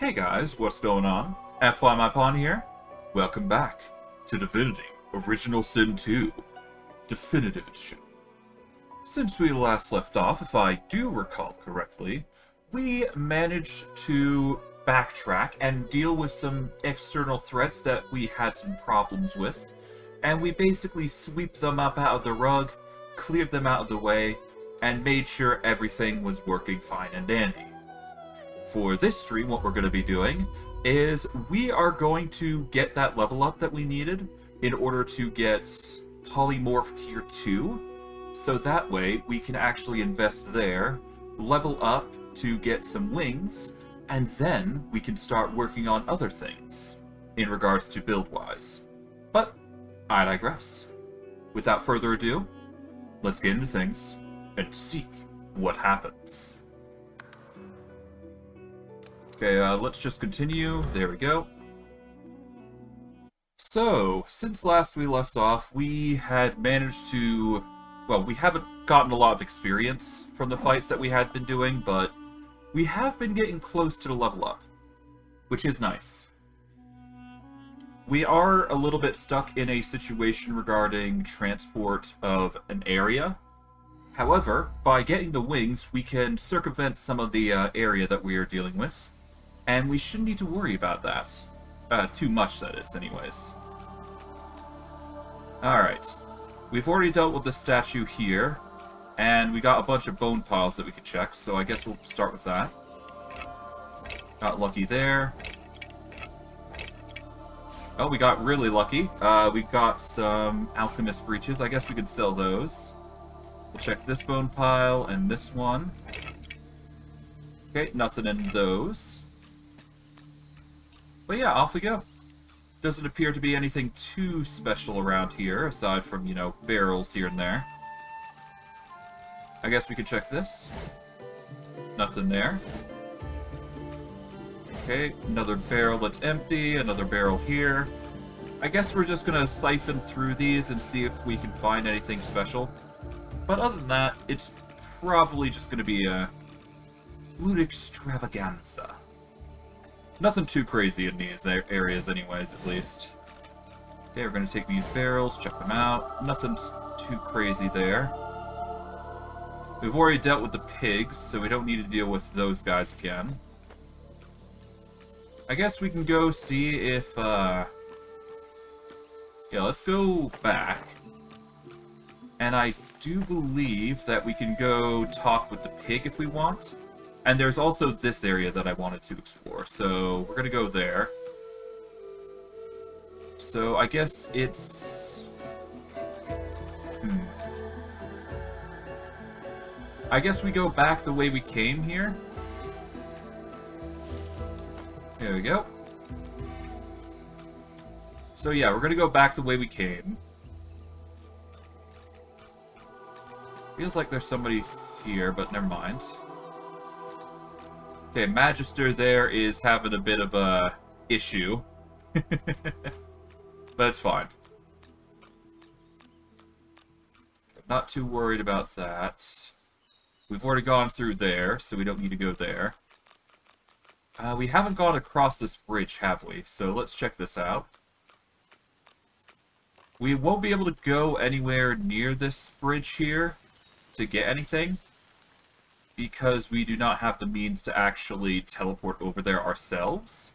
Hey guys, what's going on? Ifan here. Welcome back to Divinity Original Sin II, Definitive Edition. Since we last left off, if I do recall correctly, we managed to backtrack and deal with some external threats that we had some problems with, and we basically swept them up out of the rug, cleared them out of the way, and made sure everything was working fine and dandy. For this stream, what we're going to be doing is we are going to get that level up that we needed in order to get Polymorph Tier 2, so that way we can actually invest there, level up to get some wings, and then we can start working on other things in regards to build-wise. But I digress. Without further ado, let's get into things and see what happens. Okay, let's just continue. There we go. So, since last we left off, we had managed to... Well, we haven't gotten a lot of experience from the fights that we had been doing, but we have been getting close to the level up, which is nice. We are a little bit stuck in a situation regarding transport of an area. However, by getting the wings, we can circumvent some of the area that we are dealing with. And we shouldn't need to worry about that. Too much, that is, anyways. Alright. We've already dealt with the statue here. And we got a bunch of bone piles that we could check, so I guess we'll start with that. Got lucky there. Oh, we got really lucky. We got some alchemist breeches. I guess we could sell those. We'll check this bone pile and this one. Okay, nothing in those. But yeah, off we go. Doesn't appear to be anything too special around here, aside from, you know, barrels here and there. I guess we could check this. Nothing there. Okay, another barrel that's empty, another barrel here. I guess we're just gonna siphon through these and see if we can find anything special. But other than that, it's probably just gonna be a loot extravaganza. Nothing too crazy in these areas anyways, at least. Okay, we're going to take these barrels, check them out. Nothing too crazy there. We've already dealt with the pigs, so we don't need to deal with those guys again. I guess we can go see if, Yeah, let's go back. And I do believe that we can go talk with the pig if we want. And there's also this area that I wanted to explore, so we're gonna go there. So I guess it's... I guess we go back the way we came here. There we go. So yeah, we're gonna go back the way we came. Feels like there's somebody here, but never mind. Okay, Magister there is having a bit of a issue. But it's fine. Not too worried about that. We've already gone through there, so we don't need to go there. We haven't gone across this bridge, have we? So let's check this out. We won't be able to go anywhere near this bridge here to get anything, because we do not have the means to actually teleport over there ourselves.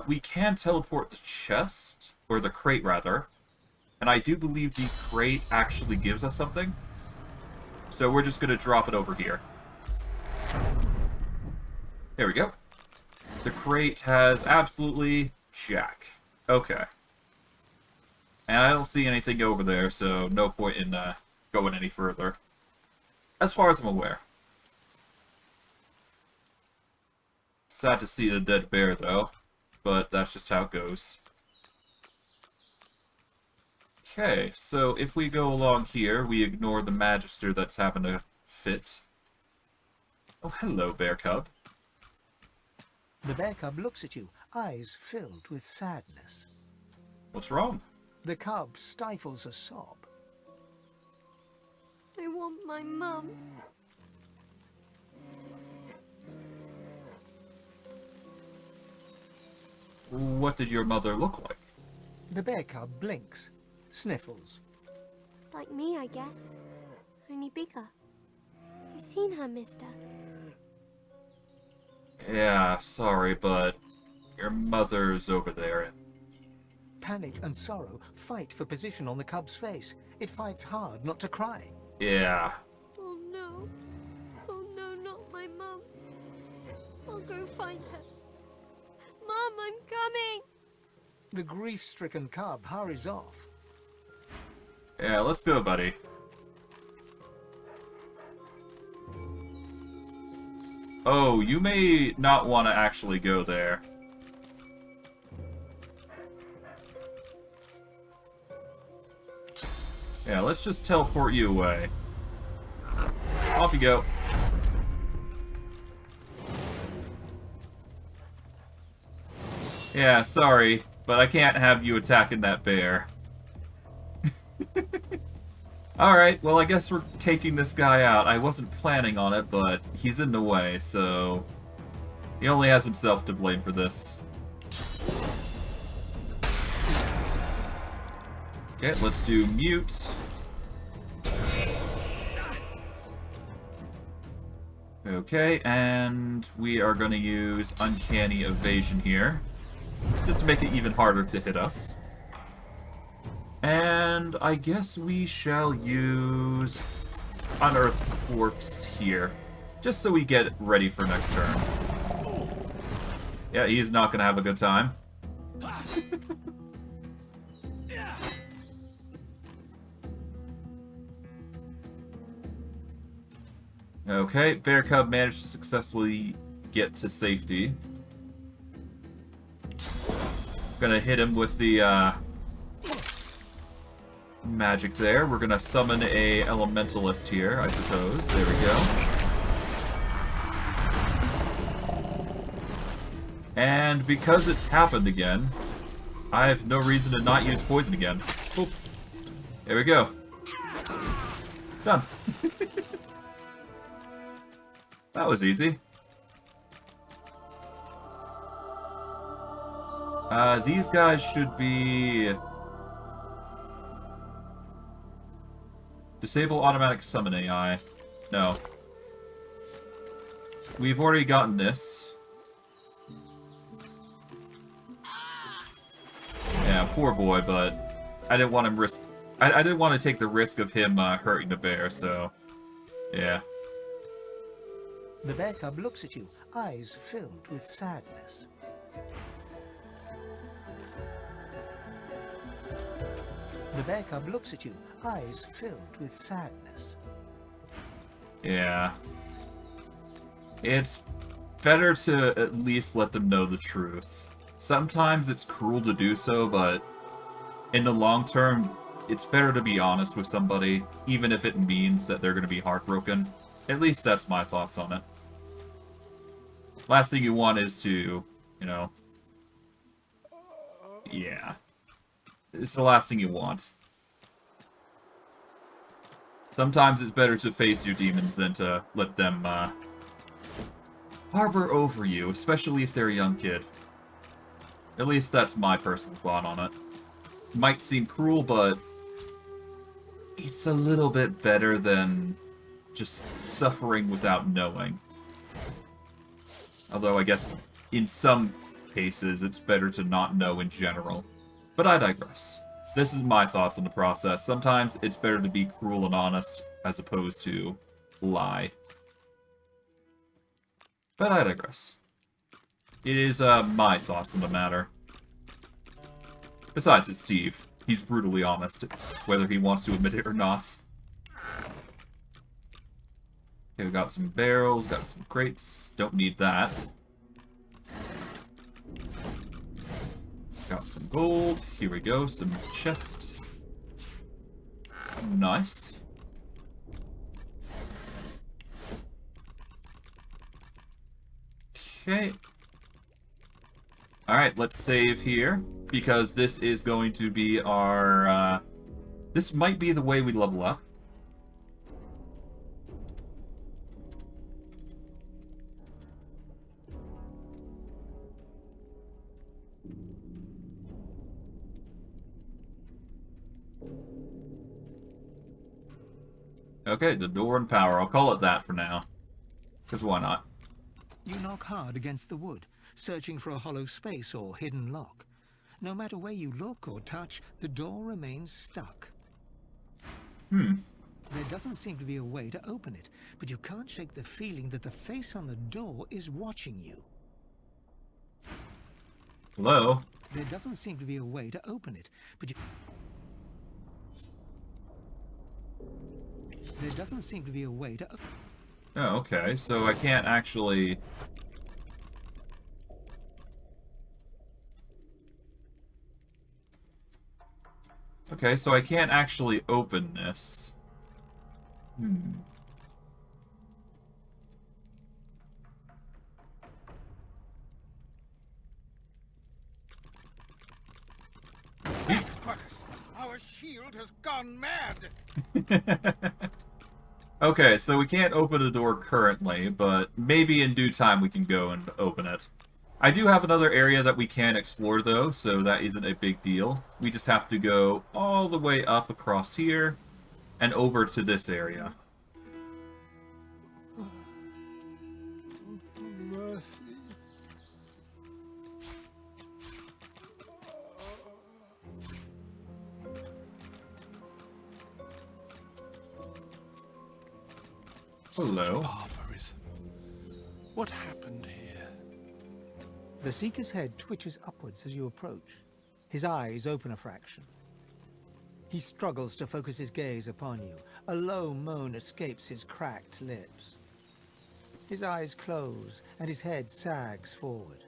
We can teleport the chest, or the crate rather, and I do believe the crate actually gives us something. So we're just going to drop it over here. There we go. The crate has absolutely jack. Okay. And I don't see anything over there, so no point in going any further. As far as I'm aware. Sad to see the dead bear, though. But that's just how it goes. Okay, so if we go along here, we ignore the Magister that's having a fit. Oh, hello, bear cub. The bear cub looks at you, eyes filled with sadness. What's wrong? The cub stifles a sob. I want my mum. What did your mother look like? The bear cub blinks, sniffles. Like me, I guess. Only bigger. You've seen her, mister. Yeah, sorry, but your mother's over there. Panic and sorrow fight for position on the cub's face. It fights hard not to cry. Yeah. Oh no. Oh no, not my mum. I'll go find her. Mum, I'm coming! The grief-stricken cub hurries off. Yeah, let's go, buddy. Oh, you may not want to actually go there. Yeah, let's just teleport you away. Off you go. Yeah, sorry, but I can't have you attacking that bear. Alright, well I guess we're taking this guy out. I wasn't planning on it, but he's in the way, so... he only has himself to blame for this. Okay, let's do mute. Okay, and we are going to use uncanny evasion here, just to make it even harder to hit us. And I guess we shall use Unearthed Corpse here, just so we get ready for next turn. Yeah, he's not going to have a good time. Okay, Bear Cub managed to successfully get to safety. Gonna hit him with the magic there. We're gonna summon a elementalist here, I suppose. There we go. And because it's happened again, I have no reason to not use poison again. Oop. There we go. Done. That was easy. These guys should be... Disable automatic summon AI. No. We've already gotten this. Yeah, poor boy, but I didn't want him risk... I didn't want to take the risk of him hurting the bear, so... Yeah. The bear cub looks at you, eyes filled with sadness. The bear cub looks at you, eyes filled with sadness. Yeah. It's better to at least let them know the truth. Sometimes it's cruel to do so, but in the long term, it's better to be honest with somebody, even if it means that they're going to be heartbroken. At least that's my thoughts on it. Last thing you want is to, you know... Yeah. It's the last thing you want. Sometimes it's better to face your demons than to let them, harbor over you, especially if they're a young kid. At least that's my personal thought on it. Might seem cruel, but... it's a little bit better than just suffering without knowing. Although I guess in some cases it's better to not know in general. But I digress. This is my thoughts on the process. Sometimes it's better to be cruel and honest as opposed to lie. But I digress. It is my thoughts on the matter. Besides, it's Steve. He's brutally honest, whether he wants to admit it or not. Okay, we got some barrels, got some crates. Don't need that. Got some gold. Here we go, some chests. Nice. Okay. Alright, let's save here, because this is going to be our, this might be the way we level up. Okay, the door and power. I'll call it that for now. Because why not? You knock hard against the wood, searching for a hollow space or hidden lock. No matter where you look or touch, the door remains stuck. There doesn't seem to be a way to open it, but you can't shake the feeling that the face on the door is watching you. Hello? There doesn't seem to be a way to open it, but you... There doesn't seem to be a way to... Oh, okay. So I can't actually... Okay, so I can't actually open this. Our shield has gone mad! Okay, so we can't open a door currently, but maybe in due time we can go and open it. I do have another area that we can explore, though, so that isn't a big deal. We just have to go all the way up across here and over to this area. Mercy. Hello. Barbarism. What happened here? The Seeker's head twitches upwards as you approach. His eyes open a fraction. He struggles to focus his gaze upon you. A low moan escapes his cracked lips. His eyes close, and his head sags forward.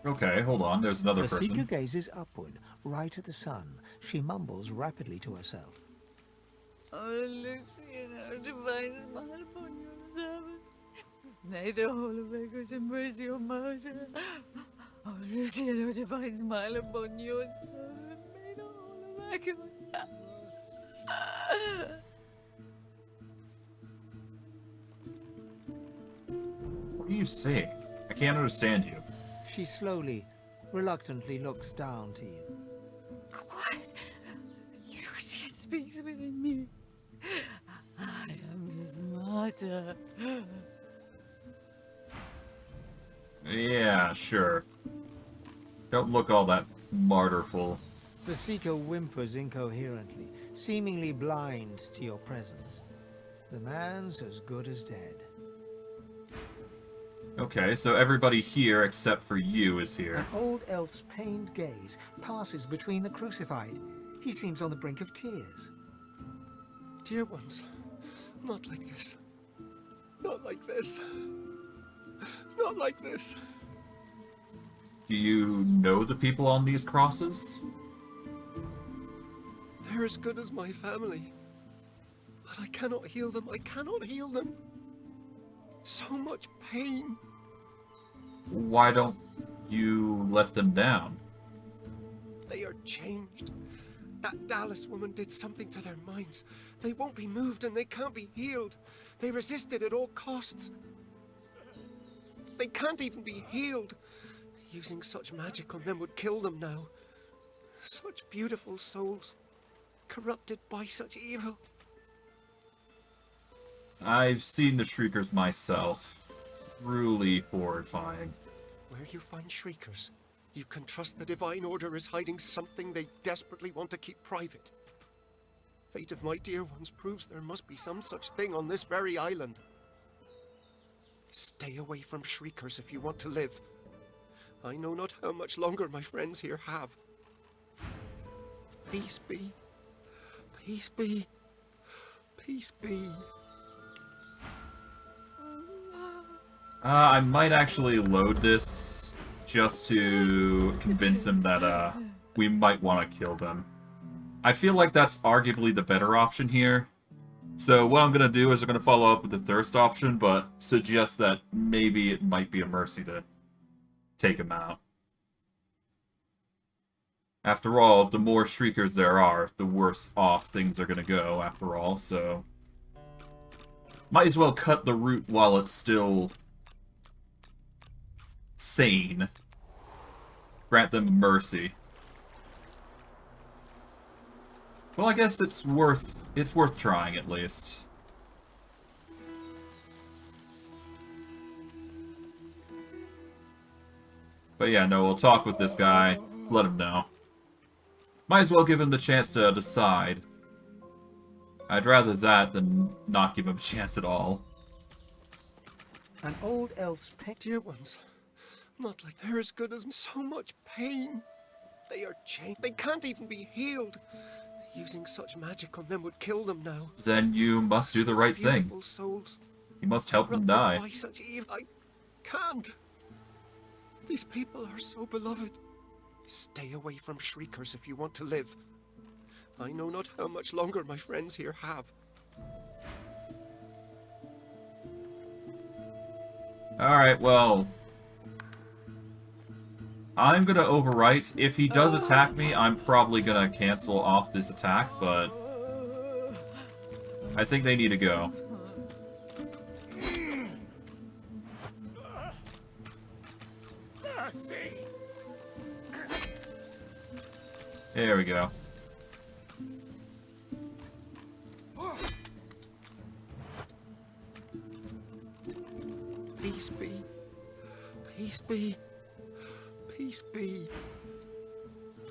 Okay, hold on. There's another The person. Seeker gazes upward, right at the sun. She mumbles rapidly to herself. Oh, Lucian, our divine smile upon your servant. May the whole of Echoes embrace your martyr. Oh, Lucian, our divine smile upon your servant. May the whole of Echoes. What are you saying? I can't understand you. She slowly, reluctantly looks down to you. Quiet. Lucian speaks within me. I am his martyr. Yeah, sure. Don't look all that martyrful. The Seeker whimpers incoherently, seemingly blind to your presence. The man's as good as dead. Okay, so everybody here except for you is here. An old elf's pained gaze passes between the crucified. He seems on the brink of tears. Dear ones, not like this. Not like this. Not like this. Do you know the people on these crosses? They're as good as my family. But I cannot heal them. I cannot heal them. So much pain. Why don't you let them down? They are changed. That Dallas woman did something to their minds. They won't be moved and they can't be healed. They resisted at all costs. They can't even be healed. Using such magic on them would kill them now. Such beautiful souls, corrupted by such evil. I've seen the Shriekers myself. Truly horrifying. Where you find Shriekers, you can trust the Divine Order is hiding something they desperately want to keep private. Fate of my dear ones proves there must be some such thing on this very island. Stay away from Shriekers if you want to live. I know not how much longer my friends here have. Peace be. Peace be. Peace be. I might actually load this just to convince him that we might want to kill them. I feel like that's arguably the better option here. So what I'm going to do is I'm going to follow up with the thirst option, but suggest that maybe it might be a mercy to take him out. After all, the more Shriekers there are, the worse off things are gonna go, after all, so... Might as well cut the root while it's still... sane. Grant them mercy. Well, I guess it's worth trying, at least. But yeah, no, we'll talk with this guy, let him know. Might as well give him the chance to decide. I'd rather that than not give him a chance at all. An old elf's Dear ones, not like they're as good as so much pain. They are chained. They can't even be healed. Using such magic on them would kill them now. Then you must do the right thing. Beautiful souls. You must help them Corrupted die. by such evil. I can't. These people are so beloved. Stay away from Shriekers if you want to live. I know not how much longer my friends here have. Alright, well... I'm gonna overwrite. If he does attack me, I'm probably gonna cancel off this attack, but... I think they need to go. There we go. Peace be. Peace be. Peace be.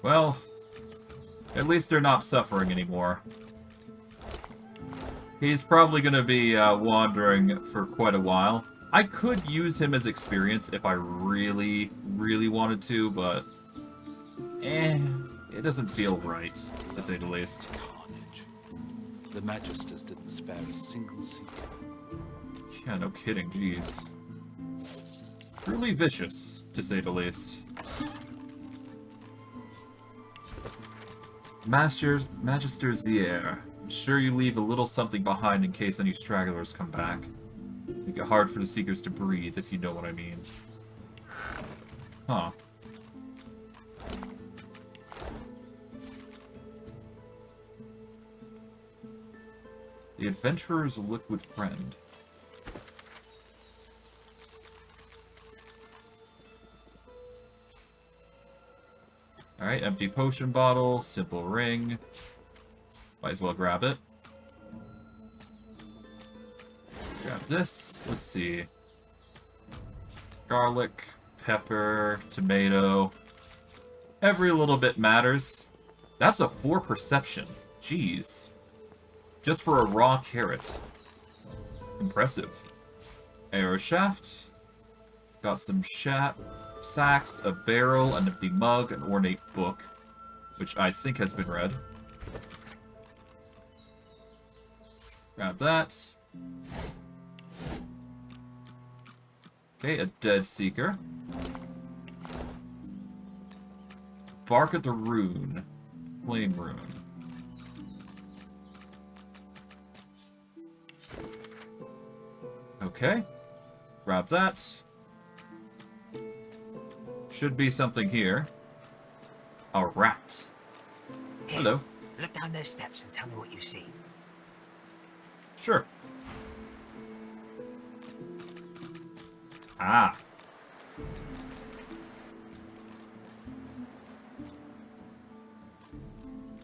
Well, at least they're not suffering anymore. He's probably gonna be wandering for quite a while. I could use him as experience if I really, really wanted to, but... it doesn't feel right, to say the least. Carnage. The Magisters didn't spare a single seeker. Yeah, no kidding, jeez. Truly vicious, to say the least. Magister Zier. I'm sure you leave a little something behind in case any stragglers come back. Make it hard for the Seekers to breathe, if you know what I mean. Huh. The Adventurer's Liquid Friend. Alright, empty potion bottle, simple ring. Might as well grab it. Grab this. Let's see. Garlic, pepper, tomato. Every little bit matters. That's a 4 perception. Jeez. Just for a raw carrot. Impressive. Arrow shaft. Got some sacks, a barrel, an empty mug, an ornate book, which I think has been read. Grab that. Okay, a dead seeker. Bark at the rune. Flame rune. Okay. Grab that. Should be something here. A rat. Hello. Look down those steps and tell me what you see. Sure. Ah.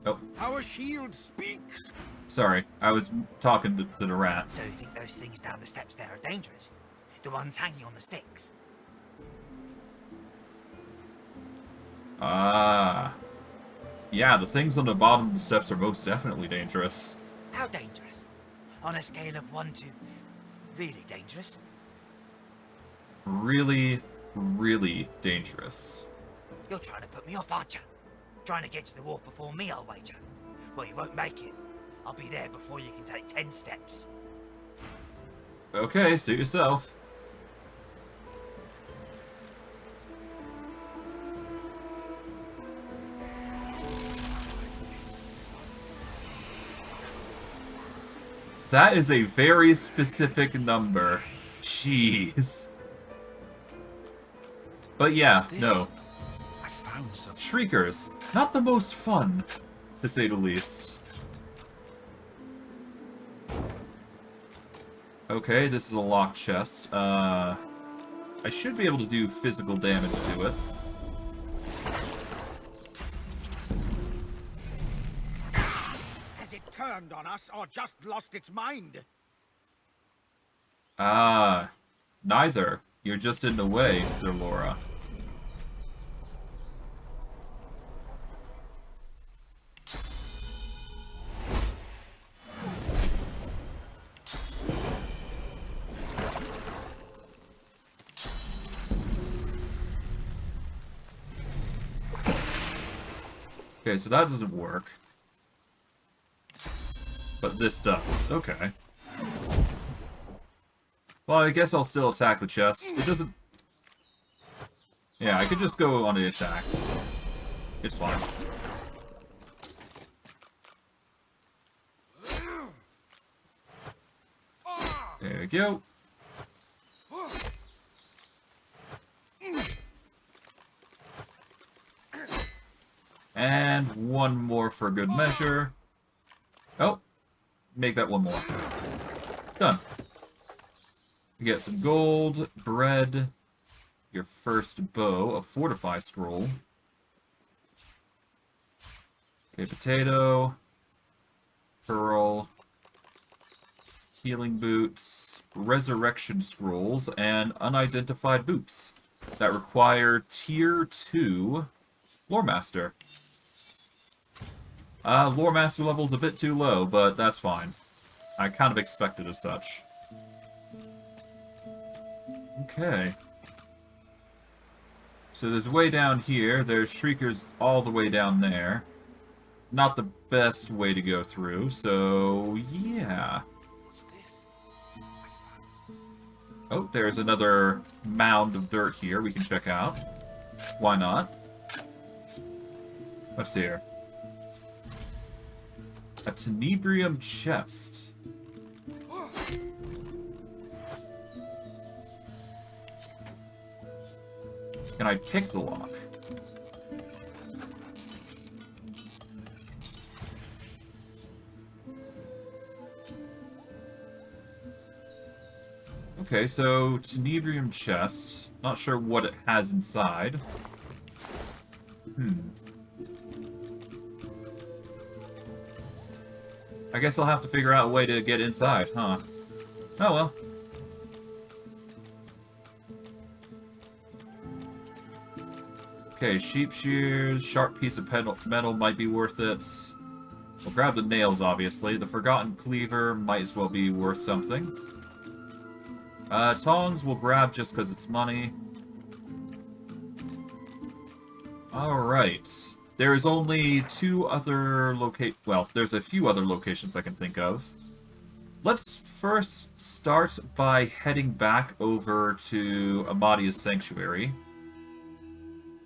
Oh. Our shield speaks! Sorry, I was talking to the rat. So you think those things down the steps there are dangerous? The ones hanging on the sticks? Ah. Yeah, the things on the bottom of the steps are most definitely dangerous. How dangerous? On a scale of 1 to... really dangerous? Really, really dangerous. You're trying to put me off, aren't you? Trying to get to the wharf before me, I'll wager. Well, you won't make it. I'll be there before you can take 10 steps. Okay, suit yourself. That is a very specific number. Jeez. But yeah, no. I found something. Shriekers. Not the most fun, to say the least. Okay, this is a locked chest. I should be able to do physical damage to it. Has it turned on us or just lost its mind? Neither. You're just in the way, Sir Laura. Okay, so that doesn't work. But this does. Okay. Well, I guess I'll still attack the chest. It doesn't... Yeah, I could just go on the attack. It's fine. There we go. And one more for good measure. Oh, make that one more. Done. You get some gold, bread, your first bow, a fortify scroll. Okay, potato, pearl, healing boots, resurrection scrolls, and unidentified boots that require tier 2 lore master. Lore master level's a bit too low, but that's fine. I kind of expected as such. Okay. So there's way down here, there's shriekers all the way down there. Not the best way to go through, so yeah. Oh, there's another mound of dirt here we can check out. Why not? What's here? A tenebrium chest. Can I pick the lock? Okay, so tenebrium chest. Not sure what it has inside. I guess I'll have to figure out a way to get inside, huh? Oh well. Okay, sheep shears, sharp piece of metal might be worth it. We'll grab the nails, obviously. The forgotten cleaver might as well be worth something. Tongs we'll grab just because it's money. Alright. There is only two other well, there's a few other locations I can think of. Let's first start by heading back over to Amadia's Sanctuary.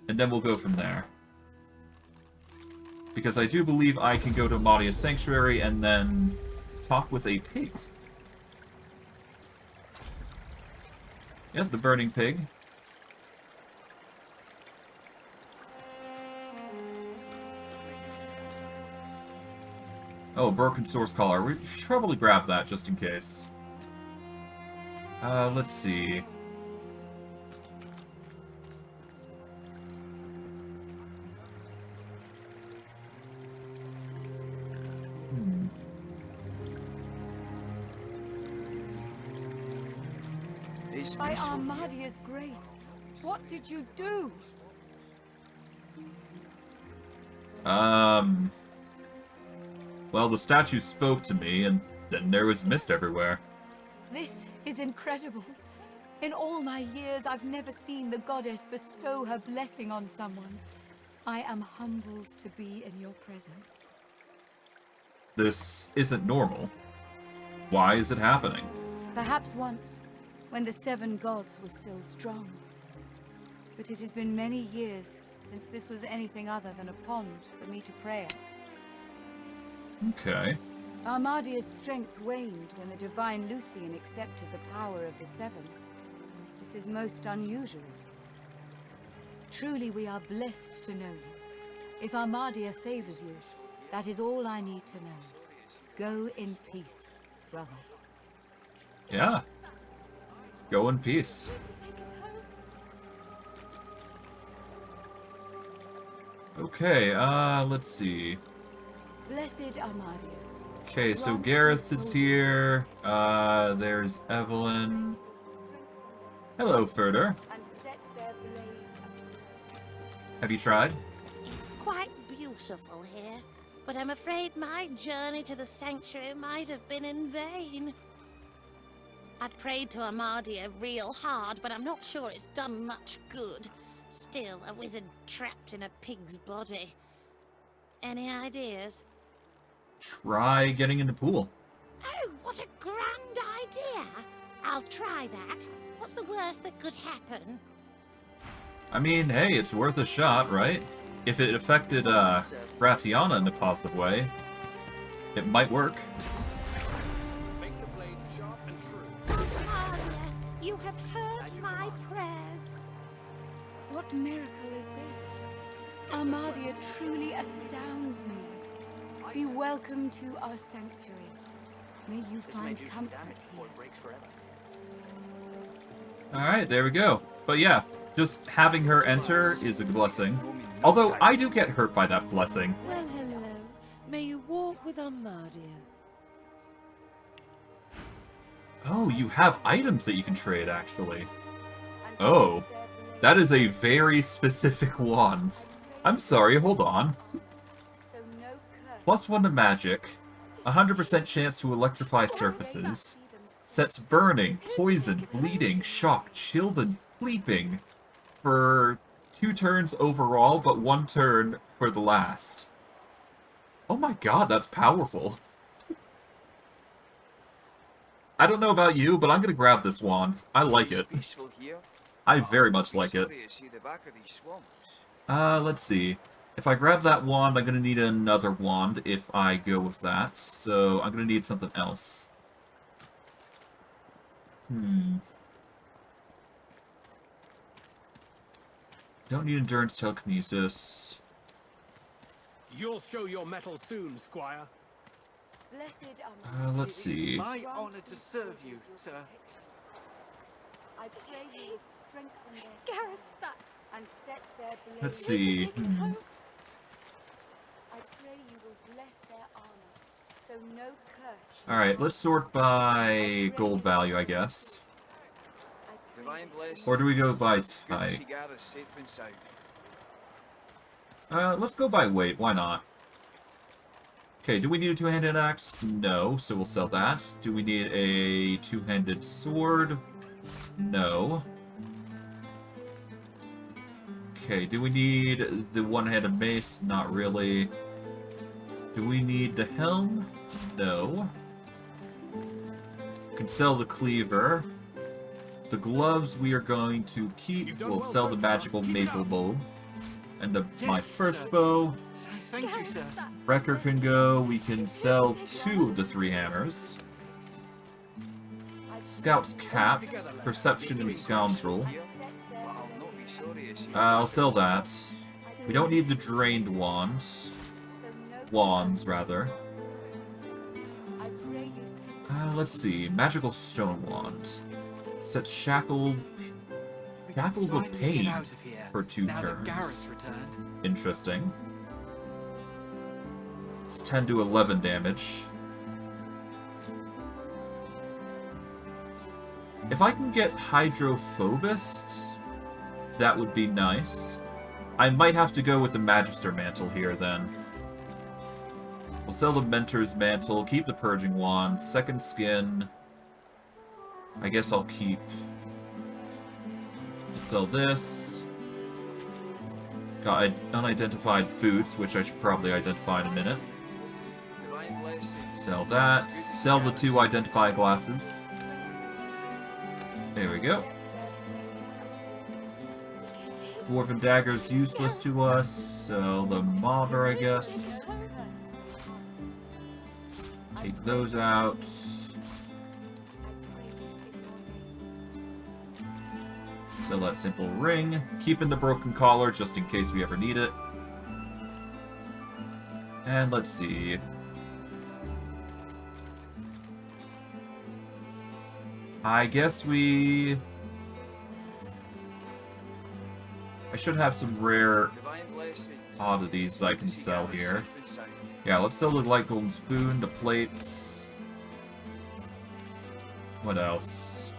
And then we'll go from there. Because I do believe I can go to Amadia's Sanctuary and then talk with a pig. Yep, the burning pig. Oh, broken source collar. We should probably grab that just in case. Let's see. By Armadia's grace, what did you do? Well, the statue spoke to me, and then there was mist everywhere. This is incredible. In all my years, I've never seen the goddess bestow her blessing on someone. I am humbled to be in your presence. This isn't normal. Why is it happening? Perhaps once, when the 7 gods were still strong. But it has been many years since this was anything other than a pond for me to pray at. Okay. Armadia's strength waned when the divine Lucian accepted the power of the 7. This is most unusual. Truly we are blessed to know you. If Armadia favors you, that is all I need to know. Go in peace, brother. Yeah. Go in peace. Okay, let's see. Blessed Armadia. Okay, so Gareth is here. There's Evelyn. Hello, Furter. Have you tried? It's quite beautiful here, but I'm afraid my journey to the sanctuary might have been in vain. I've prayed to Armadia real hard, but I'm not sure it's done much good. Still, a wizard trapped in a pig's body. Any ideas? Try getting in the pool. Oh, what a grand idea! I'll try that. What's the worst that could happen? I mean, hey, it's worth a shot, right? If it affected, Gratiana in a positive way, it might work. Make the blades sharp and true. Armadia, you have heard my prayers. What miracle is this? Armadia truly astounds me. Be welcome to our sanctuary. May you find comfort here. Alright, there we go. But yeah, just having her enter is a blessing. Although, I do get hurt by that blessing. Well, hello. May you walk with Armadia. Oh, you have items that you can trade, actually. Oh. That is a very specific wand. I'm sorry, hold on. +1 to magic. 100% chance to electrify surfaces. Sets burning, poison, bleeding, shock, chilled, and sleeping for 2 turns overall, but 1 turn for the last. Oh my god, that's powerful. I don't know about you, but I'm gonna grab this wand. I like it. I very much like it. Let's see. If I grab that wand, I'm gonna need another wand if I go with that. So, I'm gonna need something else. Don't need endurance telekinesis. You'll show your mettle soon, Squire. Blessed Armadia. Let's see. My honor to serve you, sir. I pray you will strengthen their Gareth's back. and set their blades. Let's see. I pray you will bless their armor, so no curse. Alright, let's sort by gold value, I guess. Or do we go by type? Let's go by weight, why not? Okay, do we need a two-handed axe? No, so we'll sell that. Do we need a two-handed sword? No. Okay, do we need the one-handed mace? Not really. Do we need the helm? No. We can sell the cleaver. The gloves we are going to keep. We'll sell the magical maple bow. And my first bow. Thank you, sir. Wrecker can go. We can sell 2 of the 3 hammers. Scout's cap. Perception and scoundrel. I'll sell that. We don't need the drained wands. Wands, rather. Let's see. Magical stone wand. Sets shackles of pain for 2 turns. Interesting. It's 10 to 11 damage. If I can get Hydrophobist, that would be nice. I might have to go with the Magister Mantle here, then. We'll sell the Mentor's Mantle, keep the Purging Wand, Second Skin. I guess I'll keep... Sell this. Got unidentified boots, which I should probably identify in a minute. Sell that. Sell the 2 identified glasses. There we go. Dwarven Dagger's useless to us. Sell the Mauver, I guess. Take those out. Sell that simple ring. Keeping the broken collar just in case we ever need it. And let's see. I guess I should have some rare oddities that I can sell here. Yeah, let's sell the light golden spoon, the plates. What else?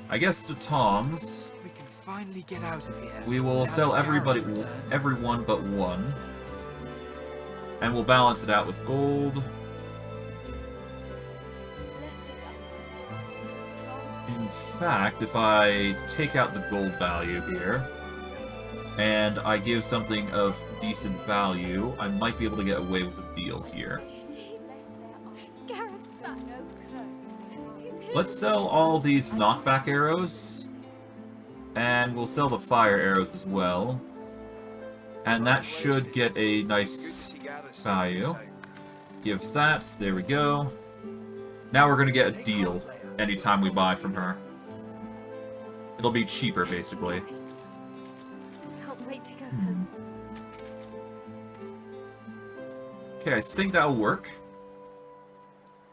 I guess the tongs. We can finally get out of here. We will sell everyone but one. And we'll balance it out with gold. In fact, if I take out the gold value here, and I give something of decent value, I might be able to get away with a deal here. Let's sell all these knockback arrows, and we'll sell the fire arrows as well. And that should get a nice value. Give that, there we go. Now we're gonna get a deal anytime we buy from her. It'll be cheaper, basically. Can't wait to go home. Okay, I think that'll work.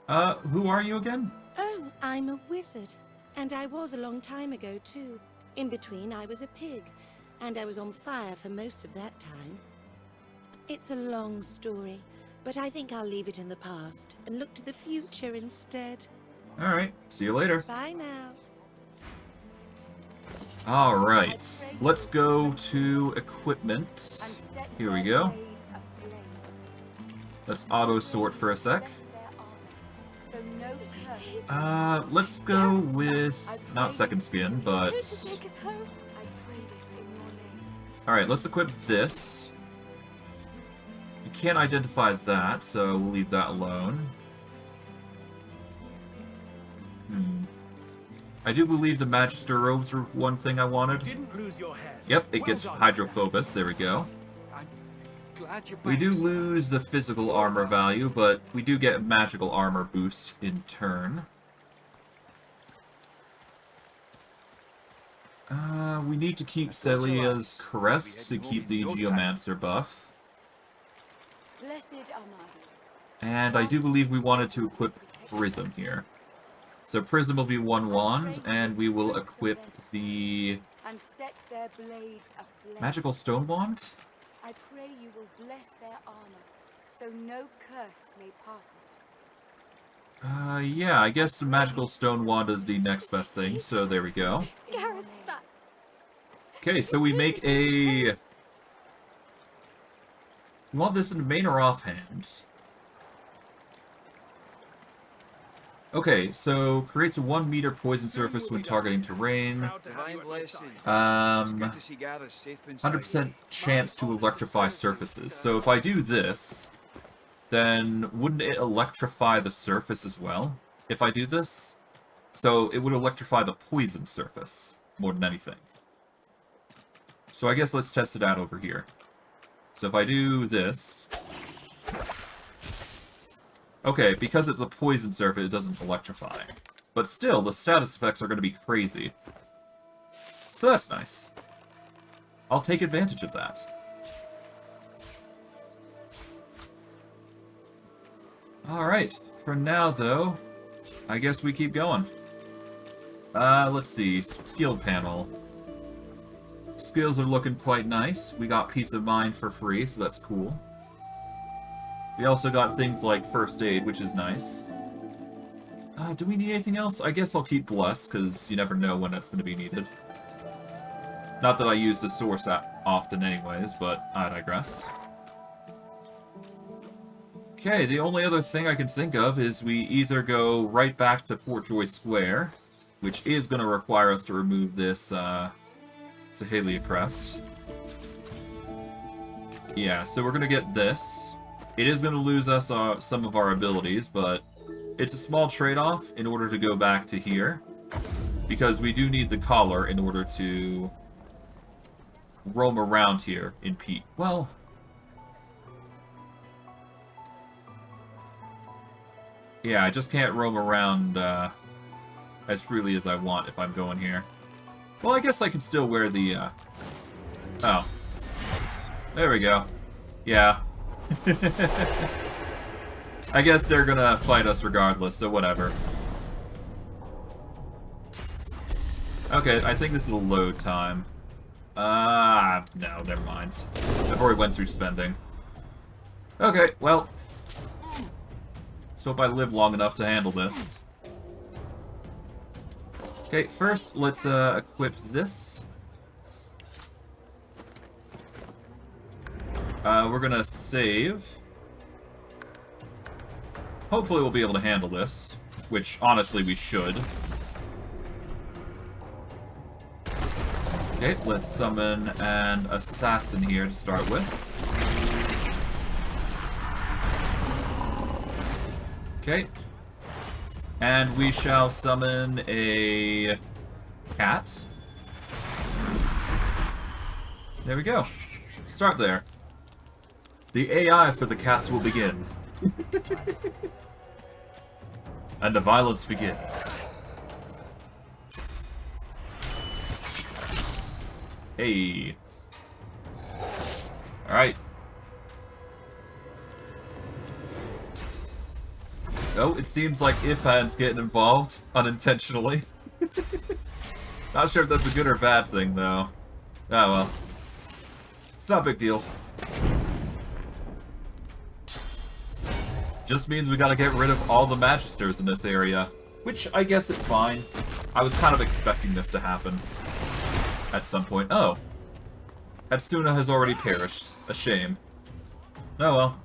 Who are you again? Oh, I'm a wizard. And I was a long time ago, too. In between, I was a pig. And I was on fire for most of that time. It's a long story, but I think I'll leave it in the past and look to the future instead. Alright, see you later. Bye now. Alright, let's go to equipment. Here we go. Let's auto-sort for a sec. Let's go with, not second skin, but... Alright, let's equip this. You can't identify that, so we'll leave that alone. I do believe the Magister robes are one thing I wanted. Yep, it gets Hydrophobus, there we go. We do lose the physical armor value, but we do get magical armor boost in turn. We need to keep Celia's Crest to keep the Geomancer buff. And I do believe we wanted to equip Prism here. So Prism will be one wand, and we will equip the Magical Stone Wand? I pray you will bless their armor, so no curse may pass it. Yeah, I guess the Magical Stone Wand is the next best thing, so there we go. Okay, so we make a... You want this in the main or offhand? Okay, so creates a 1 meter poison surface when targeting terrain. 100% chance to electrify surfaces. So if I do this, then wouldn't it electrify the surface as well? If I do this? So it would electrify the poison surface more than anything. So I guess let's test it out over here. So if I do this... Okay, because it's a poison surface, it doesn't electrify. But still, the status effects are going to be crazy. So that's nice. I'll take advantage of that. Alright, for now though, I guess we keep going. Let's see, skill panel. Skills are looking quite nice. We got Peace of Mind for free, so that's cool. We also got things like First Aid, which is nice. Do we need anything else? I guess I'll keep Bless, because you never know when that's going to be needed. Not that I use the source often anyways, but I digress. Okay, the only other thing I can think of is we either go right back to Fort Joy Square, which is going to require us to remove this Sahelia Crest. Yeah, so we're going to get this. It is going to lose us some of our abilities, but it's a small trade-off in order to go back to here. Because we do need the collar in order to roam around here in peace. Well... Yeah, I just can't roam around as freely as I want if I'm going here. Well, I guess I could still wear the, Oh. There we go. Yeah. I guess they're gonna fight us regardless, so whatever. Okay, I think this is a load time. No, never mind. I've already went through spending. Okay, well. Let's hope I live long enough to handle this. Okay, first, let's equip this. We're gonna save. Hopefully we'll be able to handle this, which honestly we should. Okay, let's summon an assassin here to start with. Okay. And we shall summon a cat. There we go. Start there. The AI for the cats will begin. And the violence begins. Hey. Alright. Oh, it seems like Ifan's getting involved unintentionally. Not sure if that's a good or bad thing, though. Oh well. It's not a big deal. Just means we gotta get rid of all the Magisters in this area. Which, I guess it's fine. I was kind of expecting this to happen. At some point. Oh. Hatsuna has already perished. A shame. Oh well.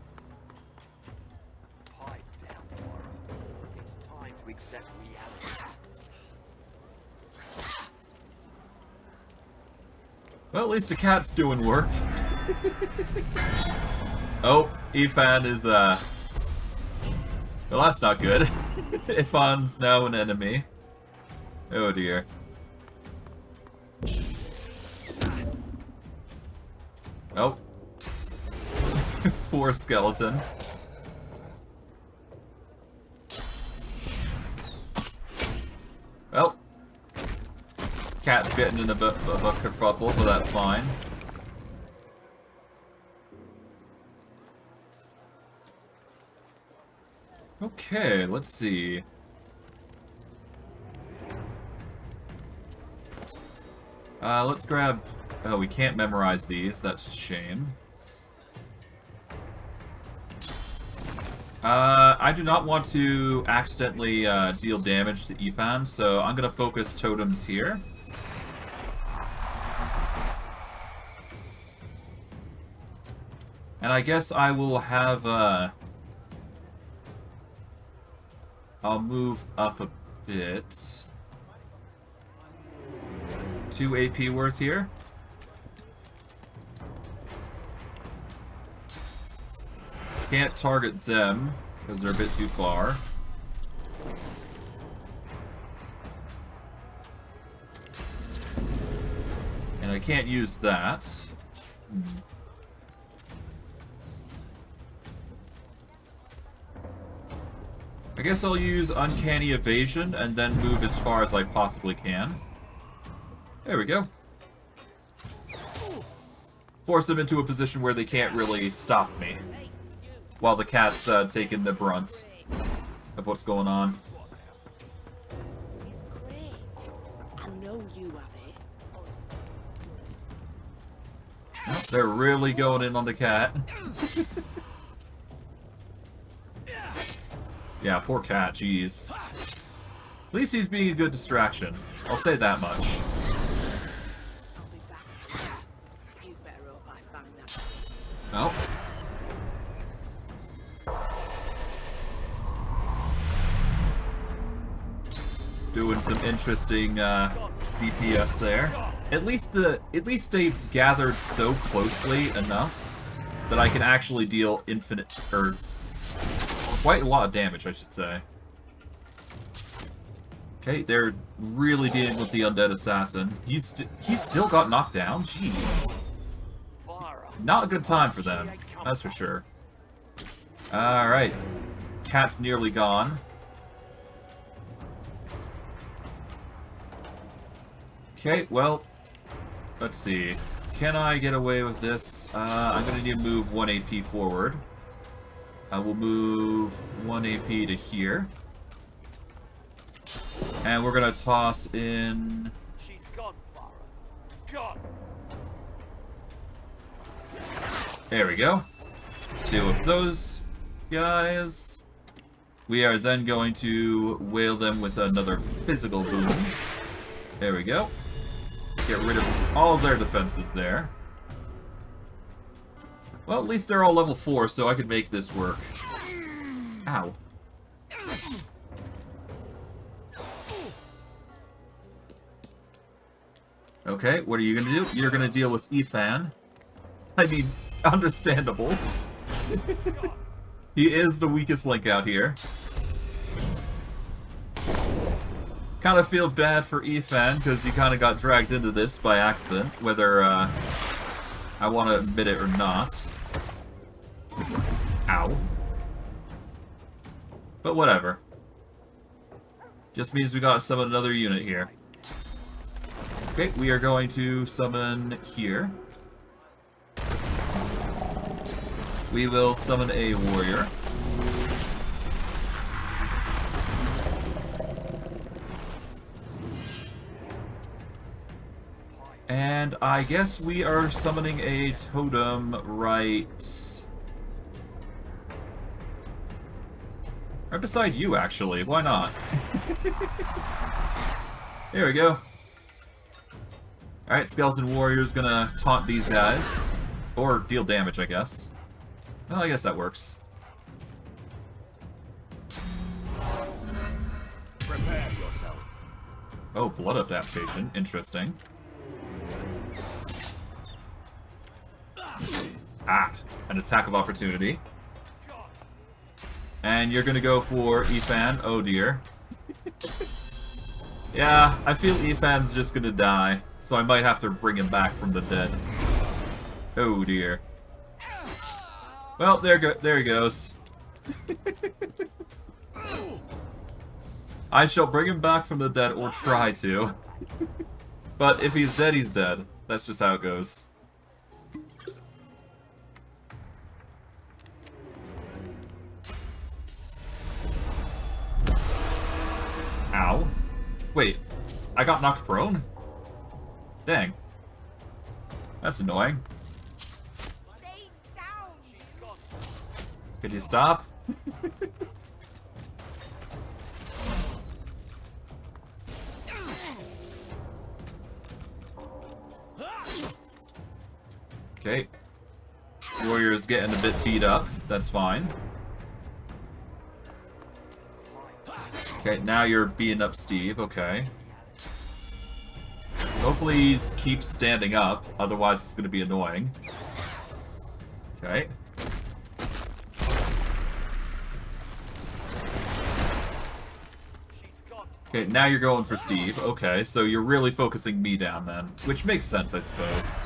Well, at least the cat's doing work. Oh, Ifan is, well, that's not good. Ifan's now an enemy. Oh dear. Oh. Poor skeleton. Well. Cat's getting in a bit of a kerfuffle, but that's fine. Okay, let's see. Let's grab... Oh, we can't memorize these. That's a shame. I do not want to accidentally deal damage to Ifan, so I'm going to focus totems here. And I guess I will have, I'll move up a bit. 2 AP worth here. Can't target them, because they're a bit too far. And I can't use that. I guess I'll use Uncanny Evasion and then move as far as I possibly can. There we go. Force them into a position where they can't really stop me. While the cat's taking the brunt of what's going on. It's great. I know you have it. Oh, they're really going in on the cat. Yeah, poor cat, jeez. At least he's being a good distraction. I'll say that much. Oh. Doing some interesting DPS there. At least they've gathered so closely enough that I can actually deal infinite or quite a lot of damage, I should say. Okay, they're really dealing with the undead assassin. He's still got knocked down. Jeez. Not a good time for them, that's for sure. All right, cat's nearly gone. Okay, well, let's see. Can I get away with this? I'm going to need to move 1 AP forward. I will move 1 AP to here. And we're going to toss in... She's gone, Farah. Gone. There we go. Deal with those guys. We are then going to whale them with another physical boom. There we go. Get rid of all of their defenses there. Well, at least they're all level 4, so I could make this work. Ow. Okay, what are you gonna do? You're gonna deal with Ifan. I mean, understandable. He is the weakest link out here. Kind of feel bad for Ifan, because he kind of got dragged into this by accident, whether I want to admit it or not. Ow. But whatever. Just means we gotta summon another unit here. Okay, we are going to summon here. We will summon a warrior. And I guess we are summoning a totem right beside you, actually. Why not? There we go. Alright, Skeleton Warrior's gonna taunt these guys. Or deal damage, I guess. Well, I guess that works. Prepare yourself. Oh, blood adaptation. Interesting. Ah, an attack of opportunity. And you're gonna go for Ifan. Oh dear. Yeah, I feel Ifan's just gonna die, so I might have to bring him back from the dead. Oh dear. Well, there he goes. I shall bring him back from the dead, or try to. But if he's dead, he's dead. That's just how it goes. Ow. Wait, I got knocked prone? Dang. That's annoying. Stay down. Could you stop? Okay. Warrior's getting a bit beat up. That's fine. Okay, now you're beating up Steve. Okay. Hopefully he keeps standing up, otherwise it's going to be annoying. Okay. Okay, now you're going for Steve. Okay, so you're really focusing me down then. Which makes sense, I suppose.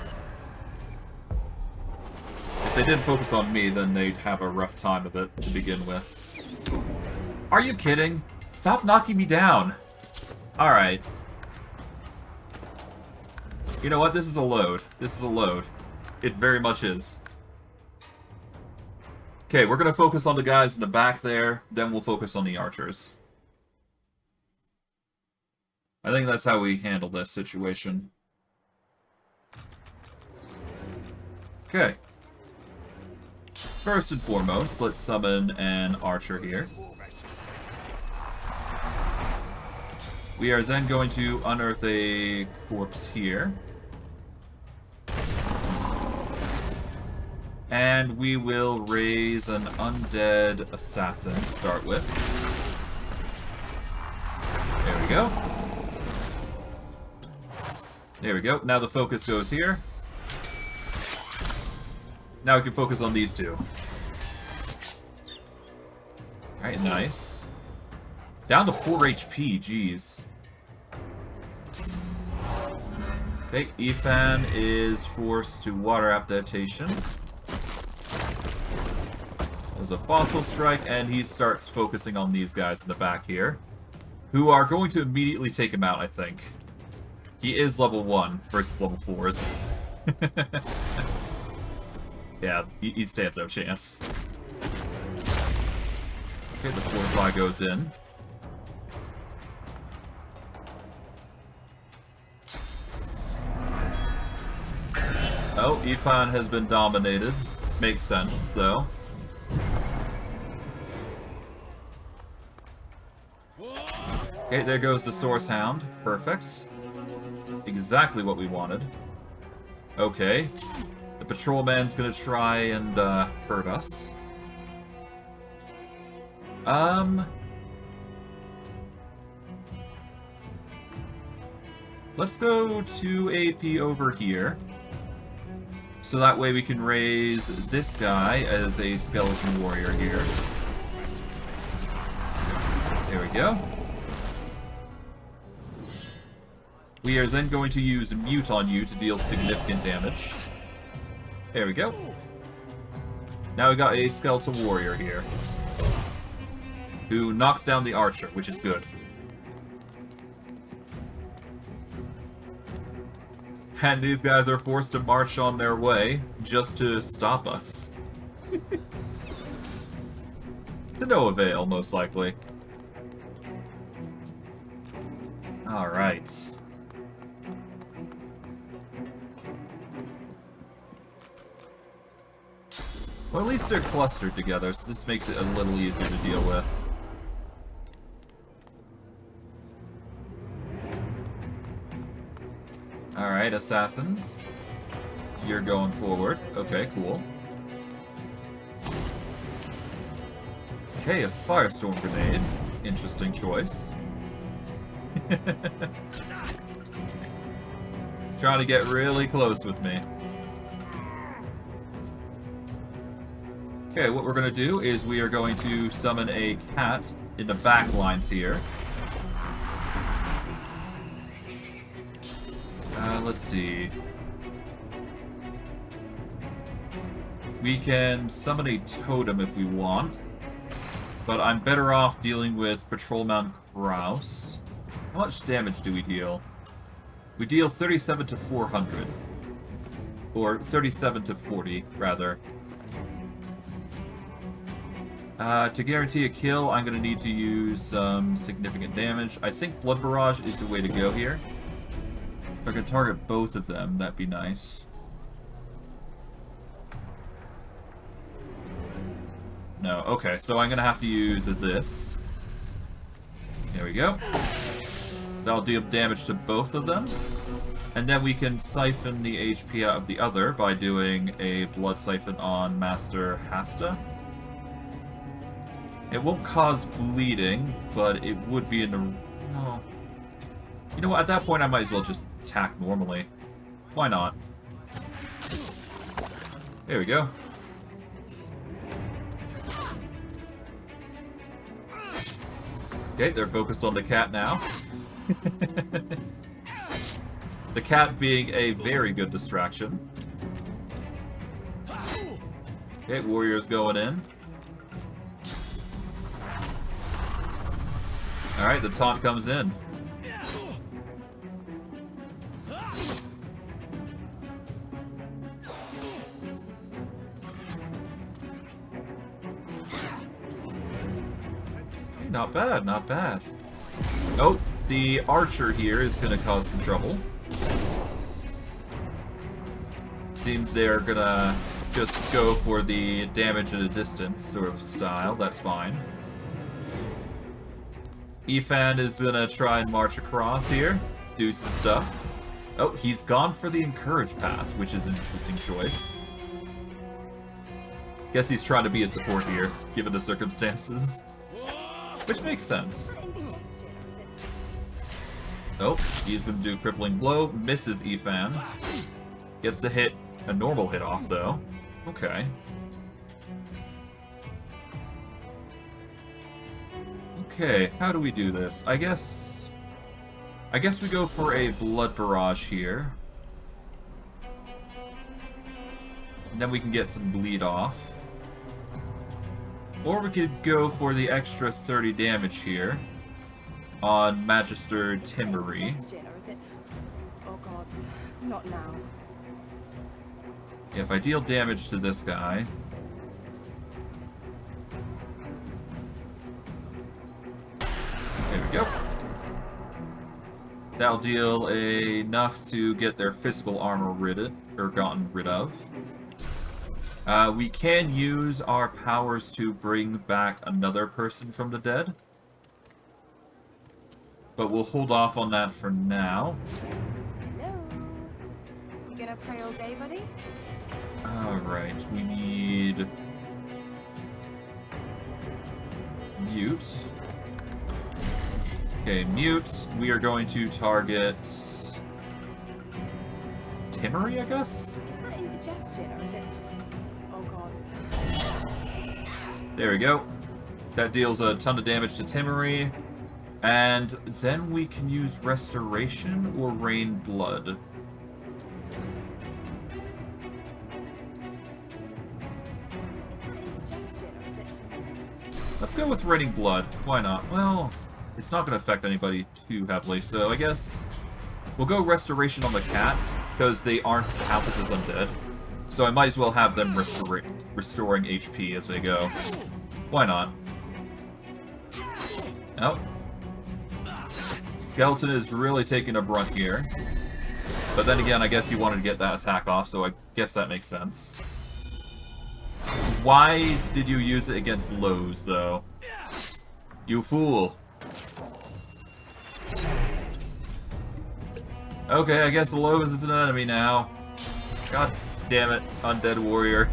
If they didn't focus on me, then they'd have a rough time of it to begin with. Are you kidding? Stop knocking me down! Alright. You know what? This is a load. This is a load. It very much is. Okay, we're gonna focus on the guys in the back there, then we'll focus on the archers. I think that's how we handle this situation. Okay. First and foremost, let's summon an archer here. We are then going to unearth a corpse here. And we will raise an undead assassin to start with. There we go. There we go. Now the focus goes here. Now we can focus on these two. Alright, nice. Down to 4 HP, jeez. Okay, Ifan is forced to water adaptation. There's a fossil strike, and he starts focusing on these guys in the back here, who are going to immediately take him out, I think. He is level 1 versus level 4s. Yeah, he stands no chance. Okay, the Fortify goes in. Oh, Ifan has been dominated. Makes sense, though. Okay, there goes the Source Hound. Perfect. Exactly what we wanted. Okay. The Patrolman's gonna try and, hurt us. Let's go 2 AP over here. So that way we can raise this guy as a skeleton warrior here. There we go. We are then going to use Mute on you to deal significant damage. There we go. Now we got a skeletal warrior here, who knocks down the archer, which is good. And these guys are forced to march on their way just to stop us. To no avail, most likely. Alright. Well, at least they're clustered together, so this makes it a little easier to deal with. Alright, assassins. You're going forward. Okay, cool. Okay, a firestorm grenade. Interesting choice. Trying to get really close with me. Okay, what we're gonna do is we are going to summon a cat in the back lines here. Let's see. We can summon a totem if we want, but I'm better off dealing with Patrolman Kraus. How much damage do we deal? We deal 37 to 400. Or 37 to 40, rather. To guarantee a kill, I'm going to need to use some significant damage. I think Blood Barrage is the way to go here. If I could target both of them, that'd be nice. No, okay, so I'm going to have to use this. There we go. That'll deal damage to both of them. And then we can siphon the HP out of the other by doing a Blood Siphon on Master Hasta. It won't cause bleeding, but it would be in the... Oh. You know what, at that point I might as well just attack normally. Why not? There we go. Okay, they're focused on the cat now. The cat being a very good distraction. Okay, warriors going in. Alright, the taunt comes in. Not bad, not bad. Oh, the archer here is gonna cause some trouble. Seems they're gonna just go for the damage at a distance sort of style. That's fine. Ifan is gonna try and march across here, do some stuff. Oh, he's gone for the encourage path, which is an interesting choice. Guess he's trying to be a support here, given the circumstances. Which makes sense. Oh, he's gonna do crippling blow, misses Ifan. Gets the hit, a normal hit off though. Okay. Okay, how do we do this? I guess we go for a Blood Barrage here. And then we can get some bleed off. Or we could go for the extra 30 damage here on Magister Timbery. Oh gods, not now. If I deal damage to this guy... There we go. That'll deal enough to get their physical armor gotten rid of. We can use our powers to bring back another person from the dead. But we'll hold off on that for now. Hello? You gonna pray all day, buddy? Alright, we need... Mute. Okay, Mute. We are going to target... Timmery, I guess? Is that indigestion, or is it... Oh gods. There we go. That deals a ton of damage to Timmery. And then we can use Restoration or Rain Blood. Let's go with Raining Blood. Why not? Well, it's not going to affect anybody too heavily, so I guess we'll go Restoration on the cats, because they aren't counted as undead. So I might as well have them restoring HP as they go. Why not? Oh. Skeleton is really taking a brunt here. But then again, I guess he wanted to get that attack off, so I guess that makes sense. Why did you use it against Lohse, though? You fool. Okay, I guess Lohse is an enemy now. God damn it, Undead Warrior.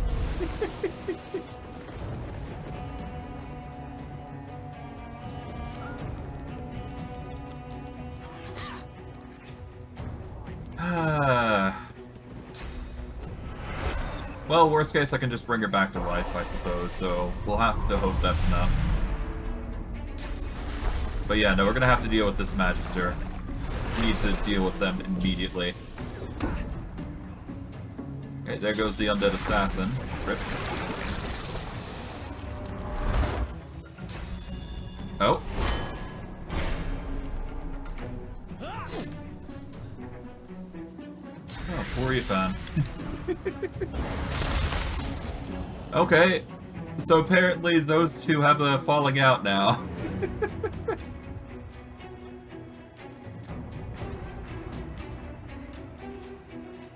Well, worst case, I can just bring her back to life, I suppose, so we'll have to hope that's enough. But yeah, no, we're gonna have to deal with this Magister. We need to deal with them immediately. Okay, there goes the Undead Assassin. Rip. Oh. Oh, poor Ifan. Okay, so apparently those two have a falling out now.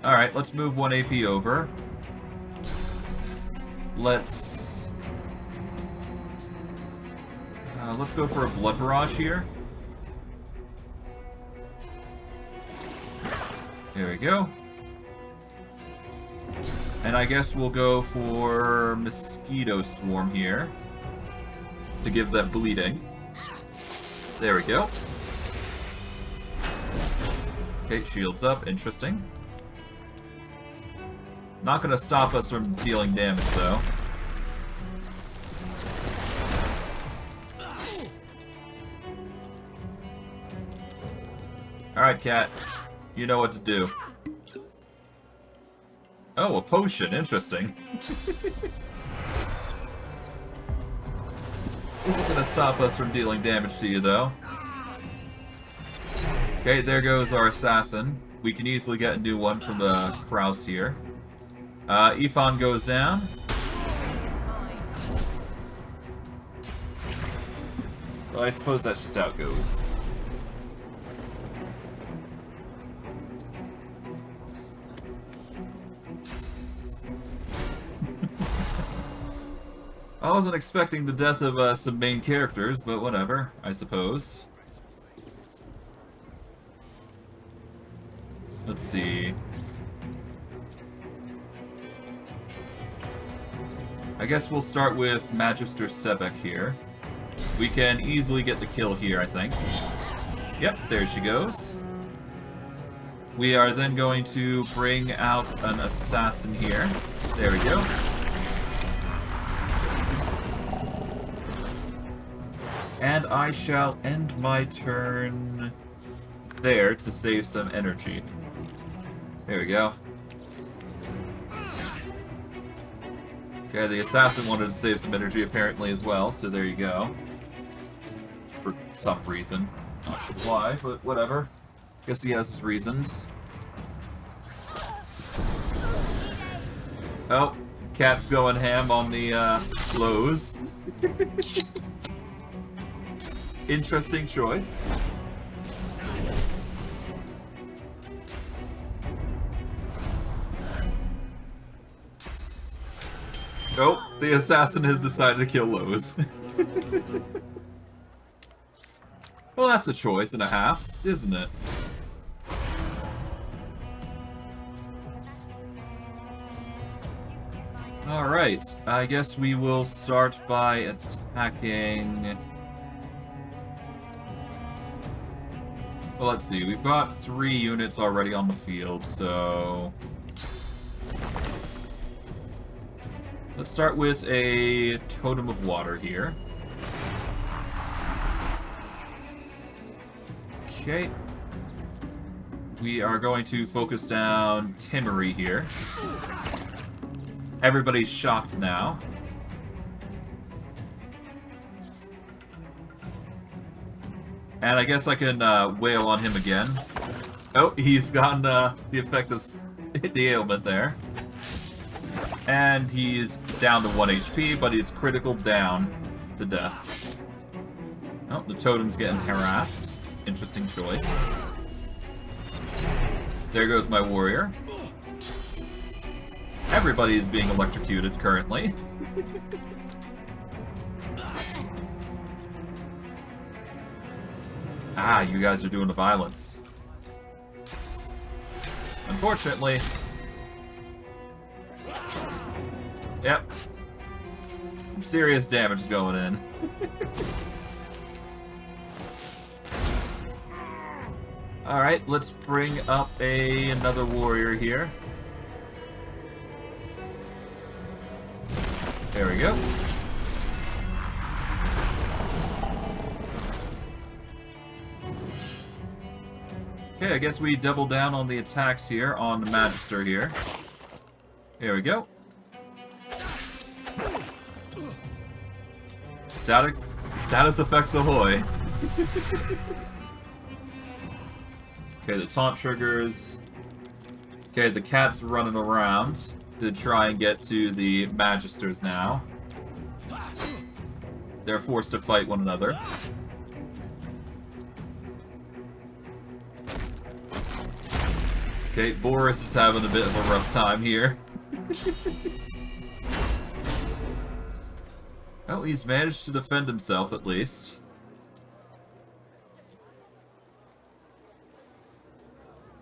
Alright, let's move 1 AP over. Let's go for a Blood Barrage here. There we go. And I guess we'll go for Mosquito Swarm here to give that bleeding. There we go. Okay, shields up. Interesting. Not gonna stop us from dealing damage, though. Alright, cat. You know what to do. Oh, a potion. Interesting. Isn't gonna stop us from dealing damage to you, though. Okay, there goes our assassin. We can easily get a new one from the Krause here. Ifan goes down. Well, I suppose that's just how it goes. I wasn't expecting the death of some main characters, but whatever, I suppose. Let's see. I guess we'll start with Magister Sebek here. We can easily get the kill here, I think. Yep, there she goes. We are then going to bring out an assassin here. There we go. And I shall end my turn there to save some energy. There we go. Okay, the assassin wanted to save some energy apparently as well, so there you go. For some reason. Not sure why, but whatever. Guess he has his reasons. Oh, cat's going ham on the Lohse. Interesting choice. Oh, the assassin has decided to kill Lohse. Well, that's a choice and a half, isn't it? Alright, I guess we will start by attacking... Well, let's see, we've got 3 units already on the field, so... Let's start with a Totem of Water here. Okay. We are going to focus down Timmery here. Everybody's shocked now. And I guess I can wail on him again. Oh, he's gotten the effect of the ailment there. And he's down to 1 HP, but he's critical down to death. Oh, the totem's getting harassed. Interesting choice. There goes my warrior. Everybody is being electrocuted currently. Ah, you guys are doing the violence. Unfortunately. Yep. Some serious damage going in. Alright, let's bring up another warrior here. There we go. Okay, I guess we double down on the attacks here on the Magister here. There we go. Status effects ahoy. Okay, the taunt triggers. Okay, the cat's running around to try and get to the Magisters now. They're forced to fight one another. Okay, Boris is having a bit of a rough time here. Oh, he's managed to defend himself at least.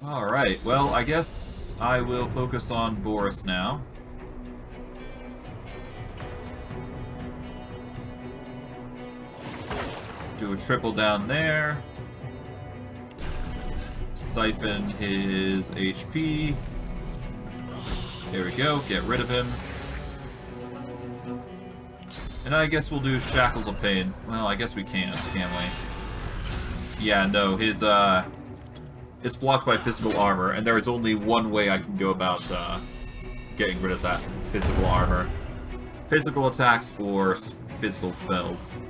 Alright, well, I guess I will focus on Boris now. Do a triple down there. Siphon his HP. There we go, get rid of him. And I guess we'll do Shackles of Pain. Well, I guess we can't we? Yeah, no, his, it's blocked by physical armor, and there is only one way I can go about, getting rid of that physical armor. Physical attacks or physical spells.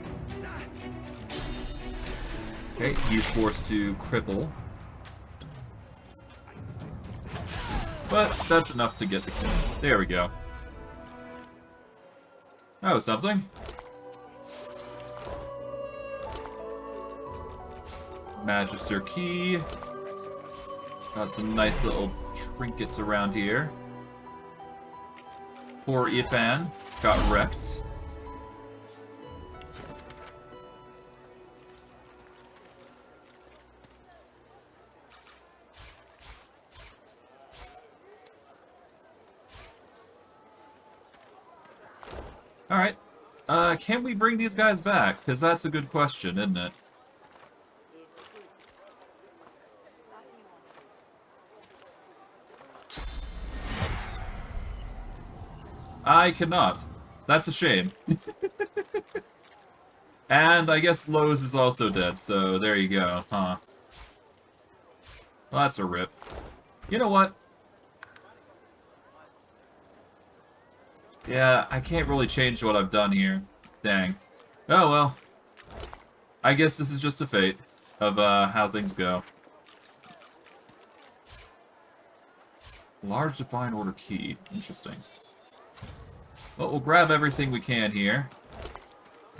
Okay, he's forced to cripple. But that's enough to get the kill. There we go. That was something. Magister key. Got some nice little trinkets around here. Poor Ifan got wrecked. Alright. Can we bring these guys back? Because that's a good question, isn't it? I cannot. That's a shame. And I guess Lohse is also dead, so there you go, huh? Well, that's a rip. You know what? Yeah, I can't really change what I've done here. Dang. Oh well. I guess this is just a fate of how things go. Large Divine Order key. Interesting. But we'll grab everything we can here.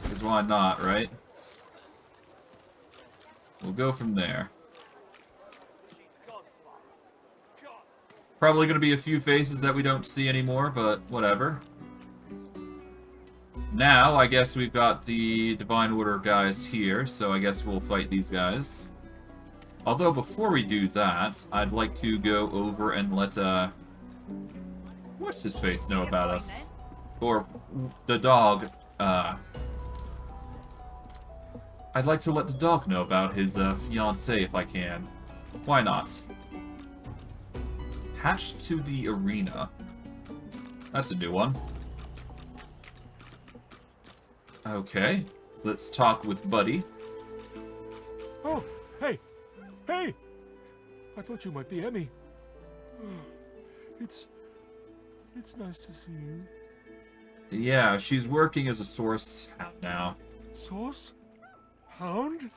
Because why not, right? We'll go from there. Probably going to be a few faces that we don't see anymore, but whatever. Now, I guess we've got the Divine Order guys here, so I guess we'll fight these guys. Although, before we do that, I'd like to go over and let, what's his face know about us? Or the dog, I'd like to let the dog know about his, fiancée if I can. Why not? Hatched to the arena. That's a new one. Okay, let's talk with Buddy. Oh, hey! Hey! I thought you might be Emmy. It's nice to see you. Yeah, she's working as a source hound now. Source? Hound?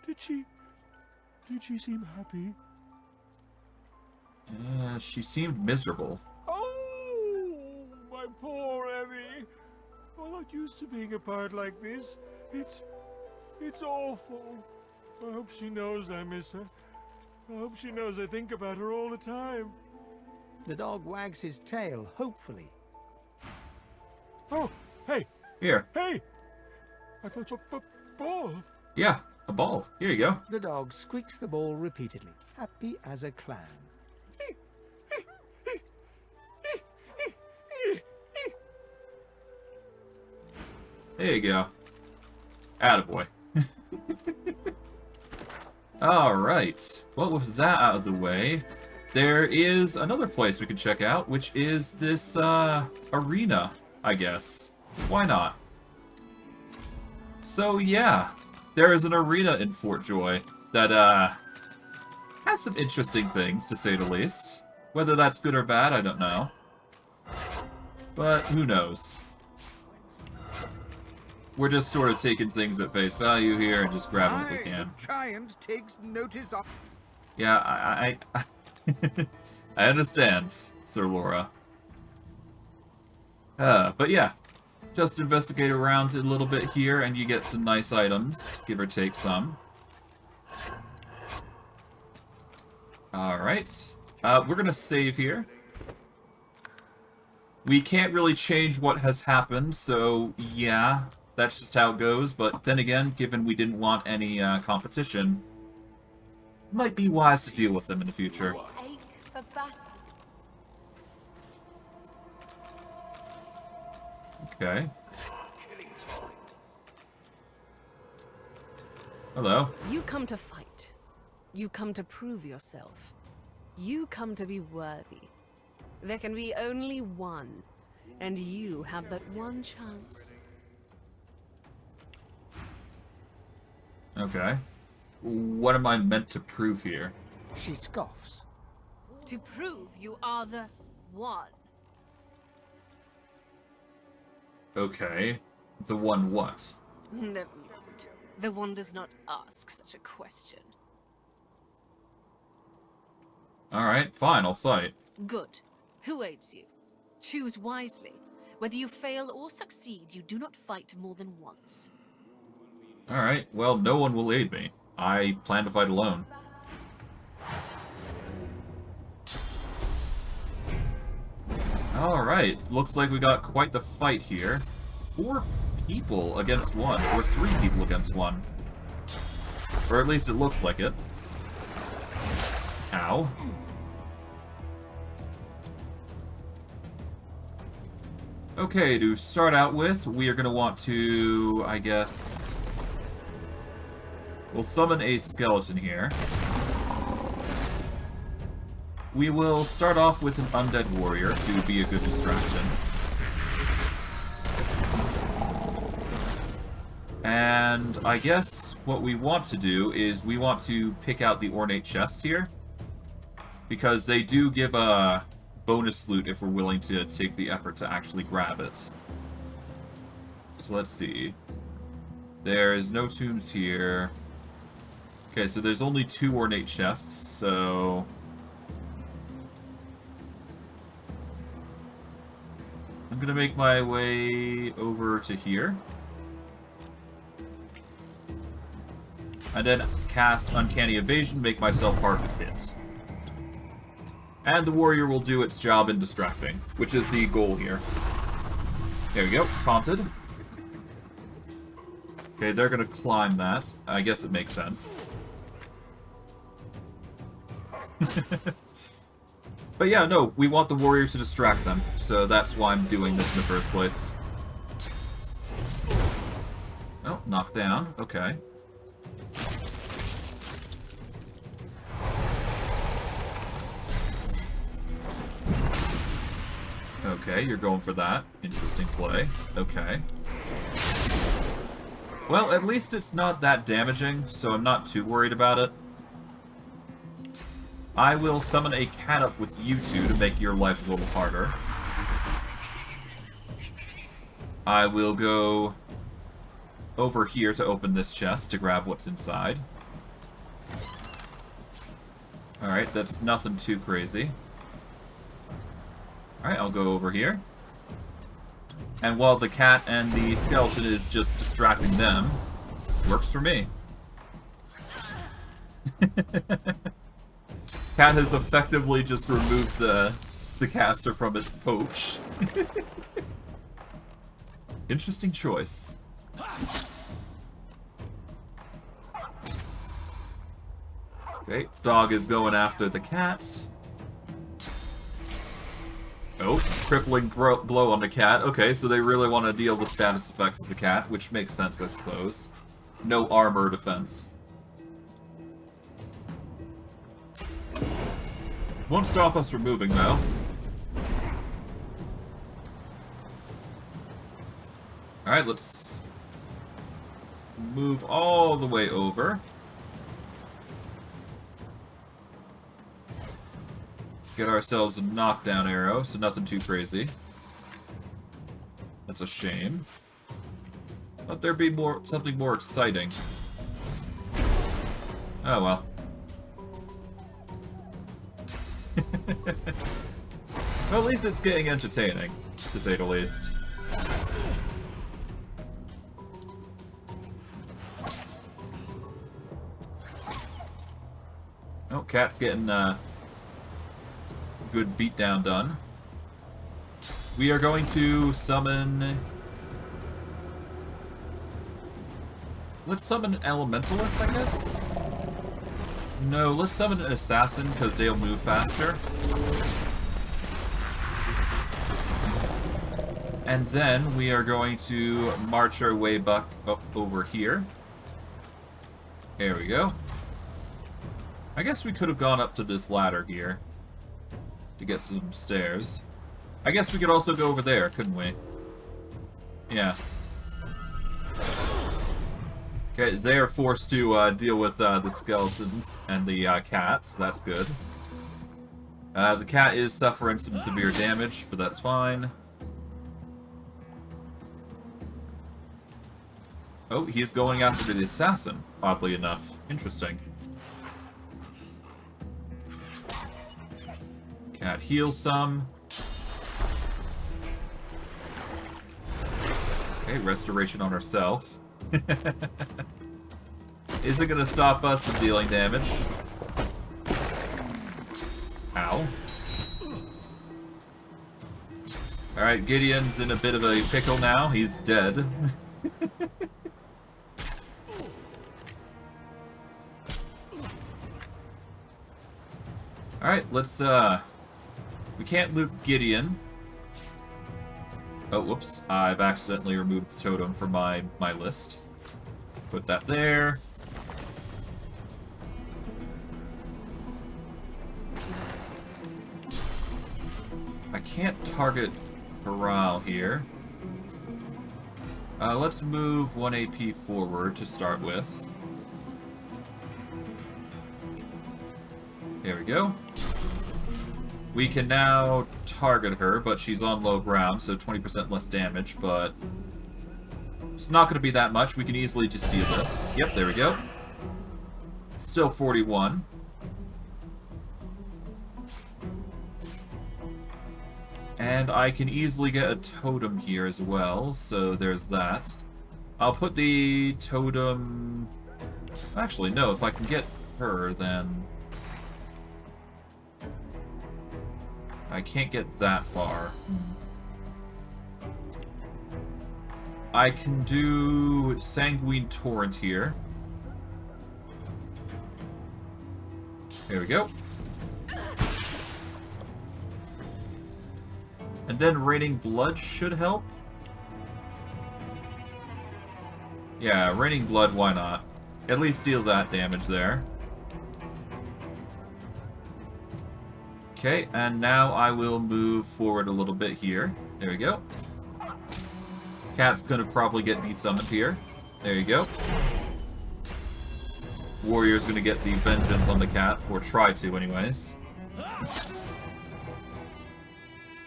Did she seem happy? She seemed miserable. Oh, my poor Emmy. I'm not used to being a part like this. It's awful. I hope she knows I miss her. I hope she knows I think about her all the time. The dog wags his tail, hopefully. Oh, hey. Here. Hey. I thought you were a ball. Yeah, a ball. Here you go. The dog squeaks the ball repeatedly, happy as a clam. There you go. Attaboy. Alright. Well, with that out of the way, there is another place we could check out, which is this, arena, I guess. Why not? So, yeah. There is an arena in Fort Joy that, has some interesting things, to say the least. Whether that's good or bad, I don't know. But, who knows? We're just sort of taking things at face value here and just grabbing what we can. The giant takes notice of... Yeah, I I understand, Sir Laura. But yeah, just investigate around a little bit here and you get some nice items, give or take some. Alright, we're gonna save here. We can't really change what has happened, so yeah, that's just how it goes, but then again, given we didn't want any competition, might be wise to deal with them in the future. Ache for battle. Okay. Hello. You come to fight. You come to prove yourself. You come to be worthy. There can be only one, and you have but one chance. Okay. What am I meant to prove here? She scoffs. To prove you are the one. Okay. The one what? Never mind. The one does not ask such a question. Alright, fine, I'll fight. Good. Who aids you? Choose wisely. Whether you fail or succeed, you do not fight more than once. Alright, well, no one will aid me. I plan to fight alone. Alright, looks like we got quite the fight here. 4 people against 1, or 3 people against 1. Or at least it looks like it. Ow. Okay, to start out with, we are going to want to, I guess... We'll summon a skeleton here. We will start off with an undead warrior to be a good distraction. And I guess what we want to do is we want to pick out the ornate chests here. Because they do give a bonus loot if we're willing to take the effort to actually grab it. So let's see. There's no tombs here. Okay, so there's only 2 ornate chests, so... I'm gonna make my way over to here. And then cast Uncanny Evasion, make myself hard to hit. And the warrior will do its job in distracting, which is the goal here. There we go, taunted. Okay, they're gonna climb that. I guess it makes sense. But yeah, no, we want the warrior to distract them, so that's why I'm doing this in the first place. Oh, knocked down, okay. Okay, you're going for that. Interesting play. Okay. Well, at least it's not that damaging, so I'm not too worried about it. I will summon a cat up with you two to make your lives a little harder. I will go over here to open this chest to grab what's inside. Alright, that's nothing too crazy. Alright, I'll go over here. And while the cat and the skeleton is just distracting them, works for me. Cat has effectively just removed the caster from its poach. Interesting choice. Okay, dog is going after the cat. Oh, crippling blow on the cat. Okay, so they really want to deal the status effects of the cat, which makes sense, I suppose. No armor defense. Won't stop us from moving, though. Alright, let's move all the way over. Get ourselves a knockdown arrow, so nothing too crazy. That's a shame. Thought there'd be something more exciting. Oh well. Well, at least it's getting entertaining, to say the least. Oh, cat's getting good beatdown done. We are going to summon... Let's summon an elementalist, I guess? No, let's summon an assassin, because they'll move faster. And then we are going to march our way back up over here. There we go. I guess we could have gone up to this ladder here to get some stairs. I guess we could also go over there, couldn't we? Yeah. Okay, they are forced to deal with the skeletons and the cats. That's good. The cat is suffering some severe damage, but that's fine. Oh, he's going after the assassin, oddly enough. Interesting. Cat heals some. Okay, restoration on herself. Is it gonna stop us from dealing damage? Ow. Alright, Gideon's in a bit of a pickle now. He's dead. Alright, let's, we can't loot Gideon. Oh, whoops. I've accidentally removed the totem from my list. Put that there. I can't target Corral here. Let's move 1 AP forward to start with. There we go. We can now target her, but she's on low ground, so 20% less damage, but it's not going to be that much. We can easily just deal this. Yep, there we go. Still 41. And I can easily get a totem here as well, so there's that. I'll put the totem... Actually, no, if I can get her, then... I can't get that far. I can do Sanguine Torrent here. There we go. And then Raining Blood should help. Yeah, Raining Blood, why not? At least deal that damage there. Okay, and now I will move forward a little bit here. There we go. Cat's gonna probably get desummoned here. There you go. Warrior's gonna get the vengeance on the cat, or try to anyways.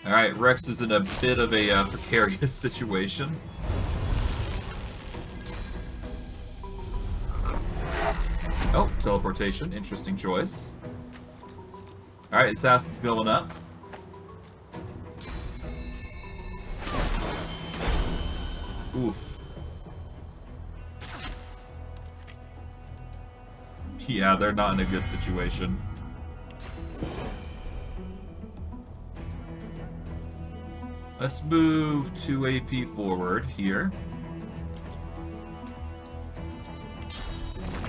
Alright, Rex is in a bit of a precarious situation. Oh, teleportation. Interesting choice. Alright, Assassin's going up. Oof. Yeah, they're not in a good situation. Let's move 2 AP forward here.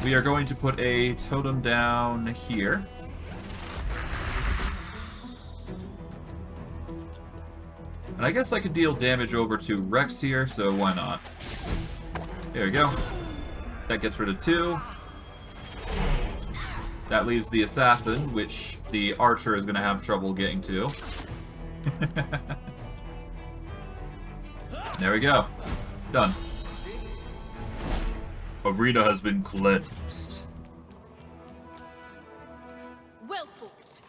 We are going to put a totem down here. And I guess I could deal damage over to Rex here, so why not? There we go. That gets rid of 2. That leaves the assassin, which the archer is going to have trouble getting to. There we go. Done. Arena has been cleansed. Well fought.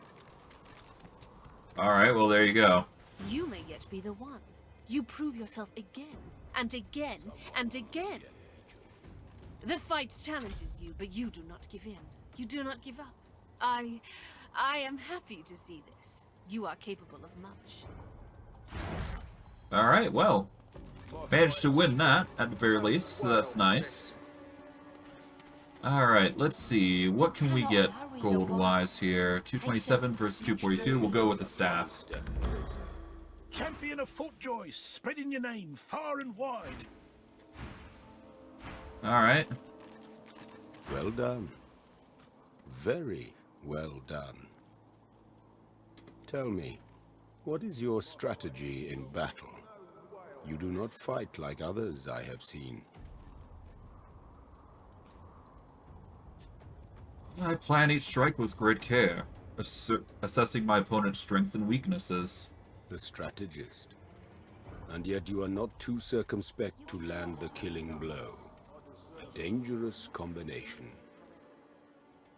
Alright, well there you go. You may yet be the one. You prove yourself again, and again, and again. The fight challenges you, but you do not give in. You do not give up. I am happy to see this. You are capable of much. Alright, well. Managed to win that, at the very least, so that's nice. Alright, let's see. What can we get gold-wise here? 227 versus 242. We'll go with the staff. Champion of Fortjoy, spreading your name far and wide. Alright. Well done. Very well done. Tell me, what is your strategy in battle? You do not fight like others I have seen. I plan each strike with great care, assessing my opponent's strengths and weaknesses. The strategist. And yet you are not too circumspect to land the killing blow. A dangerous combination.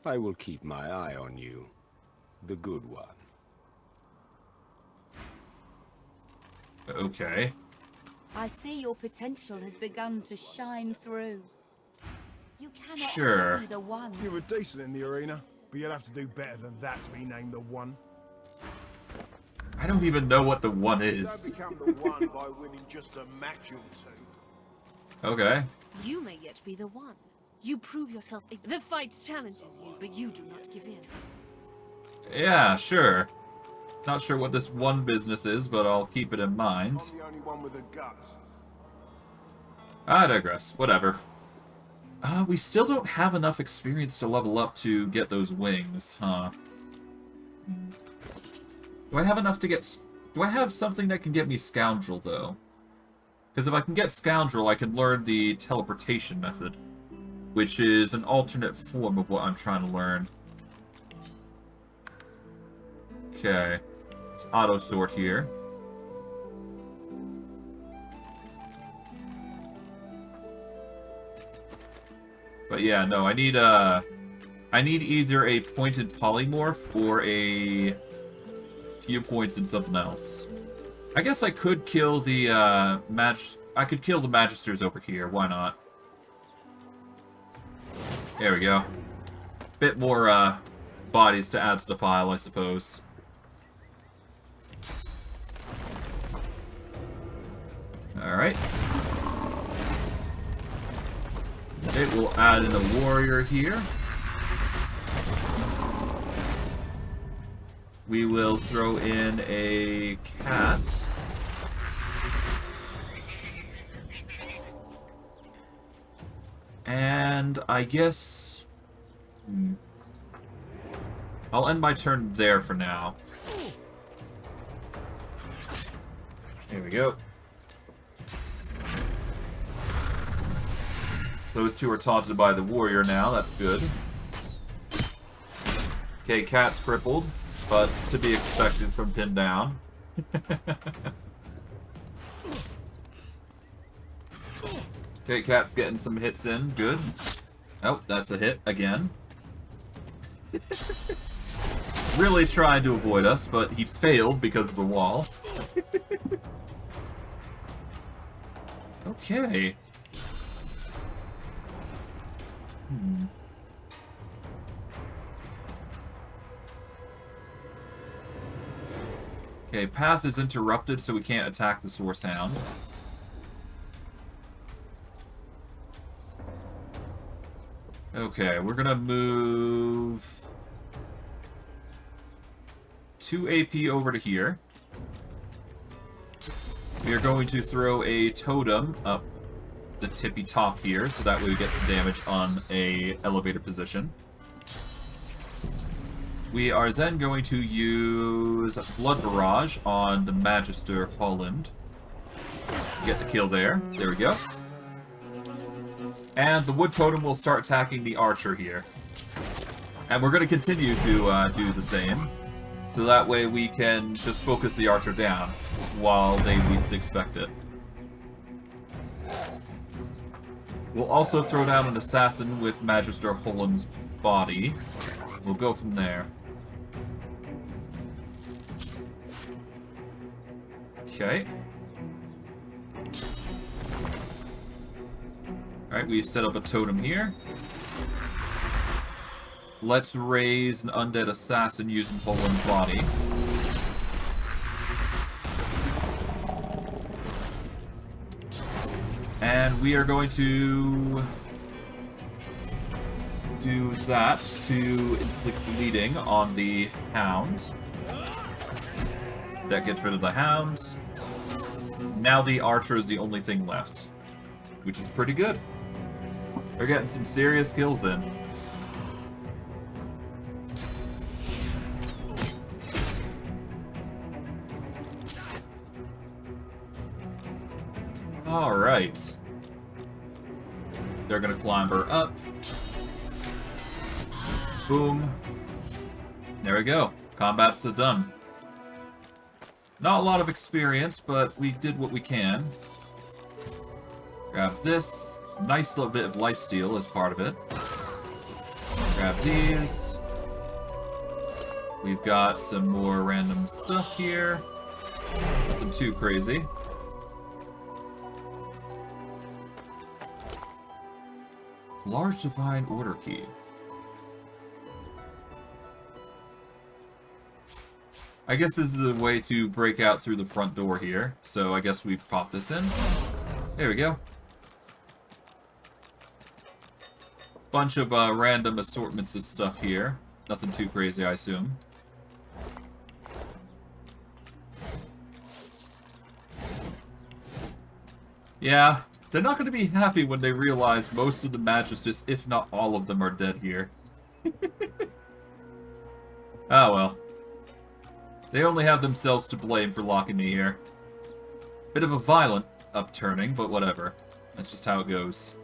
I will keep my eye on you. The good one. Okay. I see your potential has begun to shine through. You cannot Sure. be the one. You were decent in the arena, but you'll have to do better than that to be named the one. I don't even know what the one is. Don't become the one by winning just a match or two. Okay. You may yet be the one. You prove yourself. The fight challenges you, but you do not give in. Yeah, sure. Not sure what this one business is, but I'll keep it in mind. I'm the only one with the guts. I digress. Whatever. We still don't have enough experience to level up to get those wings, huh? Do I have enough to get... Do I have something that can get me Scoundrel, though? Because if I can get Scoundrel, I can learn the teleportation method, which is an alternate form of what I'm trying to learn. Okay. Let's auto-sort here. But yeah, no, I need either a pointed polymorph or a few points in something else. I guess I could kill the I could kill the Magisters over here. Why not? There we go. Bit more bodies to add to the pile, I suppose. Alright. Okay, we'll add in a warrior here. We will throw in a cat. And I guess... I'll end my turn there for now. There we go. Those two are taunted by the warrior now, that's good. Okay, cat's crippled, but to be expected from pinned down. Okay, cat's getting some hits in, good. Oh, that's a hit again. Really trying to avoid us, but he failed because of the wall. Okay. Okay, path is interrupted, so we can't attack the Source Hound. Okay, we're gonna move 2 AP over to here. We are going to throw a totem up the tippy top here, so that way we get some damage on a elevator position. We are then going to use Blood Barrage on the Magister Holland. Get the kill there. There we go. And the Wood Totem will start attacking the Archer here. And we're going to continue to do the same. So that way we can just focus the Archer down while they least expect it. We'll also throw down an Assassin with Magister Holland's body. We'll go from there. Okay. Alright, we set up a totem here. Let's raise an undead assassin using Poland's body. And we are going to do that to inflict bleeding on the Hound. That gets rid of the Hound. Now the Archer is the only thing left, which is pretty good. We're getting some serious kills in. Alright. They're gonna climb her up. Boom. There we go. Combat's done. Not a lot of experience, but we did what we can. Grab this. Nice little bit of lifesteal as part of it. Grab these. We've got some more random stuff here. Nothing too crazy. Large Divine Order Key. I guess this is a way to break out through the front door here. So I guess we pop this in. There we go. Bunch of random assortments of stuff here. Nothing too crazy, I assume. Yeah, they're not going to be happy when they realize most of the Magisters, if not all of them, are dead here. Ah, well. They only have themselves to blame for locking me here. Bit of a violent upturning, but whatever. That's just how it goes.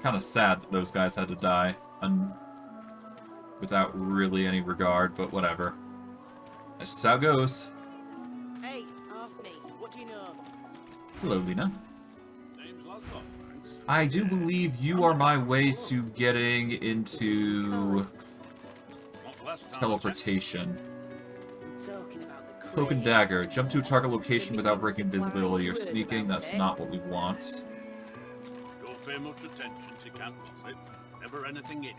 Kind of sad that those guys had to die without really any regard, but whatever. That's just how it goes. Hey, half me. What do you know? Hello, Lena. I do believe you are my way to getting into teleportation. Cloak and Dagger. Jump to a target location without breaking visibility or sneaking. That's not what we want. Don't pay much attention to Camp Gossip. Never anything in it.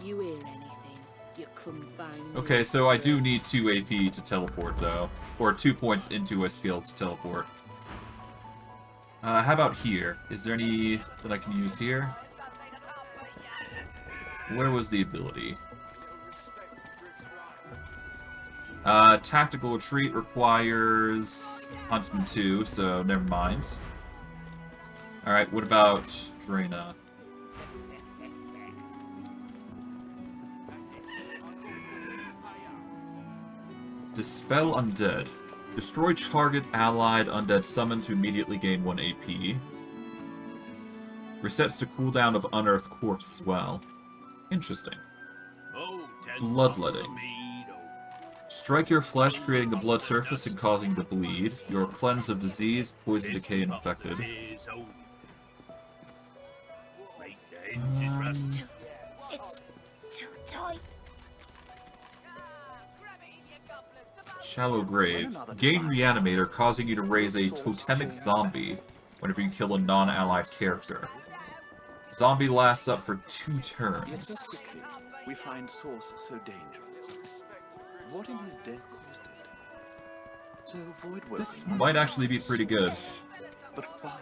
You hear anything? You come find Okay, so I do need 2 AP to teleport, though. Or 2 points into a skill to teleport. How about here? Is there any that I can use here? Where was the ability? Tactical retreat requires Huntsman 2, so never mind. Alright, what about Draina? Dispel Undead. Destroy target allied undead summoned to immediately gain 1 AP. Resets to cooldown of unearthed corpse as well. Interesting. Bloodletting. Strike your flesh, creating a blood surface and causing you to bleed. You are cleansed of disease, poison, decay, and infected. It's too tight. Shallow Grave. Gain Reanimator, causing you to raise a totemic zombie whenever you kill a non-allied character. Zombie lasts up for 2 Yet turns. so quickly we find Source so dangerous. What in his death caused it? So avoid This might actually be pretty good. But why?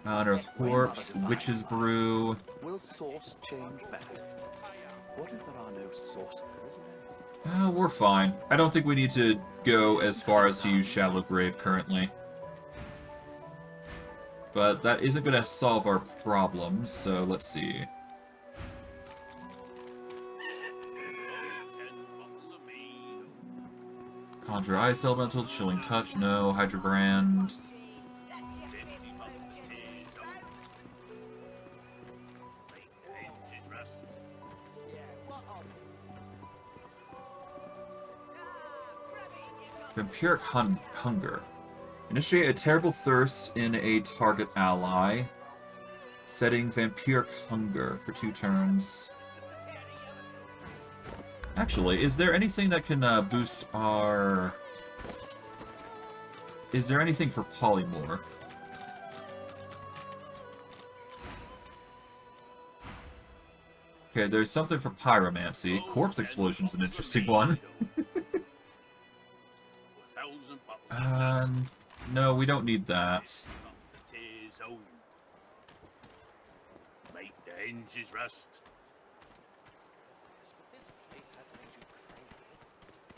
Unearthed Corpse, Witch's Brew. Will Source change back? What if there are no sorcerers? We're fine. I don't think we need to go as far as to use Shallow Grave currently. But that isn't going to solve our problems, so let's see. Conjure Ice Elemental, Chilling Touch, no. Hydrobrand. Vampiric Hunger. Initiate a terrible thirst in a target ally. Setting Vampiric Hunger for 2 turns. Actually, is there anything that can boost our... Is there anything for Polymorph? Okay, there's something for Pyromancy. Corpse Explosion's an interesting one. No, we don't need that.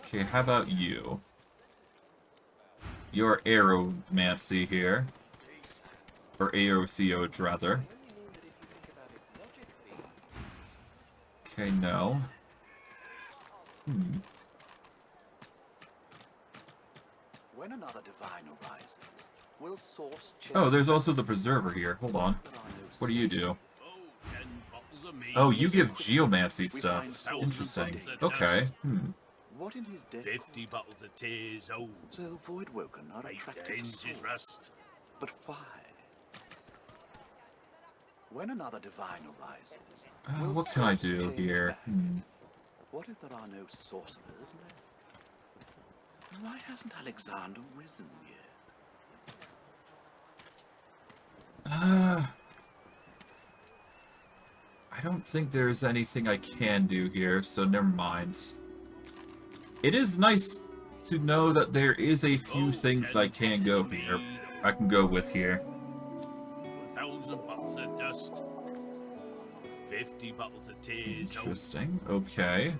Okay, how about you? Your Aeromancy here. Or Aerotheod, rather. Okay, no. When another divine arises, will Source change? Oh, there's also the Preserver here. Hold on. What do you do? Oh, you give Geomancy stuff. Interesting. Okay. What in his death 50 bottles of tears old. So Voidwoken are attracted to Source. Rust. But why? When another divine arises, what can I do here? What if there are no sorcerers left? And why hasn't Alexander risen yet? I don't think there's anything I can do here, so never mind. It is nice to know that there is a few things that I can go here. I can go with here. 1,000 bottles of dust. 50 bottles of tears. Interesting. Okay.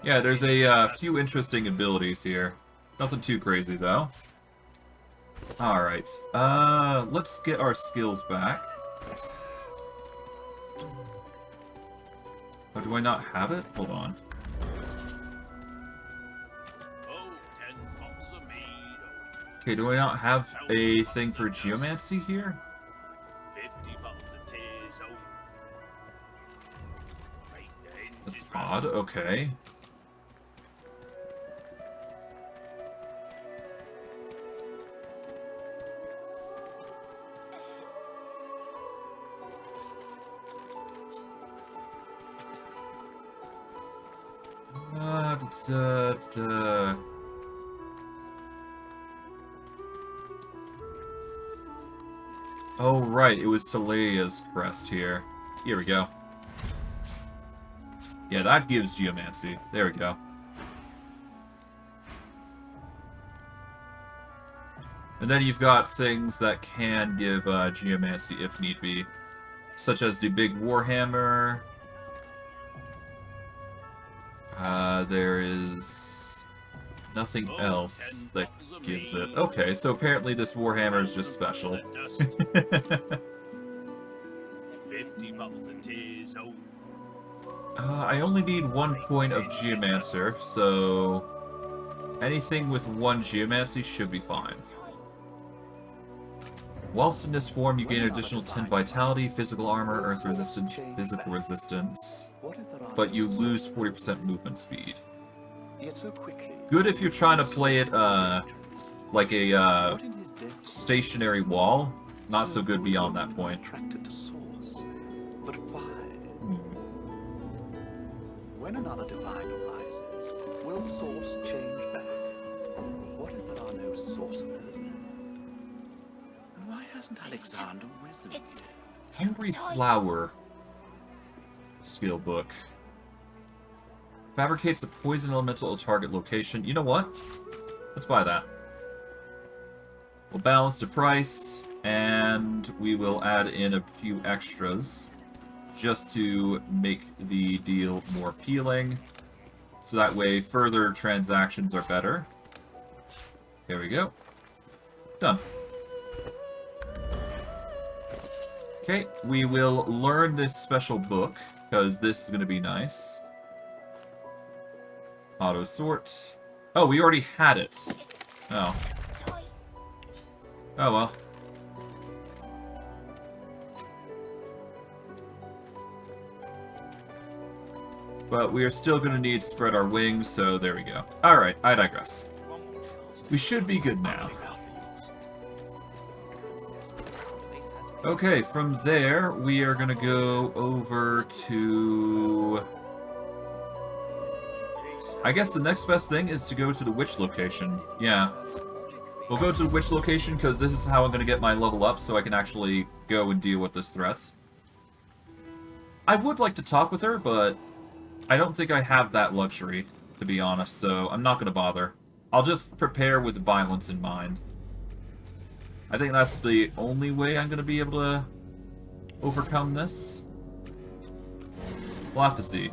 Yeah, there's a few interesting abilities here. Nothing too crazy, though. Alright. Let's get our skills back. Oh, do I not have it? Hold on. Okay, do I not have a thing for Geomancy here? 50 bottles of tears. That's odd, okay. Oh, right, it was Selea's crest here. Here we go. Yeah, that gives geomancy. There we go. And then you've got things that can give geomancy if need be, such as the big warhammer. There is nothing else that gives it. Okay, so apparently this warhammer is just special. 50 bottles of tears. Oh. I only need 1 point of geomancer, so anything with 1 geomancy should be fine. Whilst in this form, you gain an additional 10 vitality, physical armor, earth resistance, physical resistance, but you lose 40% movement speed. Good if you're trying to play it like a stationary wall. Not so good beyond that point. But why? When another divine arises, will source change back? What if there are no sorcerers? And why hasn't Alexander risen? Hungry Flower skill book. Fabricates a poison elemental at target location. You know what? Let's buy that. We'll balance the price, and we will add in a few extras just to make the deal more appealing. So that way further transactions are better. There we go. Done. Okay, we will learn this special book, because this is going to be nice. Auto sort. Oh, we already had it. Oh. Oh well. But we are still going to need to spread our wings, so there we go. Alright, I digress. We should be good now. Okay, from there, we are going to go over to... I guess the next best thing is to go to the witch location. Yeah. We'll go to the witch location because this is how I'm going to get my level up so I can actually go and deal with this threat. I would like to talk with her, but I don't think I have that luxury, to be honest, so I'm not going to bother. I'll just prepare with violence in mind. I think that's the only way I'm going to be able to overcome this. We'll have to see.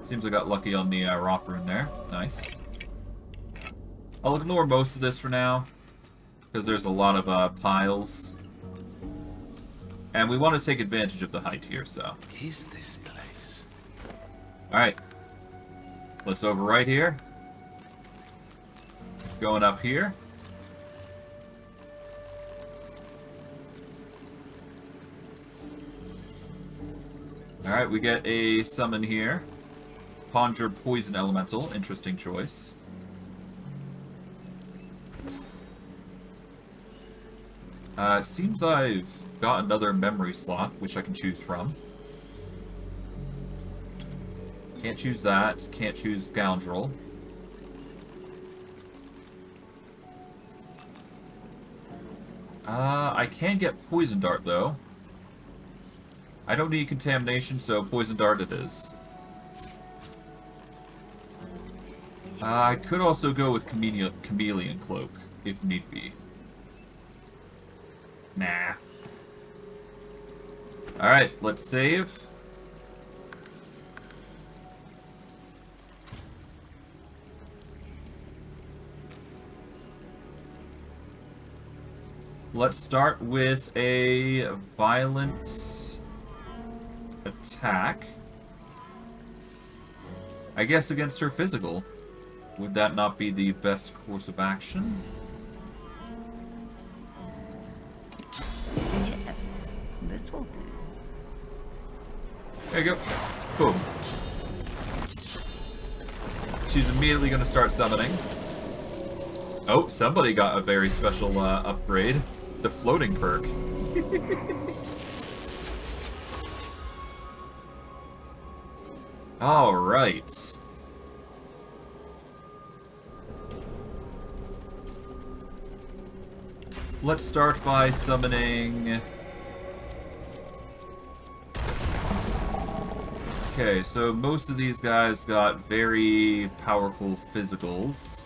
Seems I got lucky on the rock rune there. Nice. I'll ignore most of this for now, because there's a lot of piles. And we want to take advantage of the height here, so. Is this place? Alright. Let's overwrite here. Going up here. Alright, we get a summon here. Conjure Poison Elemental. Interesting choice. It seems I've got another memory slot, which I can choose from. Can't choose that. Can't choose Scoundrel. I can get Poison Dart, though. I don't need Contamination, so Poison Dart it is. I could also go with Chameleon Cloak, if need be. Nah. Alright, let's save. Let's start with a violent attack. I guess against her physical. Would that not be the best course of action? Yes, this will do. There you go. Boom. She's immediately going to start summoning. Oh, somebody got a very special upgrade. The floating perk. Alright. Let's start by summoning... Okay, so most of these guys got very powerful physicals.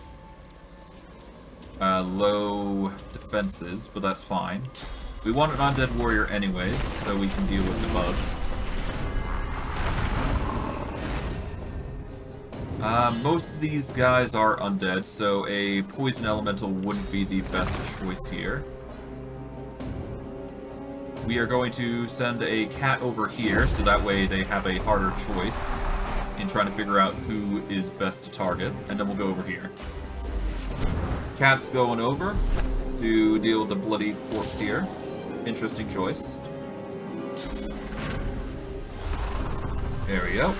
Low defenses, but that's fine. We want an undead warrior anyways, so we can deal with the bugs. Most of these guys are undead, so a poison elemental wouldn't be the best choice here. We are going to send a cat over here, so that way they have a harder choice in trying to figure out who is best to target, and then we'll go over here. Cat's going over to deal with the bloody corpse here. Interesting choice. There we go.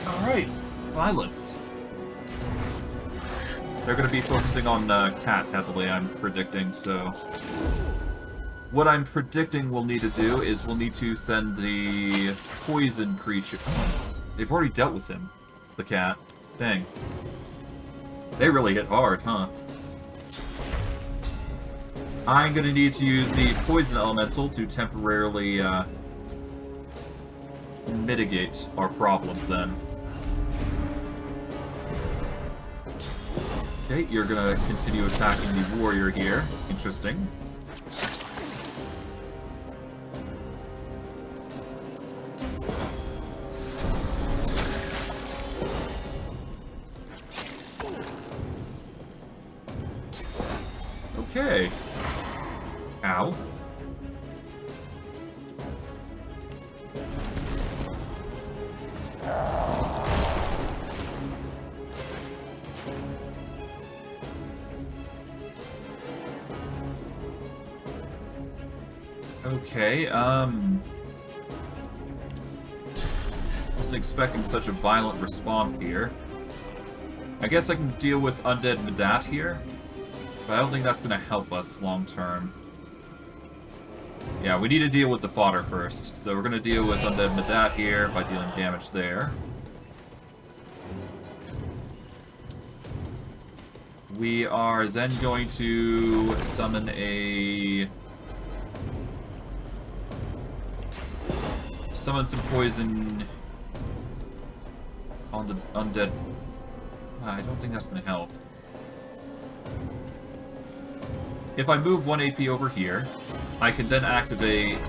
Alright, violence. They're going to be focusing on cat heavily, I'm predicting, so... What I'm predicting we'll need to do is we'll need to send the poison creature... Oh, they've already dealt with him, the cat. Dang. They really hit hard, huh? I'm going to need to use the poison elemental to temporarily mitigate our problems then. Okay, you're gonna continue attacking the warrior here. Interesting. Okay. Ow. Okay, wasn't expecting such a violent response here. I guess I can deal with Undead Medat here, but I don't think that's going to help us long term. Yeah, we need to deal with the fodder first, so we're going to deal with Undead Medat here by dealing damage there. We are then going to summon some poison on the undead. I don't think that's going to help. If I move 1 AP over here, I can then activate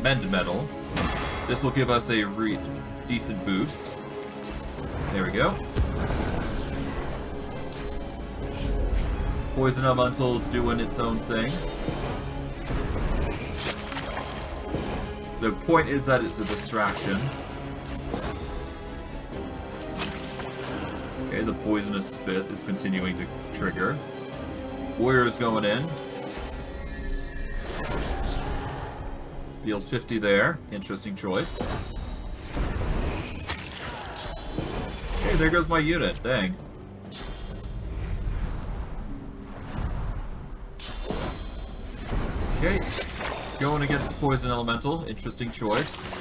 Mend Metal. This will give us a decent boost. There we go. Poison Elemental's doing its own thing. The point is that it's a distraction. Okay, the Poisonous Spit is continuing to trigger. Warrior's going in. Deals 50 there. Interesting choice. Okay, there goes my unit. Dang. Okay. Going against the Poison Elemental. Interesting choice.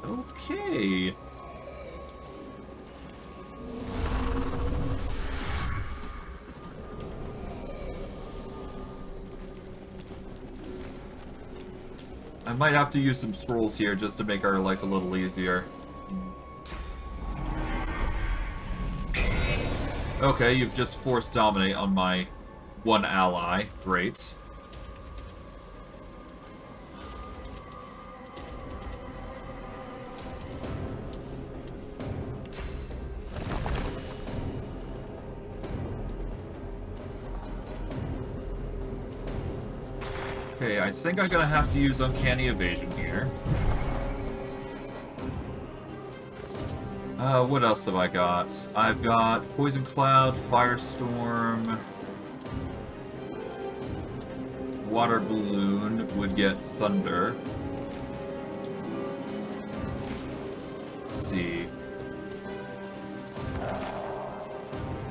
Okay. I might have to use some scrolls here just to make our life a little easier. Okay, you've just forced dominate on my one ally. Great. Okay, I think I'm gonna have to use Uncanny Evasion here. What else have I got? I've got Poison Cloud, Firestorm, Water Balloon would get Thunder. Let's see.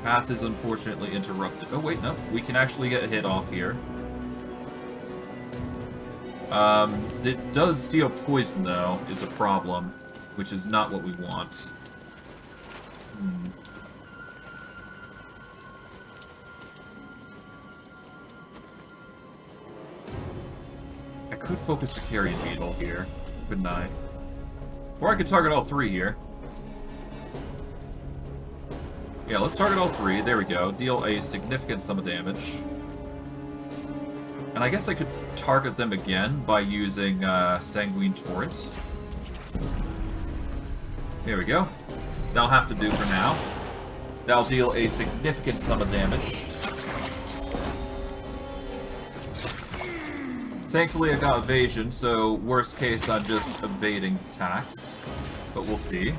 Path is unfortunately interrupted. Oh wait, no. We can actually get a hit off here. It does steal poison, though, is a problem, which is not what we want. could focus the carrion beetle here, couldn't I? Or I could target all three here. Yeah, let's target all three. There we go. Deal a significant sum of damage. And I guess I could target them again by using Sanguine Torrent. There we go. That'll have to do for now. That'll deal a significant sum of damage. Thankfully I got evasion, so worst case I'm just evading attacks. But we'll see.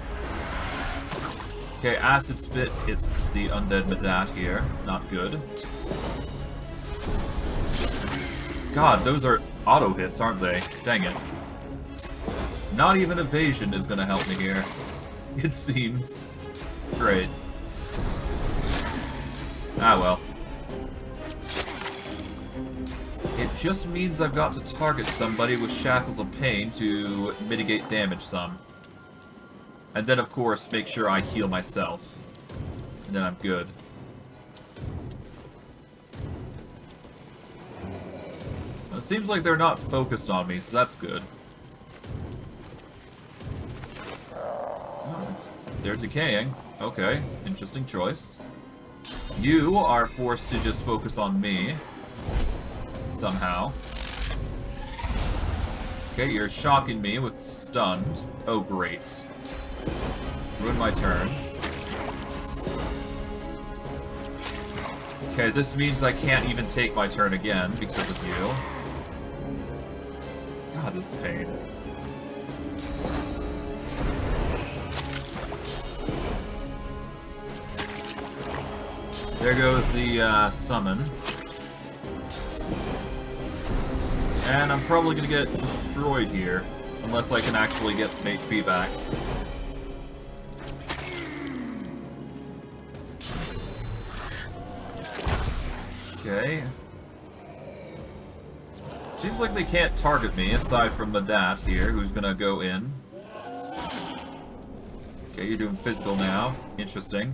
Okay, Acid Spit hits the Undead Medat here. Not good. God, those are auto hits, aren't they? Dang it. Not even evasion is gonna help me here. It seems. Great. Ah well. It just means I've got to target somebody with Shackles of Pain to mitigate damage some. And then, of course, make sure I heal myself. And then I'm good. Well, it seems like they're not focused on me, so that's good. Oh, they're decaying. Okay, interesting choice. You are forced to just focus on me. Somehow. Okay, you're shocking me with stunned. Oh, great. Ruin my turn. Okay, this means I can't even take my turn again because of you. God, this is pain. There goes the summon. And I'm probably gonna get destroyed here, unless I can actually get some HP back. Okay. Seems like they can't target me, aside from Medat here, who's gonna go in. Okay, you're doing physical now. Interesting.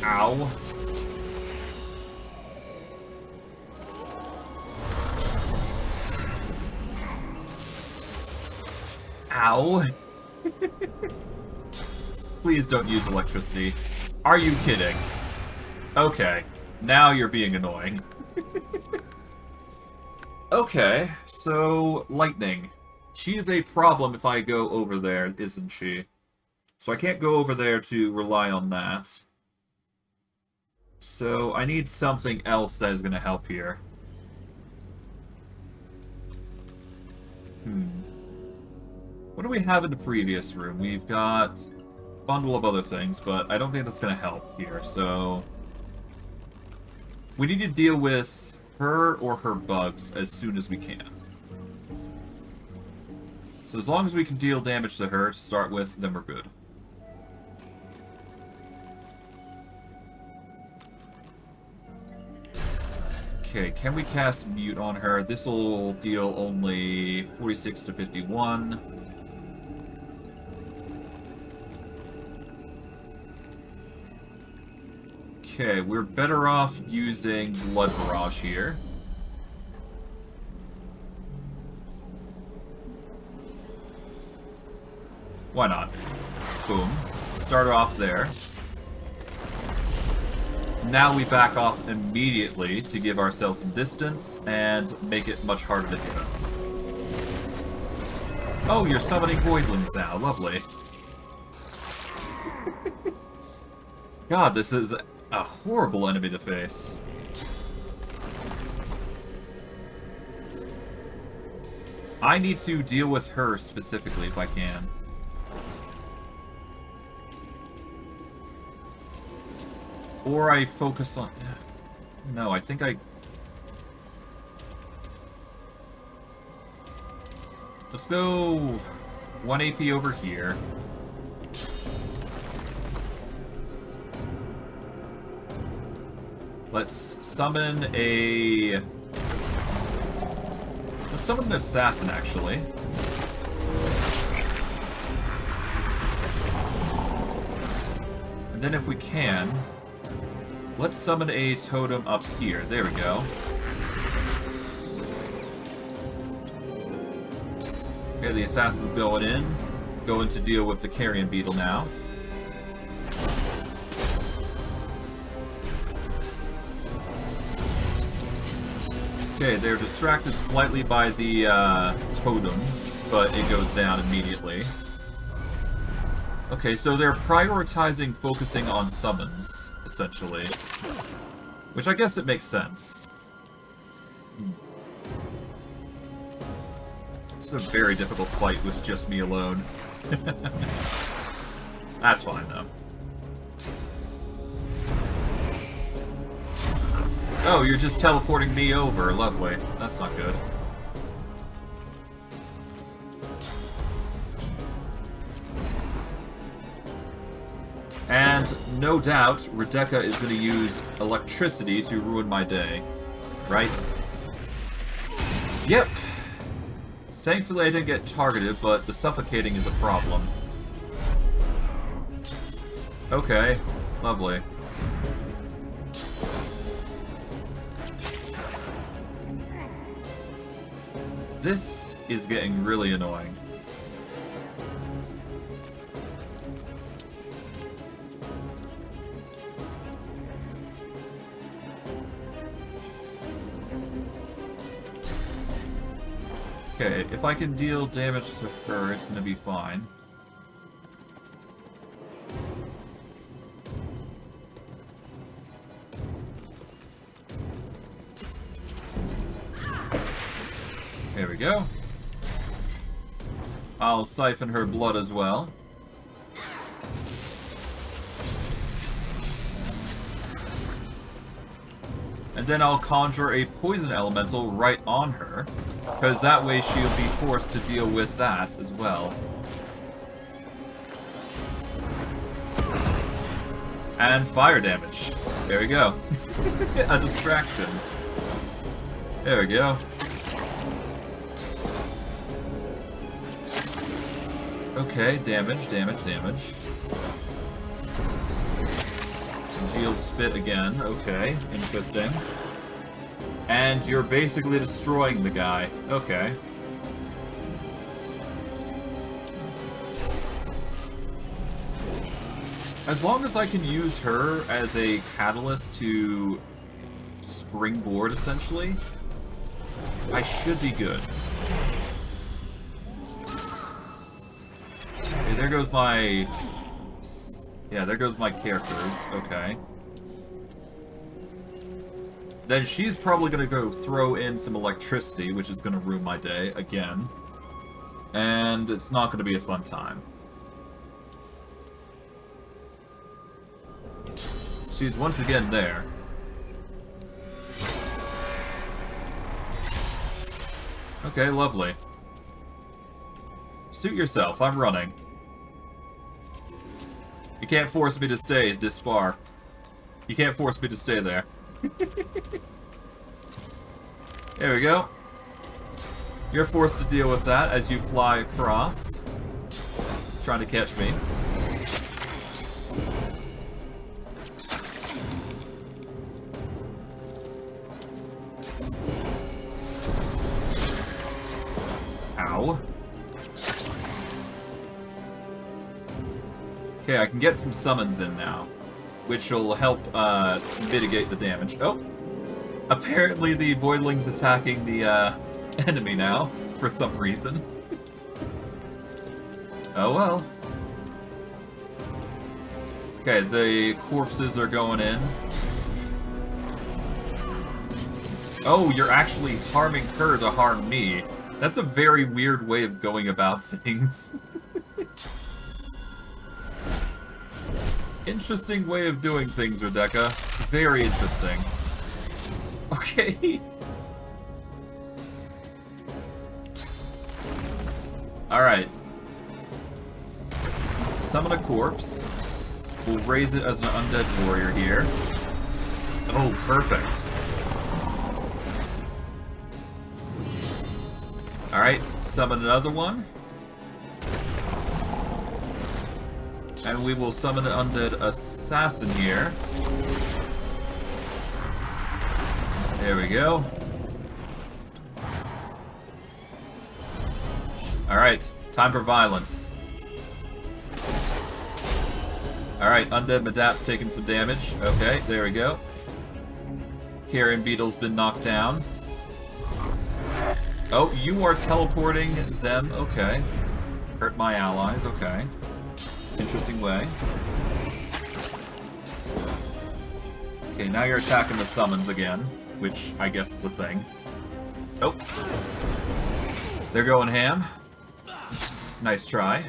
Ow. Ow. Please don't use electricity. Are you kidding? Okay, now you're being annoying. Okay, so lightning. She is a problem if I go over there, isn't she? So I can't go over there to rely on that. So I need something else that is going to help here. What do we have in the previous room? We've got a bundle of other things, but I don't think that's going to help here, so... We need to deal with her or her bugs as soon as we can. So as long as we can deal damage to her to start with, then we're good. Okay, can we cast Mute on her? This'll deal only 46 to 51. Okay, we're better off using Blood Barrage here. Why not? Boom. Start off there. Now we back off immediately to give ourselves some distance and make it much harder to hit us. Oh, you're summoning Voidlings now. Lovely. God, this is a horrible enemy to face. I need to deal with her specifically if I can. Or I focus on... No, I think I... Let's go 1 AP over here. Let's summon a... Let's summon an assassin, actually. And then if we can... Let's summon a totem up here. There we go. Okay, the assassin's going in. Going to deal with the carrion beetle now. Okay, they're distracted slightly by the totem, but it goes down immediately. Okay, so they're prioritizing focusing on summons, essentially. Which I guess it makes sense. It's a very difficult fight with just me alone. That's fine, though. Oh, you're just teleporting me over. Lovely. That's not good. And no doubt, Rebecca is going to use electricity to ruin my day. Right? Yep. Thankfully I didn't get targeted, but the suffocating is a problem. Okay. Lovely. This is getting really annoying. Okay, if I can deal damage to her, it's gonna be fine. There we go. I'll siphon her blood as well. And then I'll conjure a poison elemental right on her, because that way she'll be forced to deal with that as well. And fire damage. There we go. A distraction. There we go. Okay, damage, damage, damage. Shield spit again. Okay, interesting. And you're basically destroying the guy. Okay. As long as I can use her as a catalyst to springboard, essentially, I should be good. Okay, there goes my... Yeah, there goes my characters. Okay. Then she's probably going to go throw in some electricity, which is going to ruin my day again. And it's not going to be a fun time. She's once again there. Okay, lovely. Suit yourself, I'm running. You can't force me to stay this far. You can't force me to stay there. There we go. You're forced to deal with that as you fly across. Trying to catch me. Ow. Okay, I can get some summons in now, which will help mitigate the damage. Oh! Apparently the Voidling's attacking the enemy now, for some reason. Oh well. Okay, the corpses are going in. Oh, you're actually harming her to harm me. That's a very weird way of going about things. Interesting way of doing things, Rebecca. Very interesting. Okay. Alright. Summon a corpse. We'll raise it as an undead warrior here. Oh, perfect. Alright, summon another one. And we will summon an undead assassin here. There we go. Alright, time for violence. Alright, Undead Medat's taking some damage. Okay, there we go. Carrion Beetle's been knocked down. Oh, you are teleporting them. Okay. Hurt my allies. Okay. Interesting way. Okay, now you're attacking the summons again, which I guess is a thing. Oh. They're going ham. Nice try.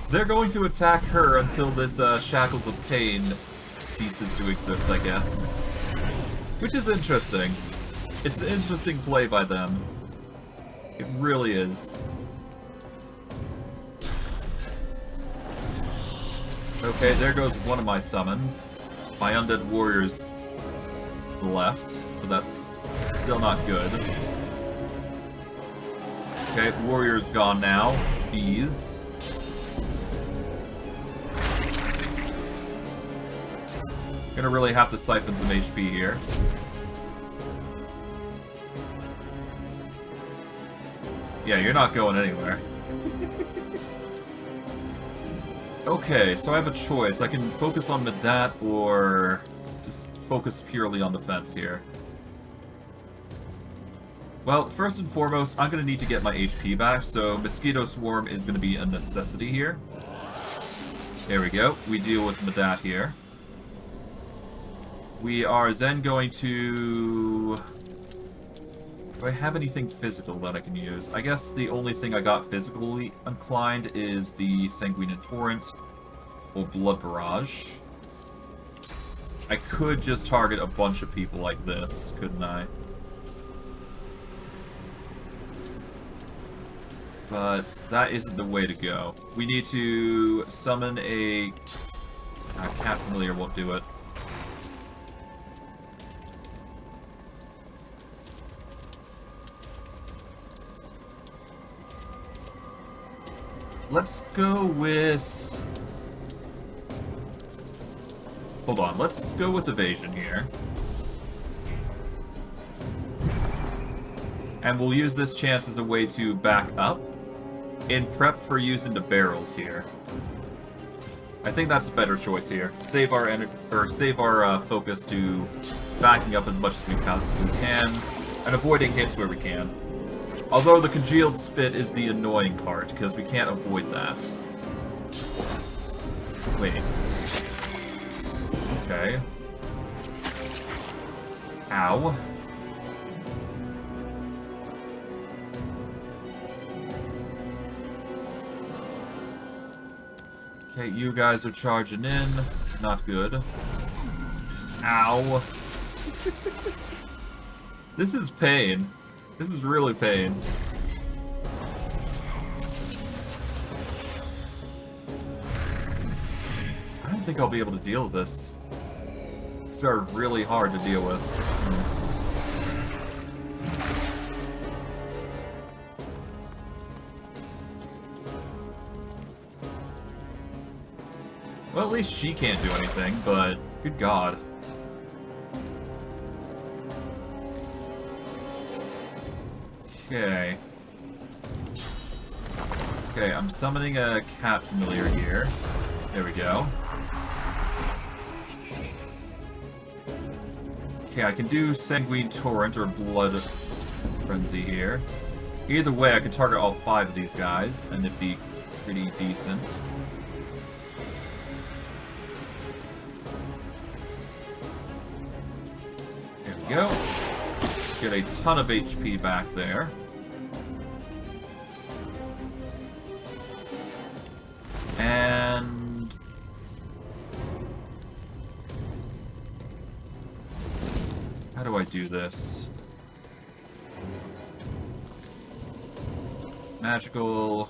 They're going to attack her until this Shackles of Pain ceases to exist, I guess. Which is interesting. It's an interesting play by them. It really is. Okay, there goes one of my summons. My undead warriors left, but that's still not good. Okay, warrior's gone now. Bees. Gonna really have to siphon some HP here. Yeah, you're not going anywhere. Okay, so I have a choice. I can focus on Medat or just focus purely on defense here. Well, first and foremost, I'm going to need to get my HP back, so Mosquito Swarm is going to be a necessity here. There we go. We deal with Medat here. We are then going to... Do I have anything physical that I can use? I guess the only thing I got physically inclined is the Sanguine Torrent or Blood Barrage. I could just target a bunch of people like this, couldn't I? But that isn't the way to go. We need to summon a... Cat Familiar won't do it. Let's go with... Hold on, let's go with Evasion here. And we'll use this chance as a way to back up in prep for using the barrels here. I think that's a better choice here. Save our focus to backing up as much as we possibly can, and avoiding hits where we can. Although the Congealed Spit is the annoying part, because we can't avoid that. Wait. Okay. Ow. Okay, you guys are charging in. Not good. Ow. This is pain. This is really pain. I don't think I'll be able to deal with this. These are really hard to deal with. Well, at least she can't do anything, but good God. Okay. Okay, I'm summoning a Cat Familiar here. There we go. Okay, I can do Sanguine Torrent or Blood Frenzy here. Either way, I can target all 5 of these guys, and it'd be pretty decent. There we go. Get a ton of HP back there. And... how do I do this? Magical...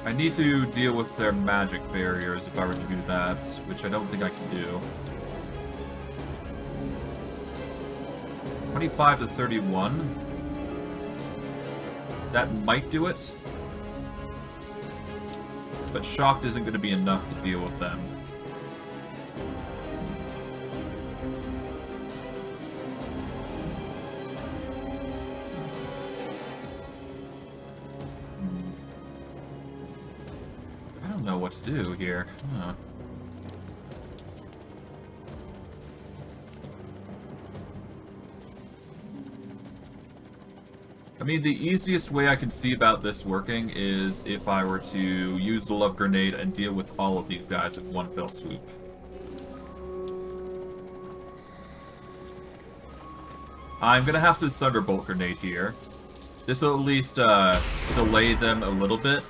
I need to deal with their magic barriers if I were to do that, which I don't think I can do. 25 to 31. That might do it. But shocked isn't going to be enough to deal with them. I don't know what to do here. Huh. I mean, the easiest way I can see about this working is if I were to use the love grenade and deal with all of these guys at one fell swoop. I'm gonna have to thunderbolt grenade here. This will at least delay them a little bit.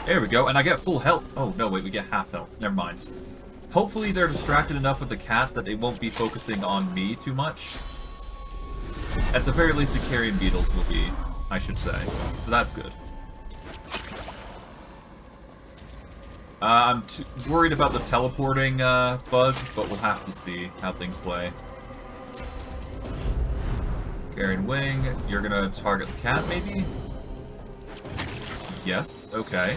There we go, and I get full health. Oh, no, wait, we get half health. Never mind. Hopefully they're distracted enough with the cat that they won't be focusing on me too much. At the very least, the carrion beetles will be, I should say. So that's good. I'm worried about the teleporting bug, but we'll have to see how things play. Carrion wing, you're gonna target the cat, maybe? Yes, okay.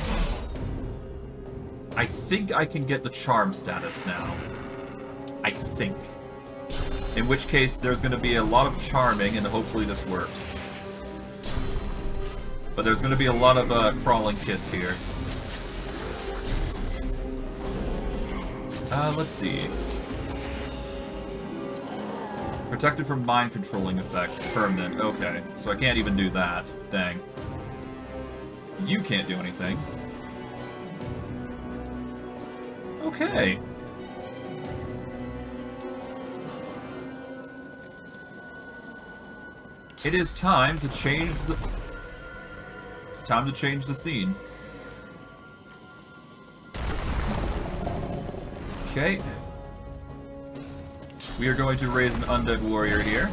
I think I can get the charm status now. I think. In which case, there's going to be a lot of charming, and hopefully this works. But there's going to be a lot of crawling kiss here. Let's see. Protected from mind-controlling effects. Permanent. Okay. So I can't even do that. Dang. You can't do anything. Okay. It is time to change the... It's time to change the scene. Okay. We are going to raise an undead warrior here.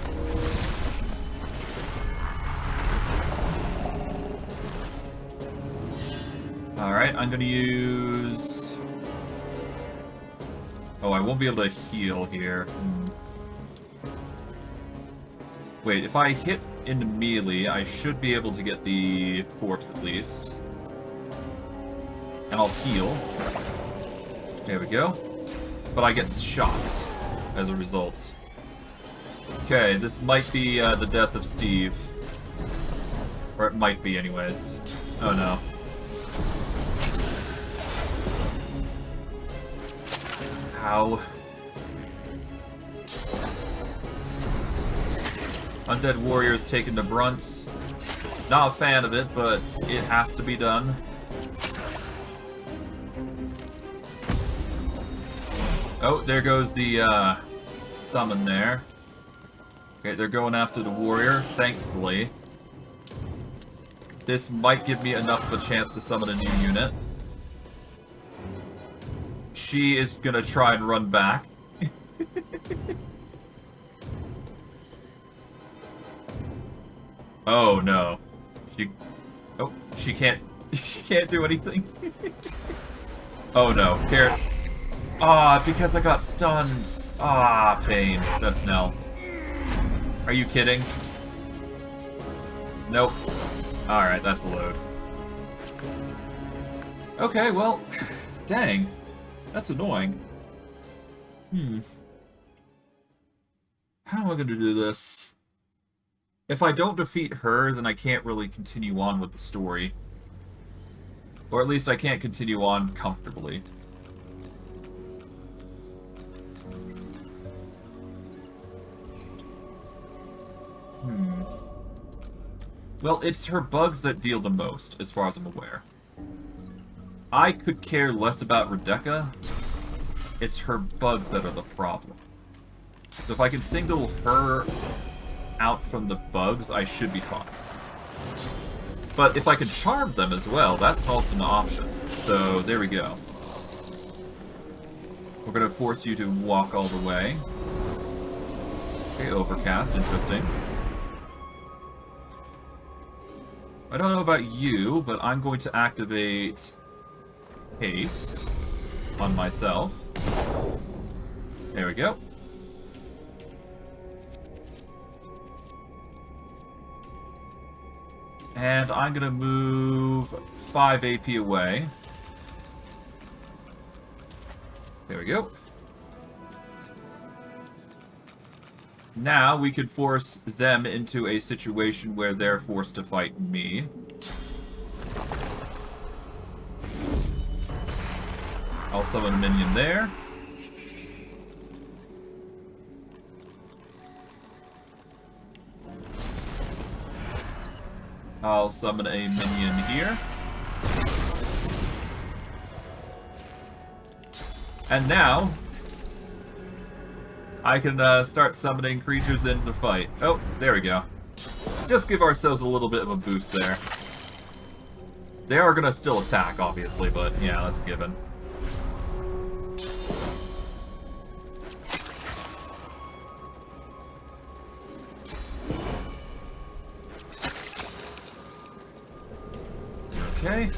Alright, I'm gonna use... Oh, I won't be able to heal here. Wait, if I hit into melee, I should be able to get the corpse at least. And I'll heal. There we go. But I get shot as a result. Okay, this might be the death of Steve. Or it might be anyways. Oh no. Ow. Undead warrior's taking the brunt. Not a fan of it, but it has to be done. Oh, there goes the summon there. Okay, they're going after the warrior, thankfully. This might give me enough of a chance to summon a new unit. She is gonna try and run back. Oh no. She can't she can't do anything. Oh no. Carrot. Ah, because I got stunned. Ah, pain. That's Nell. Are you kidding? Nope. Alright, that's a load. Okay, well, dang. That's annoying. How am I gonna do this? If I don't defeat her, then I can't really continue on with the story. Or at least I can't continue on comfortably. Well, it's her bugs that deal the most, as far as I'm aware. I could care less about Rebecca. It's her bugs that are the problem. So if I can single her out from the bugs, I should be fine. But if I can charm them as well, that's also an option. So there we go. We're going to force you to walk all the way. Okay, overcast, interesting. I don't know about you, but I'm going to activate haste on myself. There we go. And I'm gonna move 5 AP away. There we go. Now we can force them into a situation where they're forced to fight me. I'll summon a minion there. I'll summon a minion here. And now, I can start summoning creatures into the fight. Oh, there we go. Just give ourselves a little bit of a boost there. They are going to still attack, obviously, but yeah, that's a given. Okay.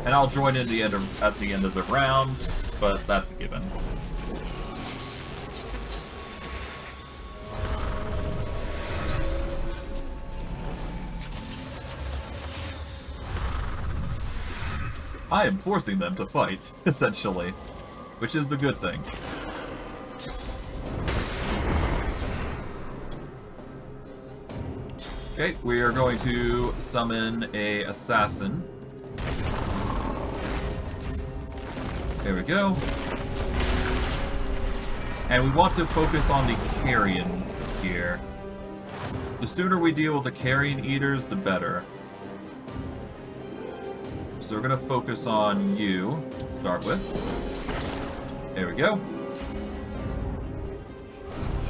And I'll join in at the end of the round, but that's a given. I am forcing them to fight, essentially, which is the good thing. Okay, we are going to summon a assassin. There we go. And we want to focus on the carrion here. The sooner we deal with the carrion eaters, the better. So we're going to focus on you, to start with. There we go.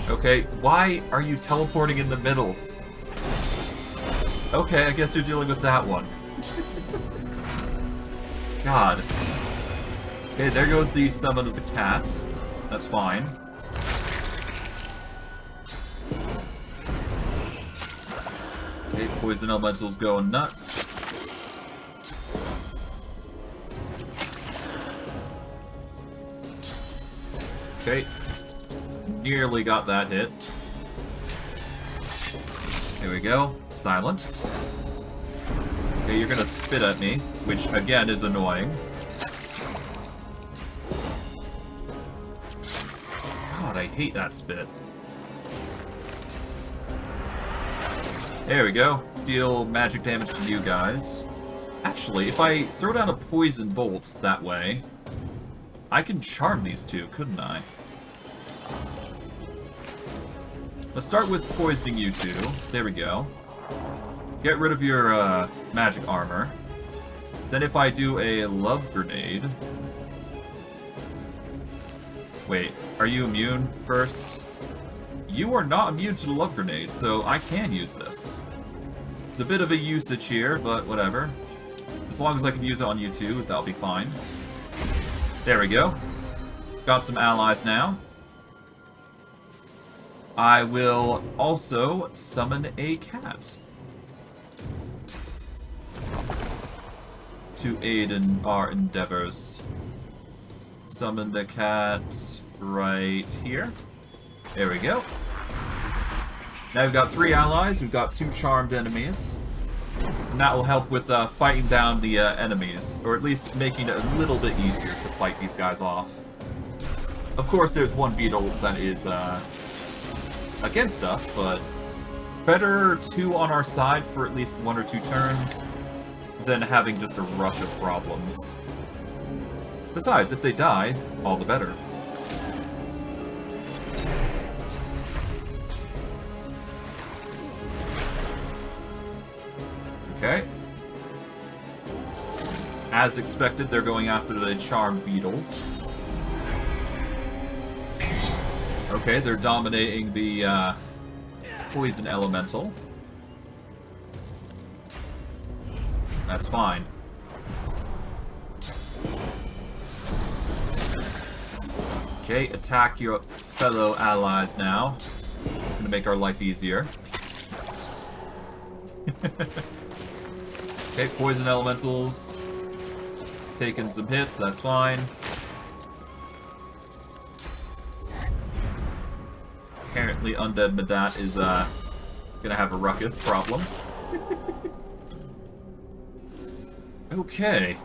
Okay, why are you teleporting in the middle? Okay, I guess you're dealing with that one. God. Okay, there goes the summon of the cats. That's fine. Okay, poison elemental's going nuts. Okay. Nearly got that hit. There we go. Silenced. Okay, you're gonna spit at me, which again is annoying. God, I hate that spit. There we go. Deal magic damage to you guys. Actually, if I throw down a poison bolt that way, I can charm these two, couldn't I? Let's start with poisoning you two. There we go. Get rid of your magic armor. Then if I do a love grenade... Wait, are you immune first? You are not immune to the love grenade, so I can use this. It's a bit of a usage here, but whatever. As long as I can use it on you two, that'll be fine. There we go. Got some allies now. I will also summon a cat to aid in our endeavors. Summon the cat right here. There we go. Now we've got 3 allies, we've got 2 charmed enemies. And that will help with fighting down the enemies, or at least making it a little bit easier to fight these guys off. Of course, there's one beetle that is against us, but better 2 on our side for at least 1 or 2 turns than having just a rush of problems. Besides, if they die, all the better. Okay. As expected, they're going after the charmed beetles. Okay, they're dominating the poison elemental. That's fine. Okay, attack your fellow allies now. It's gonna make our life easier. Okay, poison elementals. Taking some hits, that's fine. Apparently Undead Medat is gonna have a ruckus problem. Okay.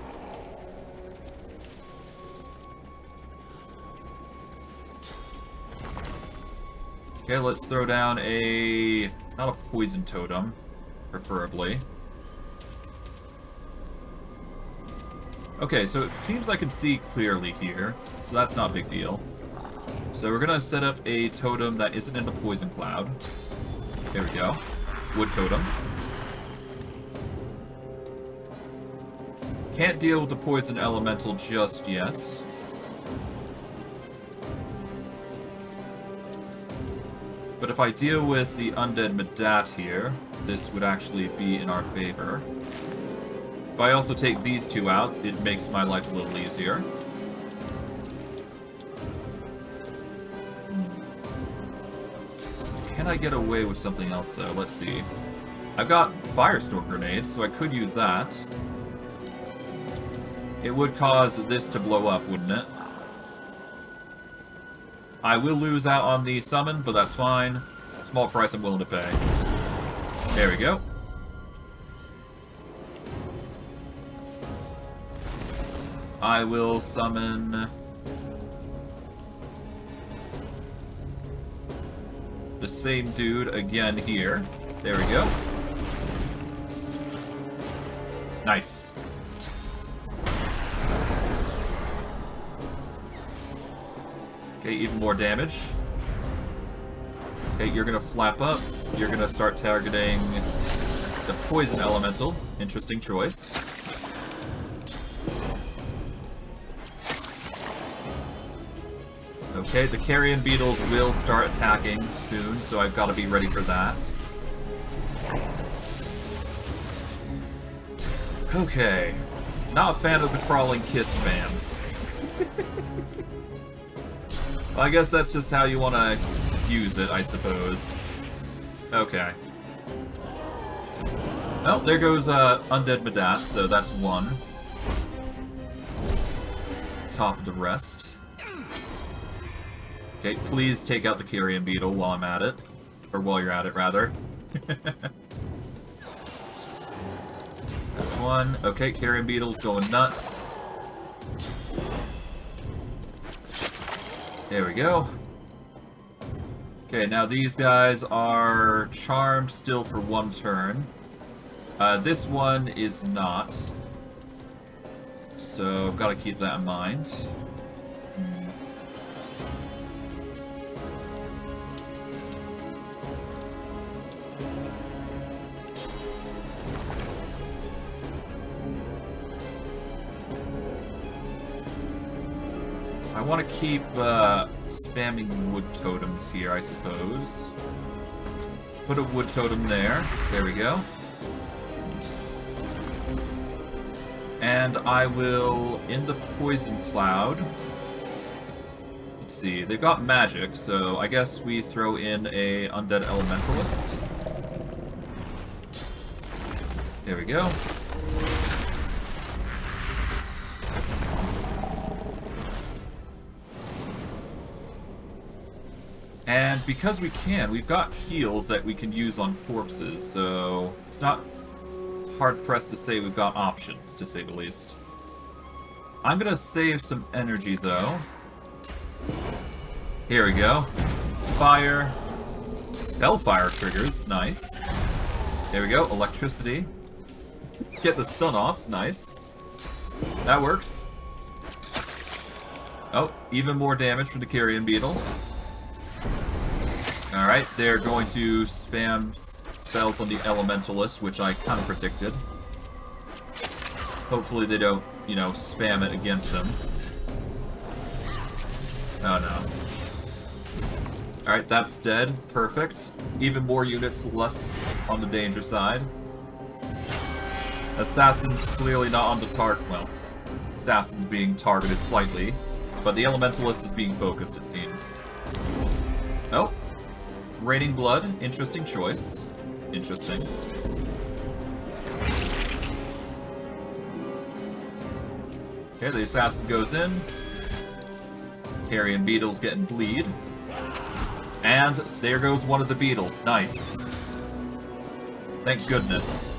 Okay, let's throw down a... not a poison totem, preferably. Okay, so it seems I can see clearly here, so that's not a big deal. So we're gonna set up a totem that isn't in the poison cloud. There we go. Wood totem. Can't deal with the poison elemental just yet. But if I deal with the Undead Medat here, this would actually be in our favor. If I also take these two out, it makes my life a little easier. Can I get away with something else, though? Let's see. I've got Firestorm grenades, so I could use that. It would cause this to blow up, wouldn't it? I will lose out on the summon, but that's fine. Small price I'm willing to pay. There we go. I will summon... the same dude again here. There we go. Nice. Okay, even more damage. Okay, you're gonna flap up. You're gonna start targeting the poison elemental. Interesting choice. Okay, the carrion beetles will start attacking soon, so I've got to be ready for that. Okay. Not a fan of the crawling kiss spam. Well, I guess that's just how you want to use it, I suppose. Okay. Oh, there goes Undead Medat, so that's one. Top of the rest. Okay, please take out the carrion beetle while I'm at it. Or while you're at it, rather. That's one. Okay, carrion beetle's going nuts. There we go. Okay, now these guys are charmed still for one turn. This one is not. So I've got to keep that in mind. I want to keep spamming wood totems here, I suppose. Put a wood totem there. There we go. And I will, in the poison cloud... Let's see, they've got magic, so I guess we throw in a undead elementalist. There we go. And because we can, we've got heals that we can use on corpses, so it's not hard-pressed to say we've got options, to say the least. I'm gonna save some energy, though. Here we go. Fire. Hellfire triggers, nice. There we go, electricity. Get the stun off, nice. That works. Oh, even more damage from the carrion beetle. Alright, they're going to spam spells on the Elementalist, which I kind of predicted. Hopefully they don't, you know, spam it against him. Oh no. Alright, that's dead. Perfect. Even more units less on the danger side. Assassin's clearly not on the target. Well, Assassin's being targeted slightly, but the Elementalist is being focused, it seems. Oh. Raining Blood, interesting choice. Interesting. Okay, the assassin goes in. Carrion beetle's getting bleed. And there goes one of the beetles. Nice. Thank goodness.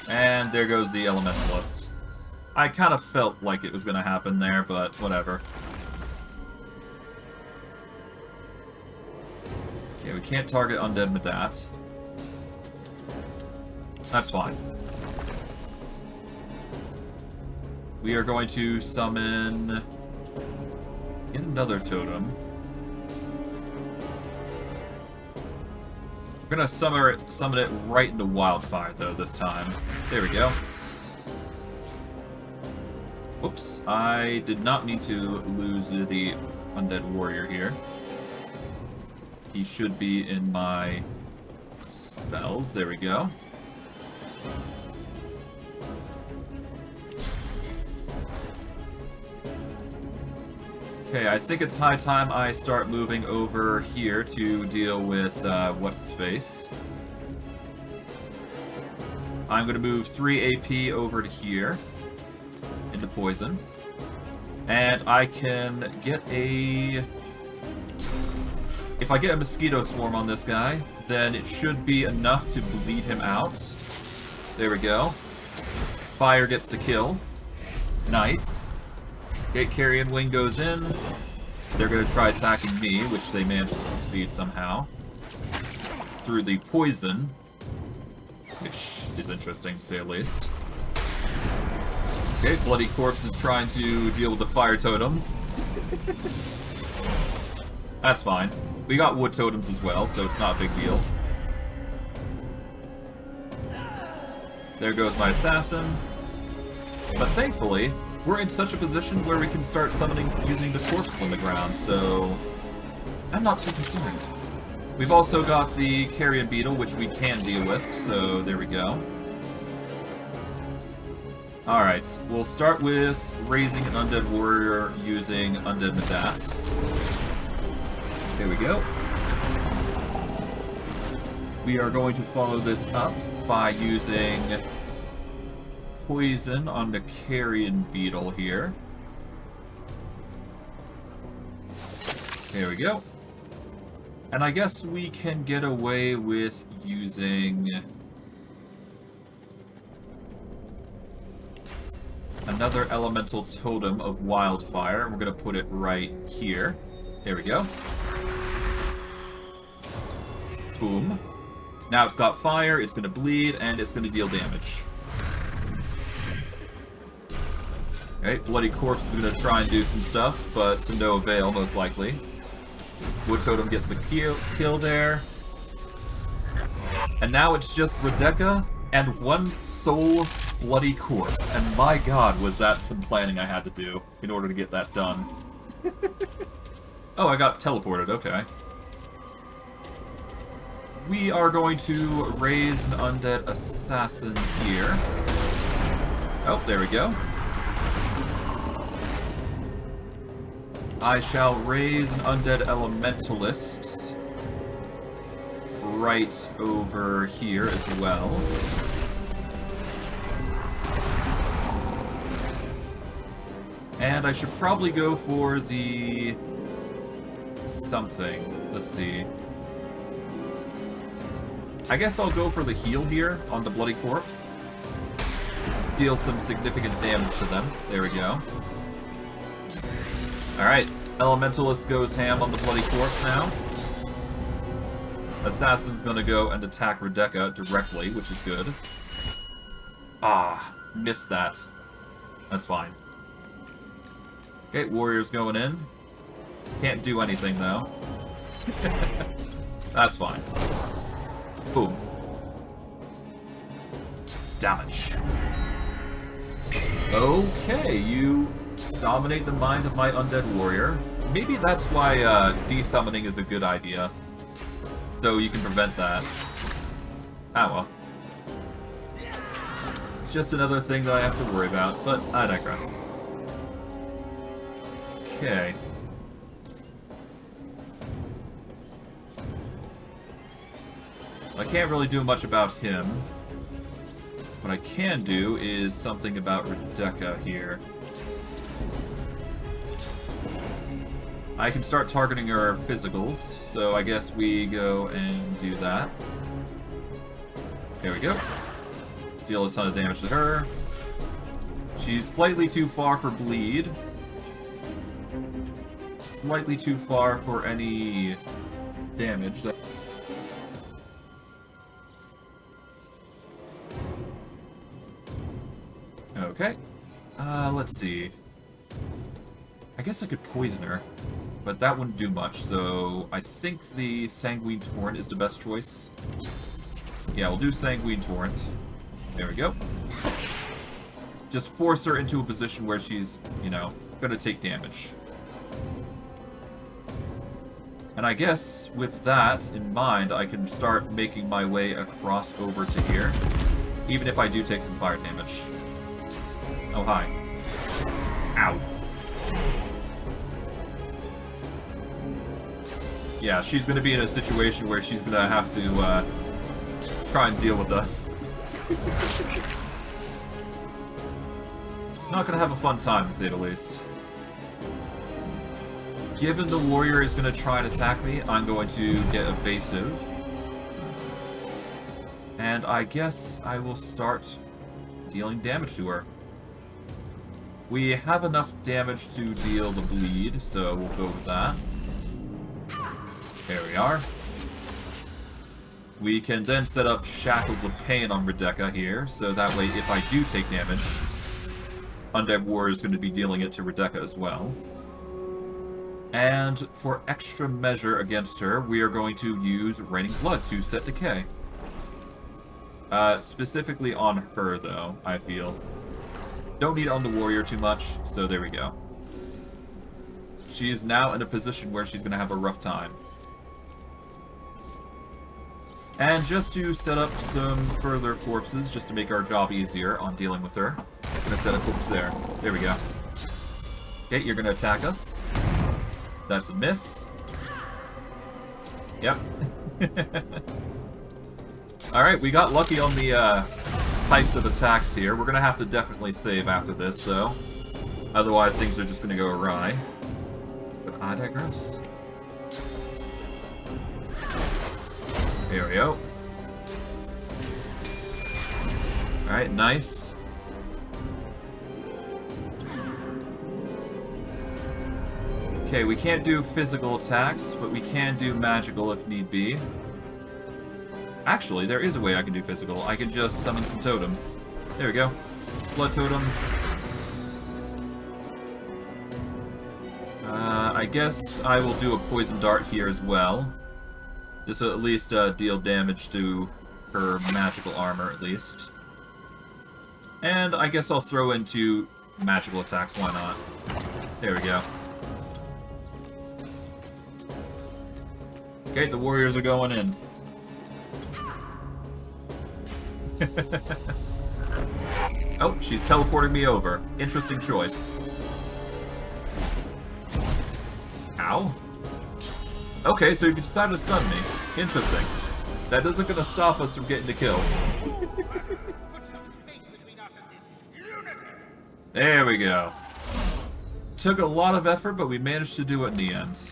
And there goes the elementalist. I kind of felt like it was going to happen there, but whatever. Okay, we can't target undead Medat. That's fine. We are going to summon another totem. We're gonna summon it right into Wildfire though this time. There we go. Whoops, I did not need to lose the undead warrior here. He should be in my spells. There we go. Okay, I think it's high time I start moving over here to deal with, what's his face. I'm gonna move 3 AP over to here, into poison. And I can get a... If I get a mosquito swarm on this guy, then it should be enough to bleed him out. There we go. Fire gets to kill. Nice. Okay, Carrion Wing goes in. They're going to try attacking me, which they managed to succeed somehow. Through the poison. Which is interesting, to say the least. Okay, Bloody Corpse is trying to deal with the fire totems. That's fine. We got wood totems as well, so it's not a big deal. There goes my assassin. But thankfully, we're in such a position where we can start summoning using the corpses on the ground, so I'm not too concerned. We've also got the Carrion Beetle, which we can deal with, so there we go. Alright, we'll start with raising an Undead Warrior using Undead Medat. There we go. We are going to follow this up by using poison on the Carrion Beetle here. There we go. And I guess we can get away with using another elemental totem of wildfire. We're going to put it right here. There we go. Boom. Now it's got fire, it's going to bleed, and it's going to deal damage. Okay, Bloody Corpse is going to try and do some stuff, but to no avail, most likely. Wood Totem gets the kill there. And now it's just Redeka and one sole Bloody Corpse. And my god, was that some planning I had to do in order to get that done. Oh, I got teleported, okay. We are going to raise an Undead Assassin here. Oh, there we go. I shall raise an Undead Elementalist right over here as well. And I should probably go for the... something. Let's see. I guess I'll go for the heal here on the Bloody Corpse. Deal some significant damage to them. There we go. Alright, Elementalist goes ham on the Bloody Corpse now. Assassin's gonna go and attack Redeka directly, which is good. Ah, missed that. That's fine. Okay, Warrior's going in. Can't do anything, though. That's fine. Boom. Damage. Okay, you dominate the mind of my undead warrior. Maybe that's why desummoning is a good idea. Though you can prevent that. Ah well. It's just another thing that I have to worry about, but I digress. Okay. I can't really do much about him. What I can do is something about Rebecca here. I can start targeting her physicals, so I guess we go and do that. There we go. Deal a ton of damage to her. She's slightly too far for bleed. Slightly too far for any damage. Okay. Let's see. I guess I could poison her, but that wouldn't do much, so I think the Sanguine Torrent is the best choice. Yeah, we'll do Sanguine Torrent. There we go. Just force her into a position where she's, you know, gonna take damage. And I guess, with that in mind, I can start making my way across over to here. Even if I do take some fire damage. Oh, hi. Ow. Yeah, she's gonna be in a situation where she's gonna have to, try and deal with us. She's not gonna have a fun time, to say the least. Given the warrior is gonna try and attack me, I'm going to get evasive. And I guess I will start dealing damage to her. We have enough damage to deal the bleed, so we'll go with that. There we are. We can then set up Shackles of Pain on Rebecca here, so that way if I do take damage, Undead Warrior is going to be dealing it to Rebecca as well. And for extra measure against her, we are going to use Raining Blood to set Decay. Specifically on her, though, I feel. Don't need on the warrior too much, so there we go. She is now in a position where she's going to have a rough time. And just to set up some further corpses, just to make our job easier on dealing with her, I'm going to set a corpse there. There we go. Okay, you're going to attack us. That's a miss. Yep. Alright, we got lucky on the types of attacks here. We're going to have to definitely save after this, though. Otherwise, things are just going to go awry. But I digress. There we go. Alright, nice. Okay, we can't do physical attacks, but we can do magical if need be. Actually, there is a way I can do physical. I can just summon some totems. There we go. Blood totem. I guess I will do a poison dart here as well. Just to at least deal damage to her magical armor, at least. And I guess I'll throw in 2 magical attacks, why not? There we go. Okay, the warriors are going in. Oh, she's teleporting me over. Interesting choice. Ow. Okay, so you decided to stun me. Interesting. That isn't gonna stop us from getting the kill. There we go. Took a lot of effort, but we managed to do it in the end.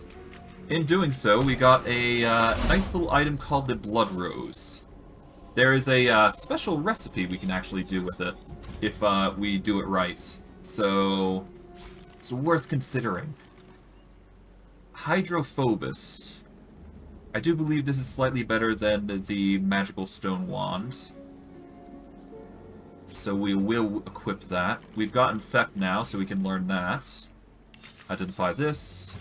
In doing so, we got a nice little item called the Blood Rose. There is a special recipe we can actually do with it, if we do it right. So, it's worth considering. Hydrophobus. I do believe this is slightly better than the magical stone wand. So we will equip that. We've got Infect now, so we can learn that. Identify this.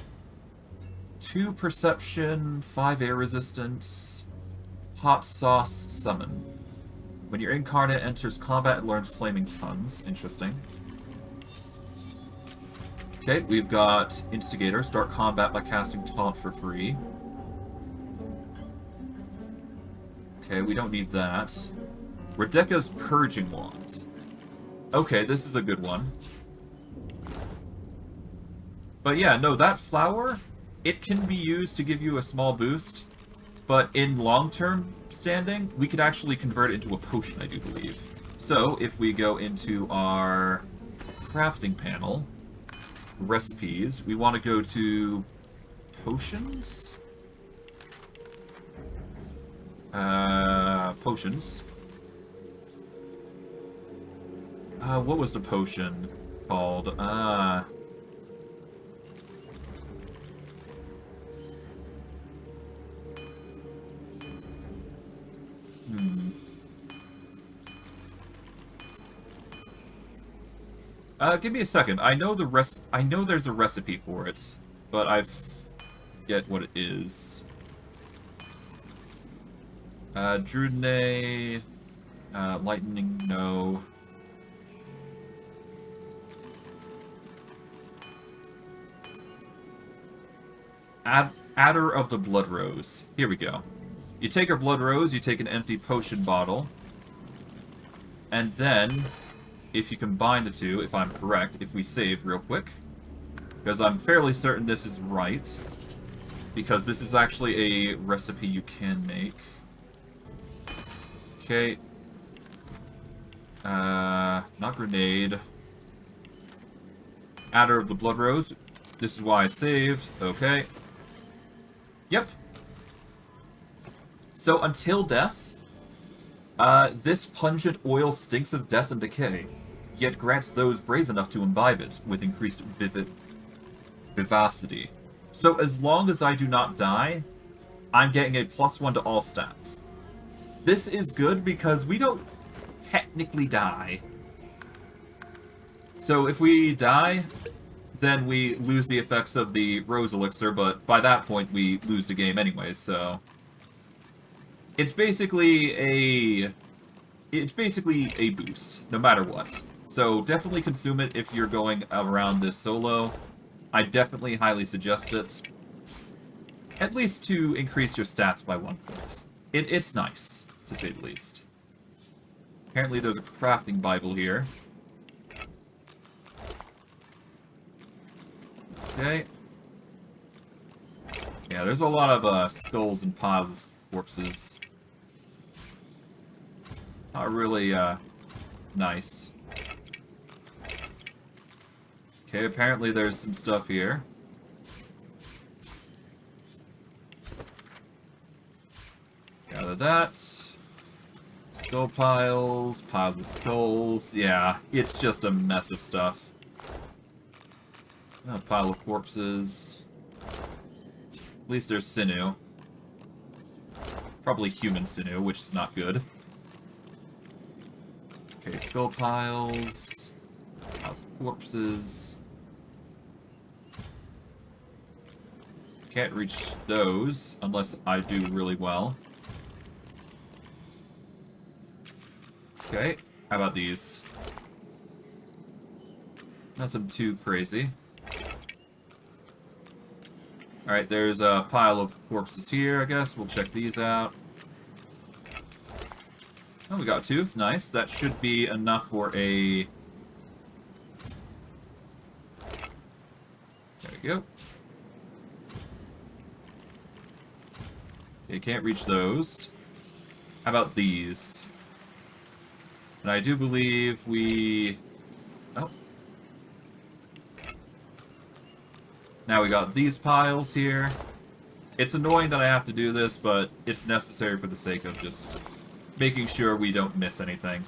2 perception, 5 air resistance, hot sauce summon. When your incarnate enters combat, it learns flaming tongues. Interesting. Okay, we've got Instigator. Start combat by casting Taunt for free. Okay, we don't need that. Rebecca's Purging Wand. Okay, this is a good one. But yeah, no, that flower, it can be used to give you a small boost, but in long-term standing, we could actually convert it into a potion, I do believe. So, if we go into our crafting panel, recipes, we want to go to potions? Potions. What was the potion called? Give me a second. I know there's a recipe for it, but I forget what it is. Drudene, lightning, no. Adder of the Blood Rose. Here we go. You take our Blood Rose, you take an empty potion bottle, and then, if you combine the two, if I'm correct, if we save real quick, because I'm fairly certain this is right, because this is actually a recipe you can make. Okay. Not grenade. Adder of the Blood Rose. This is why I saved. Okay. Yep. So, until death, this pungent oil stinks of death and decay, yet grants those brave enough to imbibe it with increased vivacity. So, as long as I do not die, I'm getting a +1 to all stats. This is good because we don't technically die. So, if we die, then we lose the effects of the Rose Elixir, but by that point we lose the game anyways, so... It's basically a boost, no matter what. So definitely consume it if you're going around this solo. I definitely highly suggest it. At least to increase your stats by 1 point. It's nice, to say the least. Apparently there's a crafting Bible here. Okay. Yeah, there's a lot of skulls and piles of corpses. Not really, nice. Okay, apparently there's some stuff here. Gather that. Skull piles, piles of skulls. Yeah, it's just a mess of stuff. A pile of corpses. At least there's sinew. Probably human sinew, which is not good. Okay, skull piles. Piles of corpses. Can't reach those unless I do really well. Okay, how about these? Nothing too crazy. Alright, there's a pile of corpses here, I guess. We'll check these out. Oh, we got a tooth. Nice. That should be enough for a... There we go. Okay, can't reach those. How about these? And I do believe we... Oh. Now we got these piles here. It's annoying that I have to do this, but it's necessary for the sake of just making sure we don't miss anything.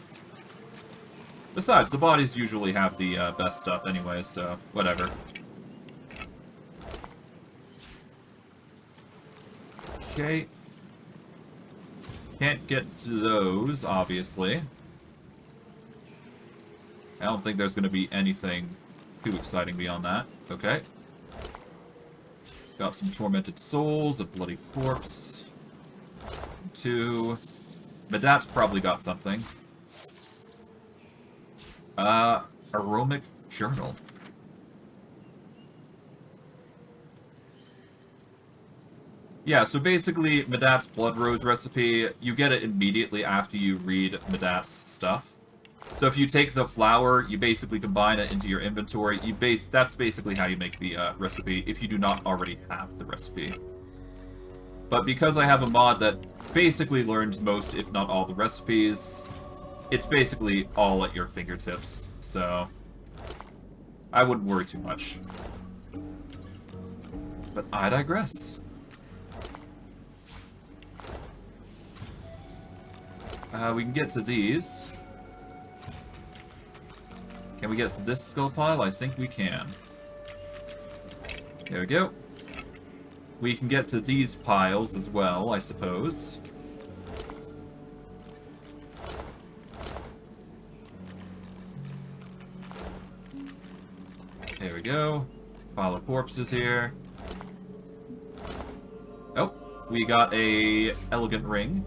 Besides, the bodies usually have the best stuff anyway, so whatever. Okay. Can't get to those, obviously. I don't think there's going to be anything too exciting beyond that. Okay. Got some tormented souls, a bloody corpse. 2. Medat's probably got something. Aromatic journal. Yeah, so basically, Medat's Blood Rose recipe, you get it immediately after you read Medat's stuff. So if you take the flower, you basically combine it into your inventory. That's basically how you make the recipe, if you do not already have the recipe. But because I have a mod that basically learns most, if not all, the recipes, it's basically all at your fingertips, so I wouldn't worry too much. But I digress. We can get to these. Can we get to this skull pile? I think we can. There we go. We can get to these piles as well, I suppose. There we go. Pile of corpses here. Oh, we got a elegant ring.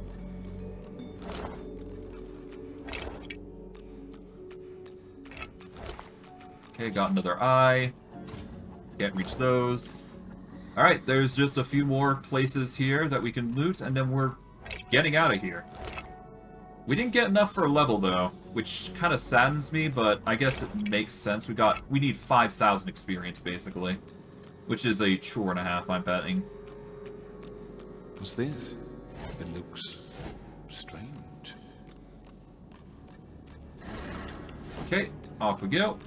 Okay, got another eye. Can't reach those. Alright, there's just a few more places here that we can loot, and then we're getting out of here. We didn't get enough for a level, though, which kind of saddens me, but I guess it makes sense. We need 5,000 experience, basically. Which is a chore and a half, I'm betting. What's this? It looks strange. Okay, off we go.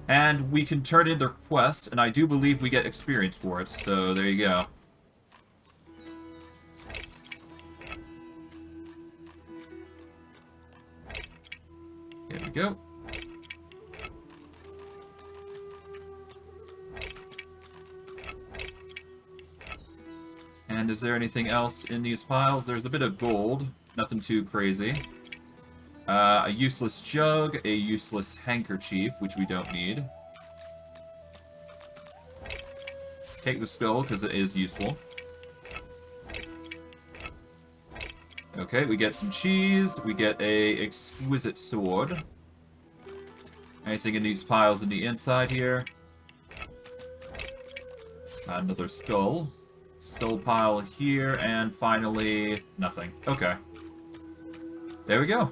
And we can turn in the quest, and I do believe we get experience for it, so there you go. There we go. And is there anything else in these piles? There's a bit of gold, nothing too crazy. A useless jug, a useless handkerchief, which we don't need. Take the skull, because it is useful. Okay, we get some cheese, we get a exquisite sword. Anything in these piles in the inside here? Another skull. Skull pile here, and finally, nothing. Okay. There we go.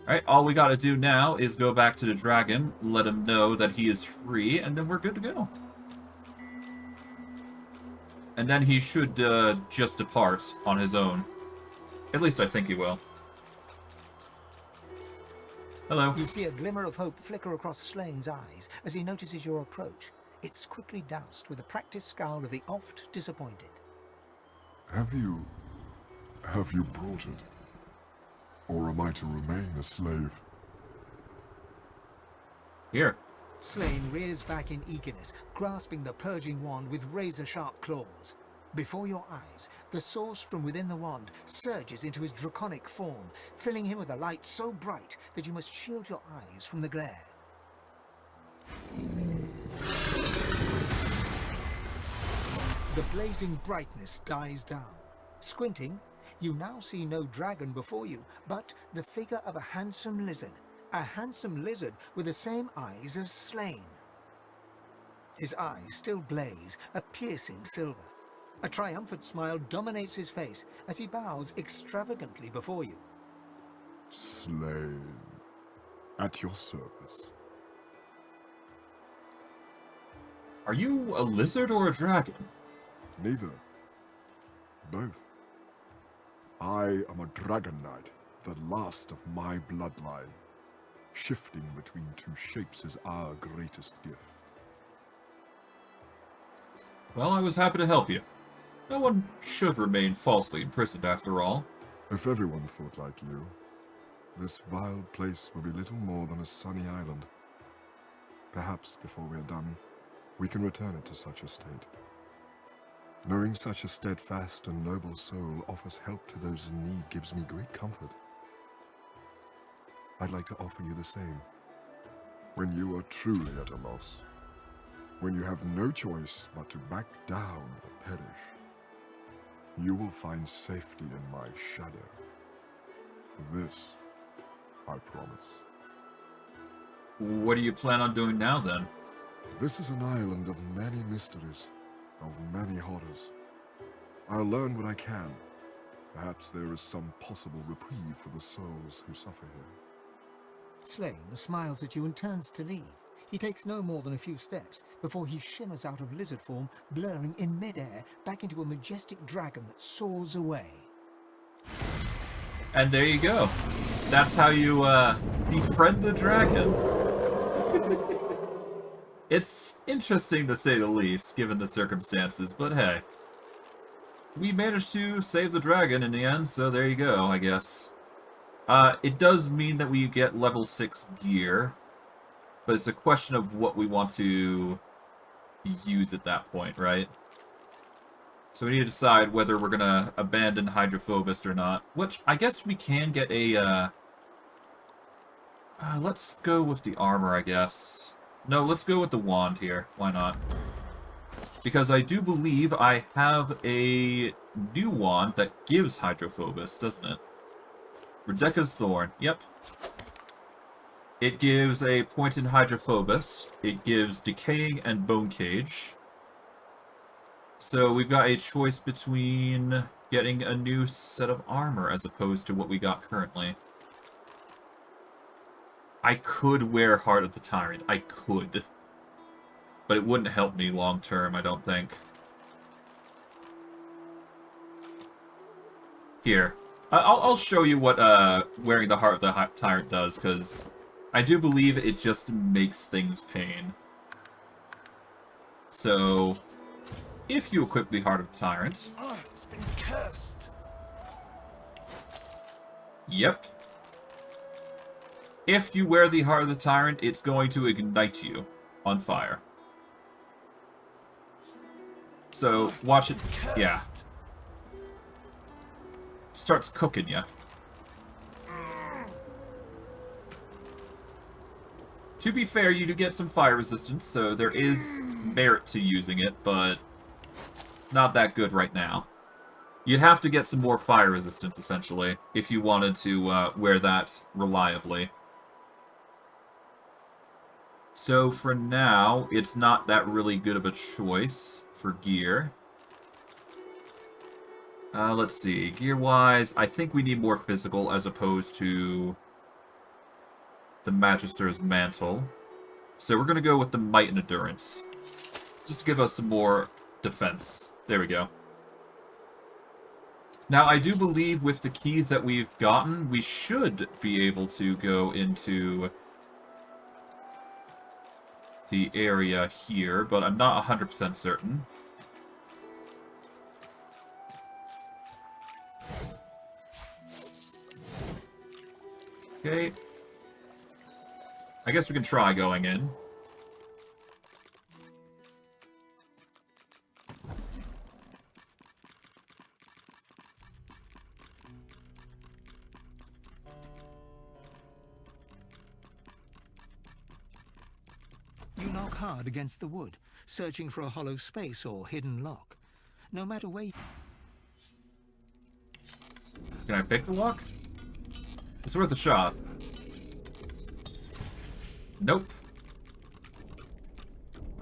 Alright, all we gotta do now is go back to the dragon, let him know that he is free, and then we're good to go. And then he should just depart on his own. At least I think he will. Hello. You see a glimmer of hope flicker across Slane's eyes as he notices your approach. It's quickly doused with a practiced scowl of the oft disappointed. Have you brought it? Or am I to remain a slave? Here. Slane rears back in eagerness, grasping the purging wand with razor-sharp claws. Before your eyes, the source from within the wand surges into his draconic form, filling him with a light so bright that you must shield your eyes from the glare. The blazing brightness dies down. Squinting, you now see no dragon before you, but the figure of a handsome lizard. A handsome lizard with the same eyes as Slane. His eyes still blaze, a piercing silver. A triumphant smile dominates his face as he bows extravagantly before you. Slane, at your service. Are you a lizard or a dragon? Neither. Both. I am a dragon knight, the last of my bloodline. Shifting between two shapes is our greatest gift. Well, I was happy to help you. No one should remain falsely imprisoned after all. If everyone thought like you, this vile place will be little more than a sunny island. Perhaps before we're done, we can return it to such a state. Knowing such a steadfast and noble soul offers help to those in need gives me great comfort. I'd like to offer you the same. When you are truly at a loss, when you have no choice but to back down or perish, you will find safety in my shadow. This, I promise. What do you plan on doing now, then? This is an island of many mysteries, of many horrors. I'll learn what I can. Perhaps there is some possible reprieve for the souls who suffer here. Slane smiles at you and turns to leave. He takes no more than a few steps before he shimmers out of lizard form, blurring in midair back into a majestic dragon that soars away. And there you go. That's how you befriend the dragon. It's interesting to say the least, given the circumstances, but hey. We managed to save the dragon in the end, so there you go, I guess. It does mean that we get level 6 gear, but it's a question of what we want to use at that point, right? So we need to decide whether we're gonna abandon Hydrophobist or not, which I guess we can get a, let's go with the armor, I guess. No, let's go with the wand here. Why not? Because I do believe I have a new wand that gives Hydrophobus, doesn't it? Redeka's Thorn. Yep. It gives a point in Hydrophobus. It gives Decaying and Bone Cage. So we've got a choice between getting a new set of armor as opposed to what we got currently. I could wear Heart of the Tyrant. I could. But it wouldn't help me long term, I don't think. Here. I'll show you what wearing the Heart of the Tyrant does, because I do believe it just makes things pain. So, if you equip the Heart of the Tyrant... Oh, it's been cursed. Yep. If you wear the Heart of the Tyrant, it's going to ignite you on fire. So, watch it. Yeah. Starts cooking you. To be fair, you do get some fire resistance, so there is merit to using it, but it's not that good right now. You'd have to get some more fire resistance, essentially, if you wanted to wear that reliably. So for now, it's not that really good of a choice for gear. Let's see. Gear-wise, I think we need more physical as opposed to the Magister's Mantle. So we're going to go with the Might and Endurance. Just to give us some more defense. There we go. Now, I do believe with the keys that we've gotten, we should be able to go into the area here, but I'm not 100% certain. Okay. I guess we can try going in. You knock hard against the wood, searching for a hollow space or hidden lock. No matter where... Can I pick the lock? It's worth a shot. Nope.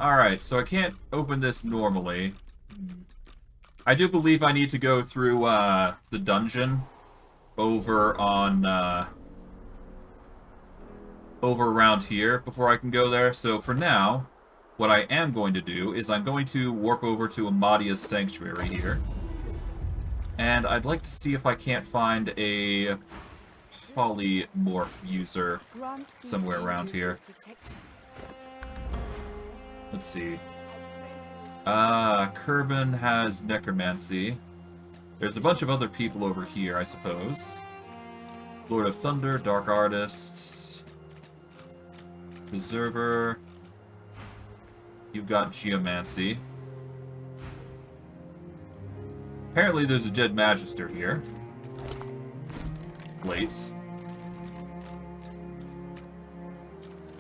Alright, so I can't open this normally. I do believe I need to go through the dungeon over on... over around here before I can go there. So for now, what I am going to do is I'm going to warp over to Amadia's Sanctuary here. And I'd like to see if I can't find a Polymorph user somewhere around here. Let's see. Kerbin has Necromancy. There's a bunch of other people over here, I suppose. Lord of Thunder, Dark Artists, Preserver. You've got Geomancy. Apparently there's a dead Magister here. Blades.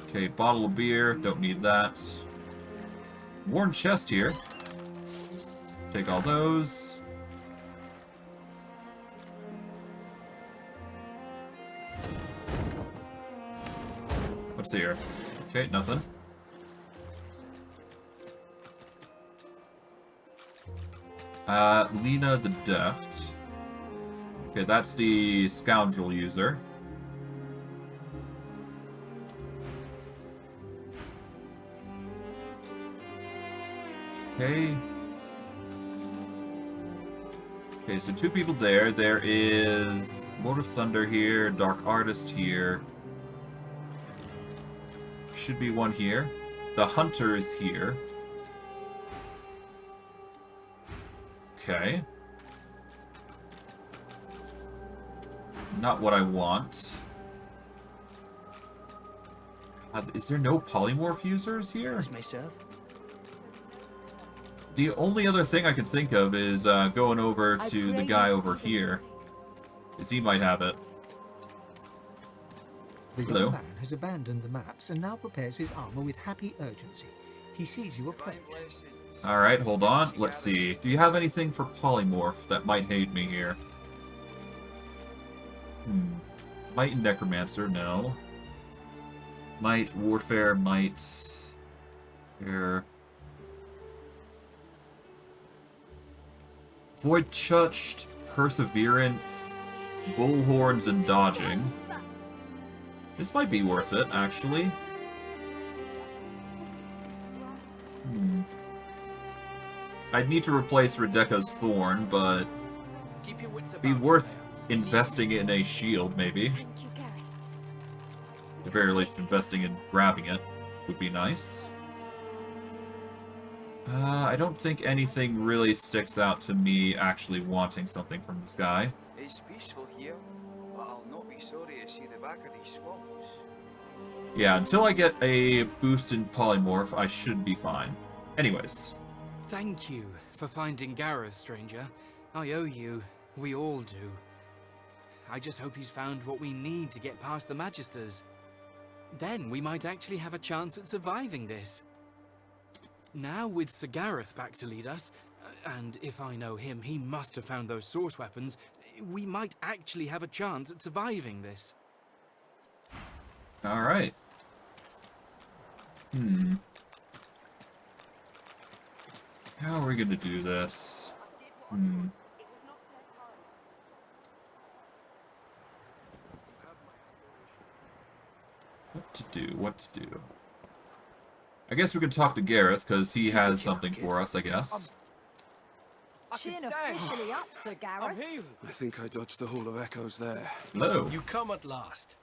Okay, bottle of beer. Don't need that. Worn chest here. Take all those. What's here? Okay, nothing. Lena the Deft. Okay, that's the Scoundrel user. Okay. Okay, so 2 people there. There is Lord of Thunder here, Dark Artist here. Should be one here. The Hunter is here. Okay. Not what I want. God, is there no polymorph users here? This may serve. The only other thing I can think of is going over to the guy over here. Because he might have it. The Hello. young man has abandoned the maps and now prepares his armor with happy urgency. He sees you approach. Alright, hold on. Let's see. Do you have anything for polymorph that might aid me here? Might and Necromancer, no. Might, Warfare, Might... Here. Void Touched, Perseverance, Bullhorns, and Dodging. This might be worth it, actually. I'd need to replace Redeka's Thorn, but... be worth investing in a shield, maybe. At the very least, investing in grabbing it would be nice. I don't think anything really sticks out to me actually wanting something from this guy. It's peaceful here, but I'll not be sorry to see the back of these swamps. Yeah, until I get a boost in polymorph, I should be fine. Anyways. Thank you for finding Gareth, stranger. I owe you. We all do. I just hope he's found what we need to get past the Magisters. Then we might actually have a chance at surviving this. Now with Sir Gareth back to lead us, and if I know him, he must have found those source weapons, we might actually have a chance at surviving this. Alright. How are we gonna do this? What to do? I guess we can talk to Gareth, because he has something for us, I guess. Chin officially up, Sir Gareth. I think I dodged the Hall of Echoes there. Hello. You come at last.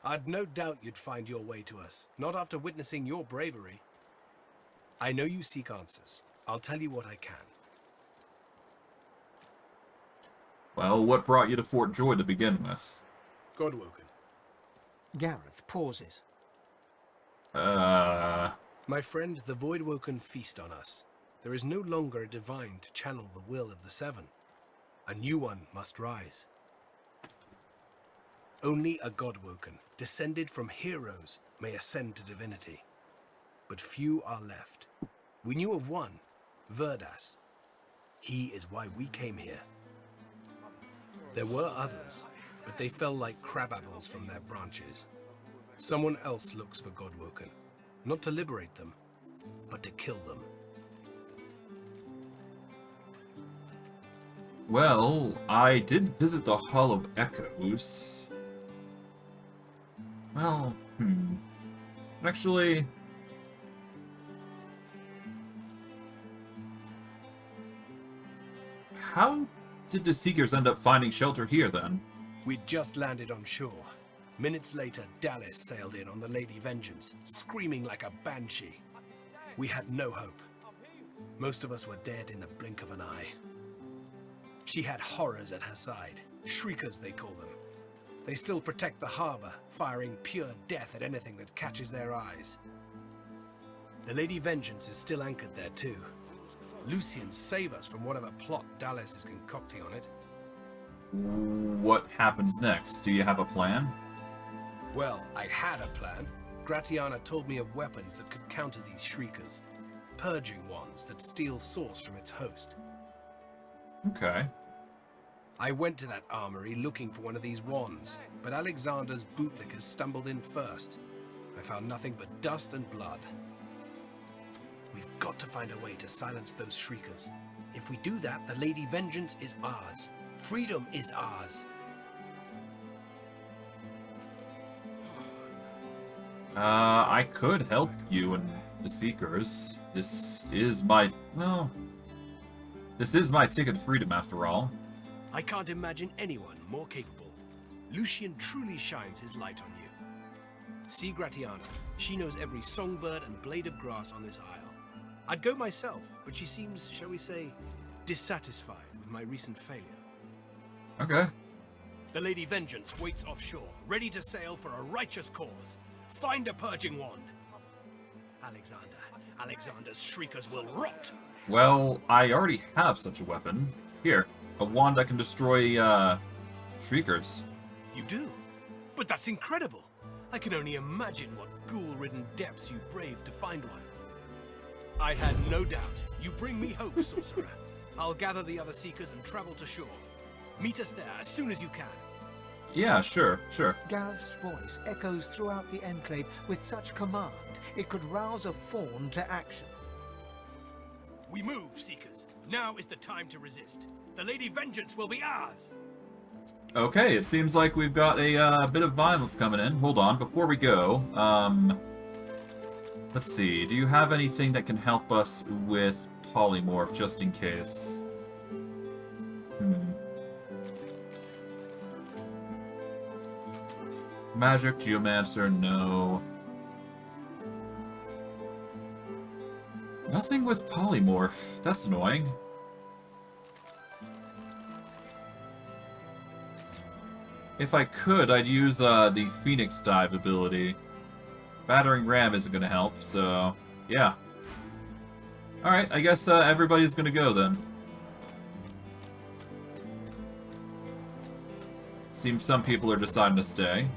I'd no doubt you'd find your way to us, not after witnessing your bravery. I know you seek answers. I'll tell you what I can. Well, what brought you to Fort Joy to begin with? Godwoken. Gareth pauses. My friend, the Voidwoken feast on us. There is no longer a divine to channel the will of the Seven. A new one must rise. Only a Godwoken, descended from heroes, may ascend to divinity. But few are left. We knew of one, Verdas. He is why we came here. There were others, but they fell like crabapples from their branches. Someone else looks for Godwoken, not to liberate them, but to kill them. Well, I did visit the Hall of Echoes. Well, Actually... how did the Seekers end up finding shelter here, then? We'd just landed on shore. Minutes later, Dallas sailed in on the Lady Vengeance, screaming like a banshee. We had no hope. Most of us were dead in the blink of an eye. She had horrors at her side, shriekers they call them. They still protect the harbor, firing pure death at anything that catches their eyes. The Lady Vengeance is still anchored there too. Lucian, save us from whatever plot Dallas is concocting on it. What happens next? Do you have a plan? Well, I had a plan. Gratiana told me of weapons that could counter these shriekers. Purging ones that steal source from its host. Okay. I went to that armory looking for one of these wands, but Alexander's bootlickers stumbled in first. I found nothing but dust and blood. We've got to find a way to silence those shriekers. If we do that, the Lady Vengeance is ours. Freedom is ours. I could help you and the Seekers. This is my... well... this is my ticket to freedom, after all. I can't imagine anyone more capable. Lucian truly shines his light on you. See Gratiana. She knows every songbird and blade of grass on this isle. I'd go myself, but she seems, shall we say, dissatisfied with my recent failure. Okay. The Lady Vengeance waits offshore, ready to sail for a righteous cause. Find a purging wand. Alexander's shriekers will rot. Well, I already have such a weapon. Here, a wand that can destroy, shriekers. You do? But that's incredible. I can only imagine what ghoul-ridden depths you braved to find one. I had no doubt. You bring me hope, sorcerer. I'll gather the other seekers and travel to shore. Meet us there as soon as you can. Yeah, sure. Gareth's voice echoes throughout the Enclave with such command, it could rouse a fawn to action. We move, seekers. Now is the time to resist. The Lady Vengeance will be ours! Okay, it seems like we've got a bit of violence coming in. Hold on, before we go, let's see. Do you have anything that can help us with Polymorph, just in case? Magic, Geomancer, no. Nothing with Polymorph. That's annoying. If I could, I'd use the Phoenix Dive ability. Battering Ram isn't going to help, so yeah. Alright, I guess everybody's going to go then. Seems some people are deciding to stay.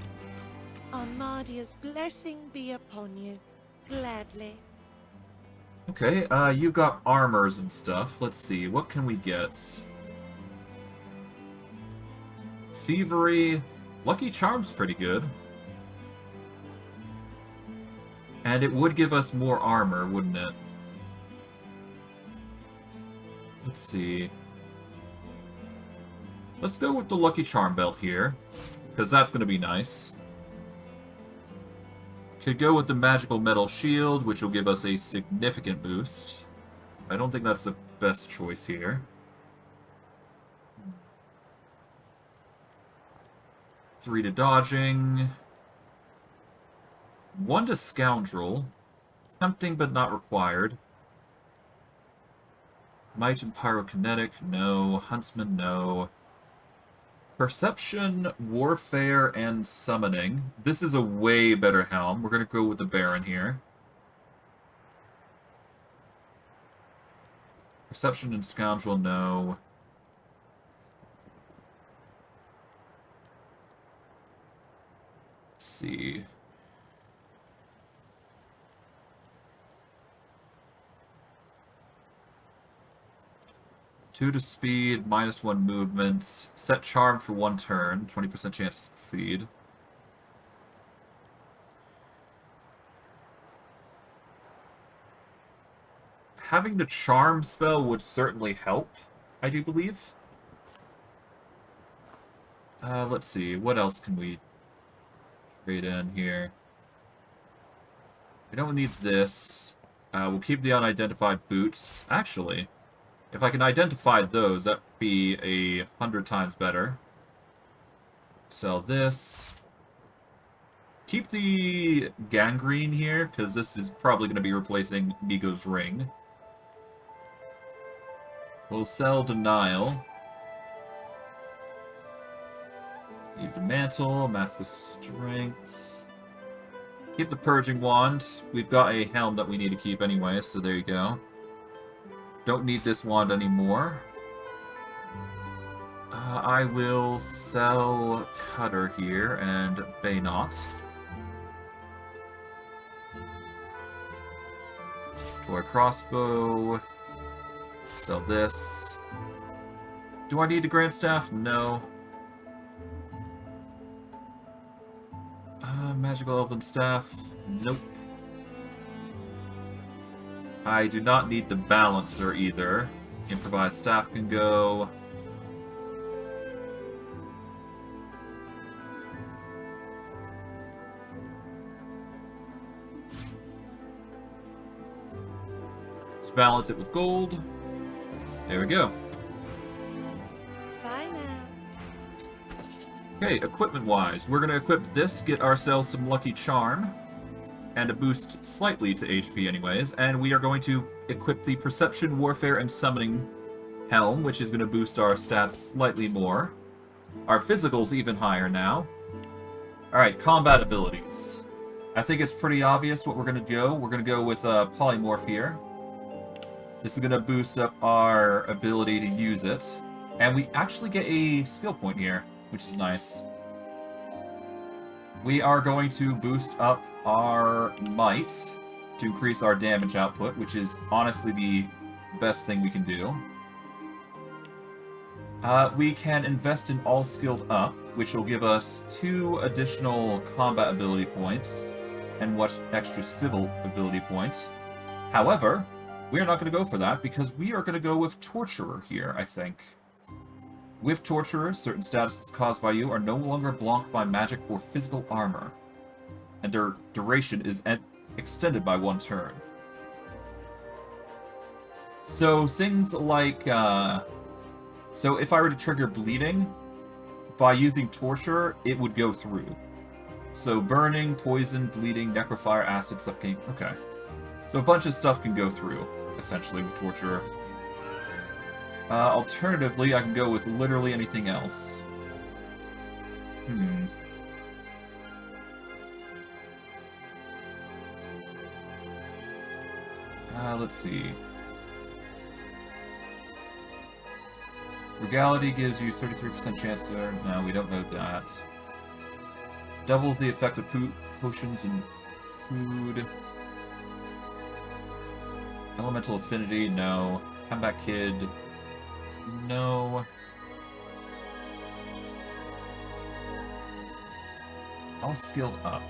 Armadia's blessing be upon you. Gladly. Okay, you got armors and stuff. Let's see, what can we get? Thievery. Lucky Charm's pretty good. And it would give us more armor, wouldn't it? Let's see. Let's go with the Lucky Charm belt here, because that's going to be nice. Could go with the Magical Metal Shield, which will give us a significant boost. I don't think that's the best choice here. 3 to dodging. 1 to Scoundrel. Tempting but not required. Might and Pyrokinetic, no. Huntsman, no. Perception, Warfare, and Summoning. This is a way better helm. We're going to go with the Baron here. Perception and Scoundrel, no. Let's see. Two to speed, -1 movement. Set charm for 1 turn, 20% chance to succeed. Having the charm spell would certainly help, I do believe. Let's see, what else can we trade in here? We don't need this. We'll keep the unidentified boots. Actually, if I can identify those, that'd be 100 times better. Sell this. Keep the gangrene here, because this is probably going to be replacing Nigo's ring. We'll sell Denial. Keep the Mantle, Mask of Strength. Keep the Purging Wand. We've got a helm that we need to keep anyway, so there you go. Don't need this wand anymore. I will sell Cutter here and Baynot. Toy Crossbow. Sell this. Do I need a Grand Staff? No. Magical Elven Staff? Nope. I do not need the Balancer either. Improvised Staff can go. Let's balance it with gold. There we go. Bye now. Okay, equipment-wise, we're going to equip this, get ourselves some Lucky Charm, and a boost slightly to HP anyways, and we are going to equip the Perception, Warfare, and Summoning Helm, which is going to boost our stats slightly more. Our physical's even higher now. Alright, combat abilities. I think it's pretty obvious what we're going to go. We're going to go with Polymorph here. This is going to boost up our ability to use it. And we actually get a skill point here, which is nice. We are going to boost up our might to increase our damage output, which is honestly the best thing we can do. We can invest in all skilled up, which will give us 2 additional combat ability points and 1 extra civil ability points. However, we are not going to go for that because we are going to go with Torturer here, I think. With Torturer, certain statuses caused by you are no longer blocked by magic or physical armor, and their duration is extended by 1 turn. So things like, so if I were to trigger bleeding, by using Torture, it would go through. So burning, poison, bleeding, necrofire, acid, suffocate, okay. So a bunch of stuff can go through, essentially, with Torturer. Alternatively, I can go with literally anything else. Let's see. Regality gives you 33% chance to... No, we don't know that. Doubles the effect of potions and food. Elemental Affinity, no. Combat Kid, no. All skilled up.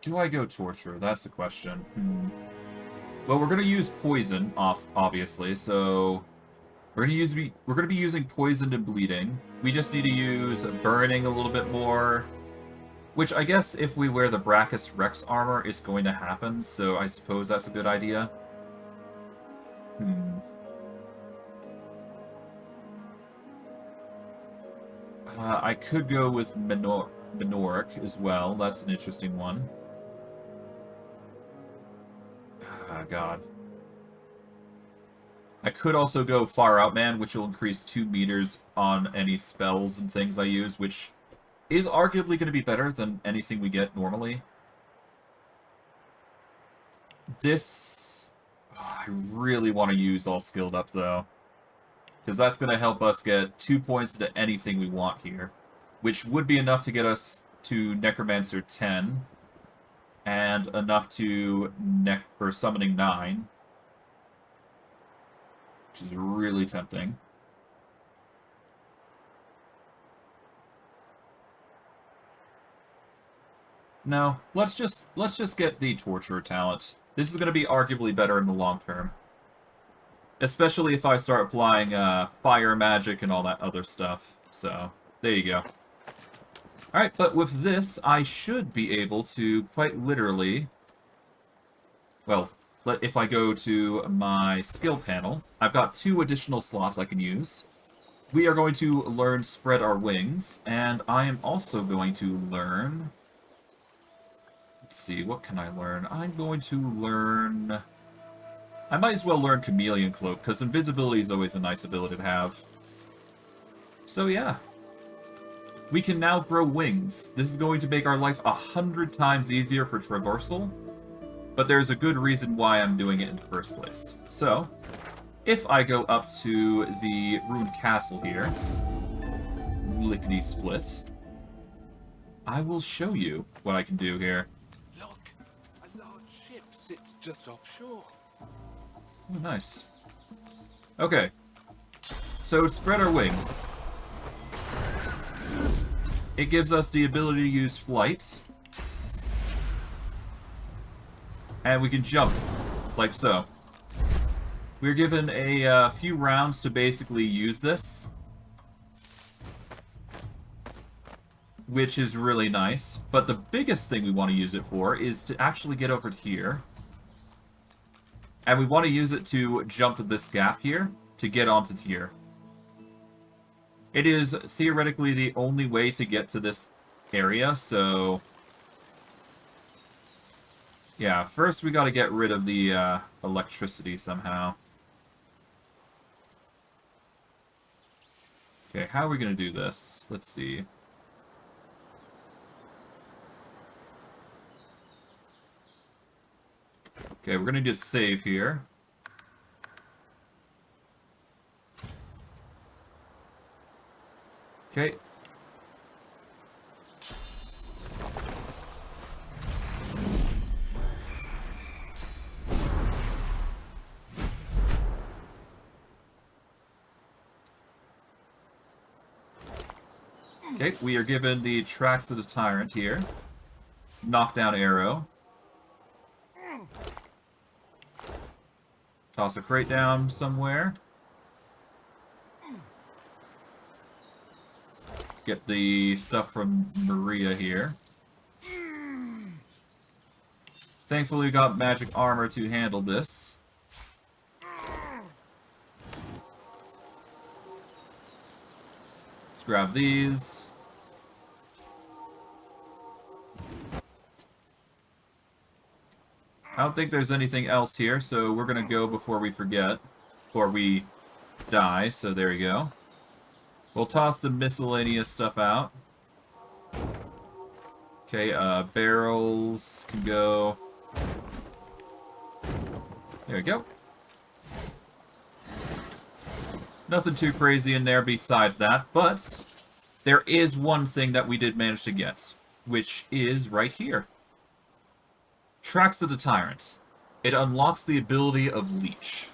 Do I go Torture? That's the question. Well, we're gonna use Poison, obviously, so... We're gonna be using Poisoned and Bleeding. We just need to use Burning a little bit more. Which I guess if we wear the Braccus Rex armor is going to happen, so I suppose that's a good idea. I could go with Minoric as well. That's an interesting one. God. I could also go Far Out Man, which will increase 2 meters on any spells and things I use, which is arguably going to be better than anything we get normally. This... I really want to use all skilled up, though. Because that's going to help us get 2 points to anything we want here. Which would be enough to get us to Necromancer 10. And enough to Summoning 9. Which is really tempting. No, let's just get the Torturer talent. This is going to be arguably better in the long term. Especially if I start applying fire magic and all that other stuff. So, there you go. Alright, but with this, I should be able to quite literally... Well, if I go to my skill panel, I've got 2 additional slots I can use. We are going to learn Spread Our Wings, and I am also going to learn... Let's see, what can I learn? I'm going to learn... I might as well learn Chameleon Cloak, because invisibility is always a nice ability to have. So yeah. We can now grow wings. This is going to make our life 100 times easier for traversal. But there's a good reason why I'm doing it in the first place. So, if I go up to the ruined castle here, lickety-split, I will show you what I can do here. Look, a large ship sits just offshore. Oh, nice. Okay. So, Spread Our Wings. It gives us the ability to use flight. And we can jump, like so. We're given a few rounds to basically use this. which is really nice. But the biggest thing we want to use it for is to actually get over here. And we want to use it to jump this gap here to get onto here. It is theoretically the only way to get to this area, so... yeah, first we gotta get rid of the electricity somehow. Okay, how are we gonna do this? Let's see. Okay, we're gonna just save here. Okay. Okay, we are given the tracks of the Tyrant here. Knockdown arrow. Toss a crate down somewhere. Get the stuff from Maria here. Thankfully, we got magic armor to handle this. Let's grab these. I don't think there's anything else here, so we're gonna go before we forget. Or we die, so there you go. We'll toss the miscellaneous stuff out. Okay, barrels can go. There we go. Nothing too crazy in there besides that, but there is one thing that we did manage to get, which is right here. Tracks of the Tyrant. It unlocks the ability of Leech.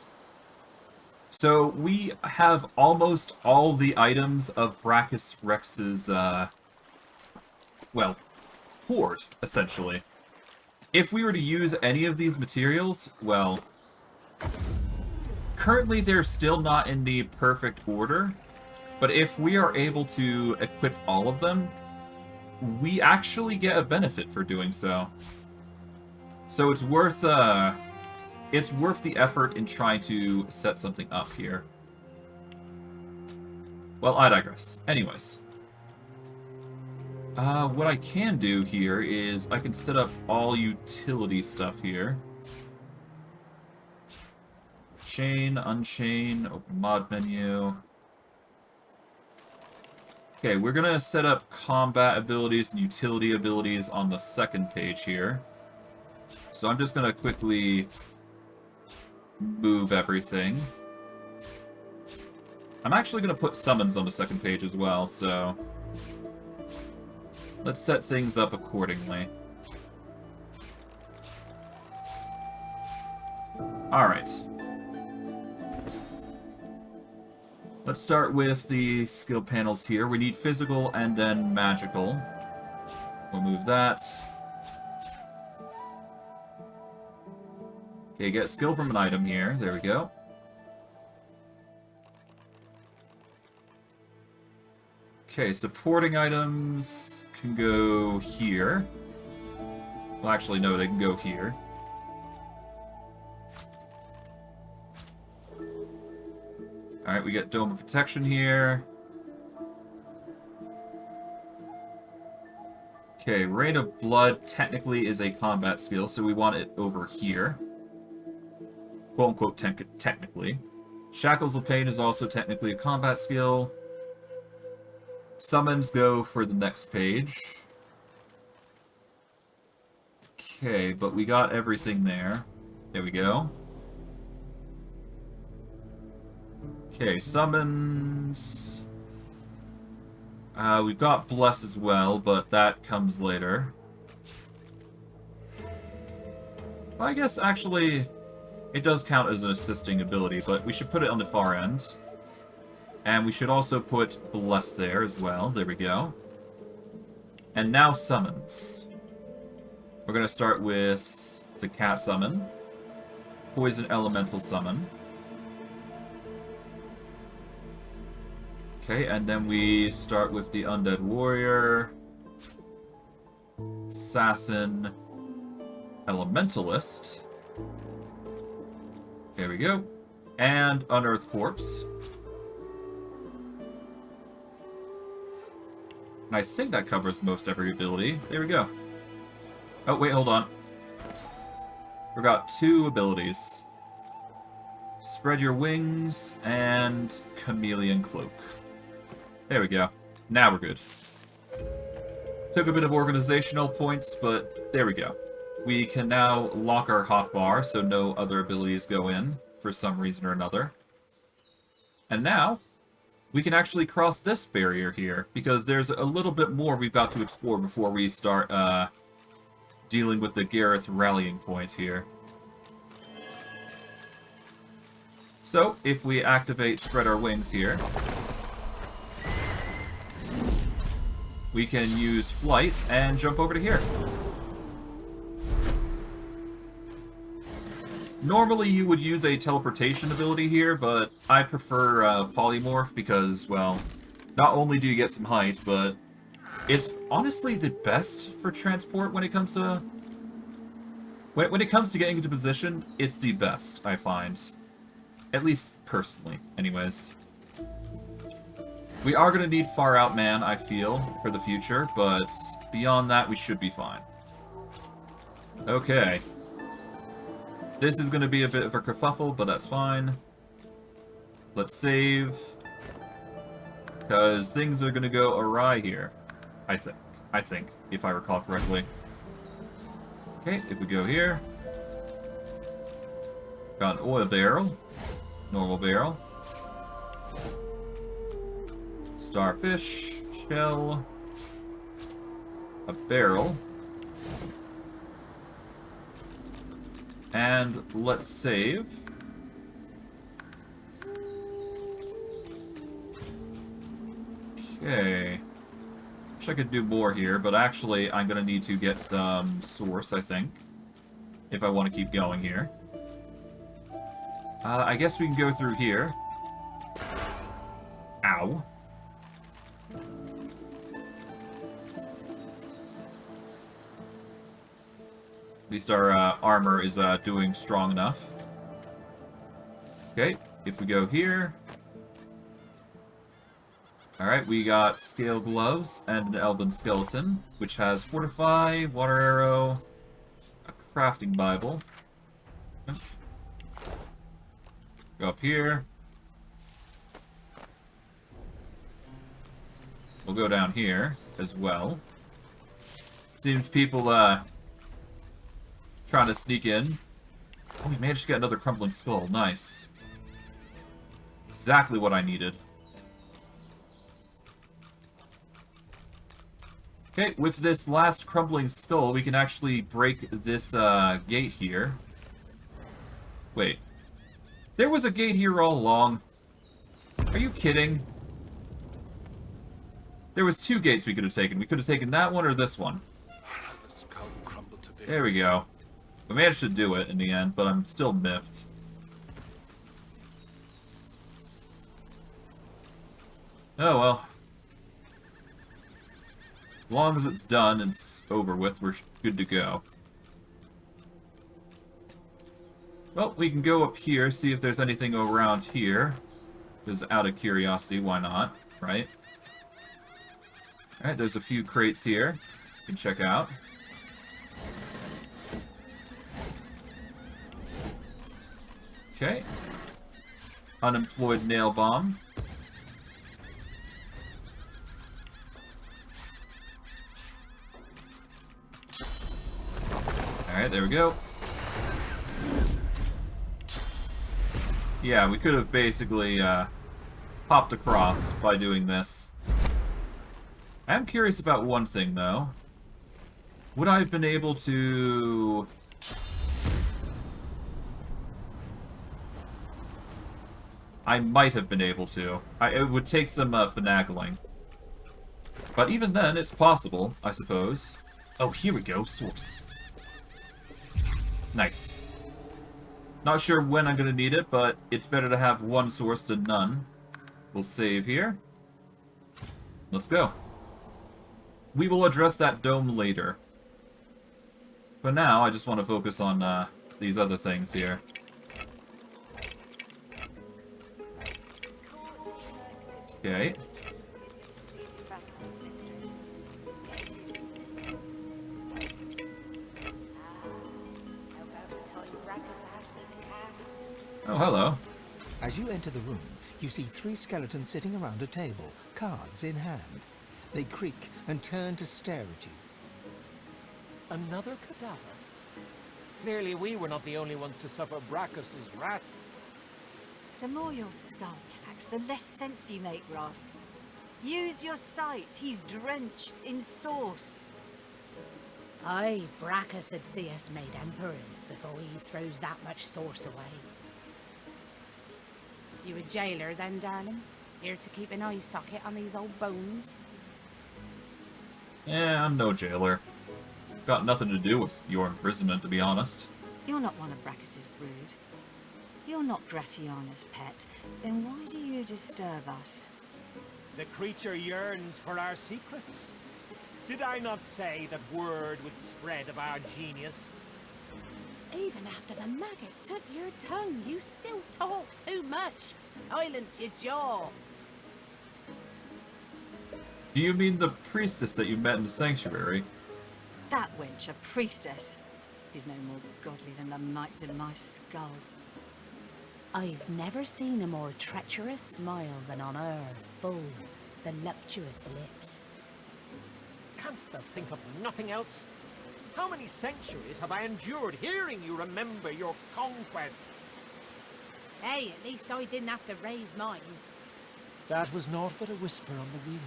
So we have almost all the items of Braccus Rex's, well, hoard, essentially. If we were to use any of these materials, well, currently they're still not in the perfect order, but if we are able to equip all of them, we actually get a benefit for doing so. So it's worth the effort in trying to set something up here. Well, I digress. Anyways. What I can do here is I can set up all utility stuff here. Chain, unchain, open mod menu. Okay, we're gonna set up combat abilities and utility abilities on the second page here. So I'm just gonna quickly move everything. I'm actually going to put summons on the second page as well, so let's set things up accordingly. Alright. Let's start with the skill panels here. We need physical and then magical. We'll move that. Okay, get skill from an item here. There we go. Okay, supporting items can go here. Well, actually, no, they can go here. Alright, we get Dome of Protection here. Okay, Rain of Blood technically is a combat skill, so we want it over here. Quote-unquote technically. Shackles of Pain is also technically a combat skill. Summons go for the next page. Okay, but we got everything there. There we go. Okay, summons. We've got Bless as well, but that comes later. I guess, actually, it does count as an assisting ability, but we should put it on the far end. And we should also put Bless there as well. There we go. And now summons. We're going to start with the Cat Summon. Poison Elemental Summon. Okay, and then we start with the Undead Warrior. Assassin, Elementalist. There we go. And Unearthed Corpse. And I think that covers most every ability. There we go. Oh, wait, hold on. Forgot 2 abilities. Spread Your Wings and Chameleon Cloak. There we go. Now we're good. Took a bit of organizational points, but there we go. We can now lock our hotbar so no other abilities go in for some reason or another. And now, we can actually cross this barrier here, because there's a little bit more we've got to explore before we start dealing with the Gareth rallying points here. So, if we activate Spread Our Wings here, we can use Flight and jump over to here. Normally you would use a teleportation ability here, but I prefer Polymorph because, well, not only do you get some height, but it's honestly the best for transport when it comes to... When it comes to getting into position, it's the best, I find. At least personally, anyways. We are going to need Far Out Man, I feel, for the future, but beyond that, we should be fine. Okay. This is going to be a bit of a kerfuffle, but that's fine. Let's save. Because things are going to go awry here. I think, if I recall correctly. Okay, if we go here. Got an oil barrel. Normal barrel. Starfish. Shell. A barrel. And let's save. Okay. Wish I could do more here, but actually I'm gonna need to get some source, I think. If I want to keep going here. I guess we can go through here. Ow. At least our armor is doing strong enough. Okay, if we go here... Alright, we got Scale Gloves and an Elven Skeleton, which has Fortify, Water Arrow, a Crafting Bible. Go up here. We'll go down here as well. Seems people, trying to sneak in. Oh, we managed to get another Crumbling Skull. Nice. Exactly what I needed. Okay, with this last Crumbling Skull, we can actually break this gate here. Wait. There was a gate here all along. Are you kidding? There was 2 gates we could have taken. We could have taken that one or this one. There we go. We managed to do it in the end, but I'm still miffed. Oh well. As long as it's done and it's over with, we're good to go. Well, we can go up here, see if there's anything around here. Because out of curiosity, why not, right? Alright, there's a few crates here you can check out. Okay. Unemployed nail bomb. Alright, there we go. Yeah, we could have basically popped across by doing this. I am curious about one thing, though. Would I have been able to... I might have been able to. It would take some finagling. But even then, it's possible, I suppose. Oh, here we go. Source. Nice. Not sure when I'm going to need it, but it's better to have one source than none. We'll save here. Let's go. We will address that dome later. But now, I just want to focus on these other things here. Okay. Oh, hello. As you enter the room, you see 3 skeletons sitting around a table, cards in hand. They creak and turn to stare at you. Another cadaver? Clearly we were not the only ones to suffer Braccus's wrath. The more your skull cracks, the less sense you make, Ross. Use your sight. He's drenched in sauce. Aye, Braccus would see us made emperors before he throws that much sauce away. You a jailer then, darling? Here to keep an eye socket on these old bones? Yeah, I'm no jailer. Got nothing to do with your imprisonment, to be honest. You're not one of Braccus's brood. You're not Gratiana's pet. Then why do you disturb us? The creature yearns for our secrets. Did I not say that word would spread of our genius? Even after the maggots took your tongue, you still talk too much. Silence your jaw. Do you mean the priestess that you met in the sanctuary? That wench, a priestess, is no more godly than the mites in my skull. I've never seen a more treacherous smile than on her full, voluptuous lips. Canst thou think of nothing else? How many centuries have I endured hearing you remember your conquests? Hey, at least I didn't have to raise mine. That was naught but a whisper on the wind.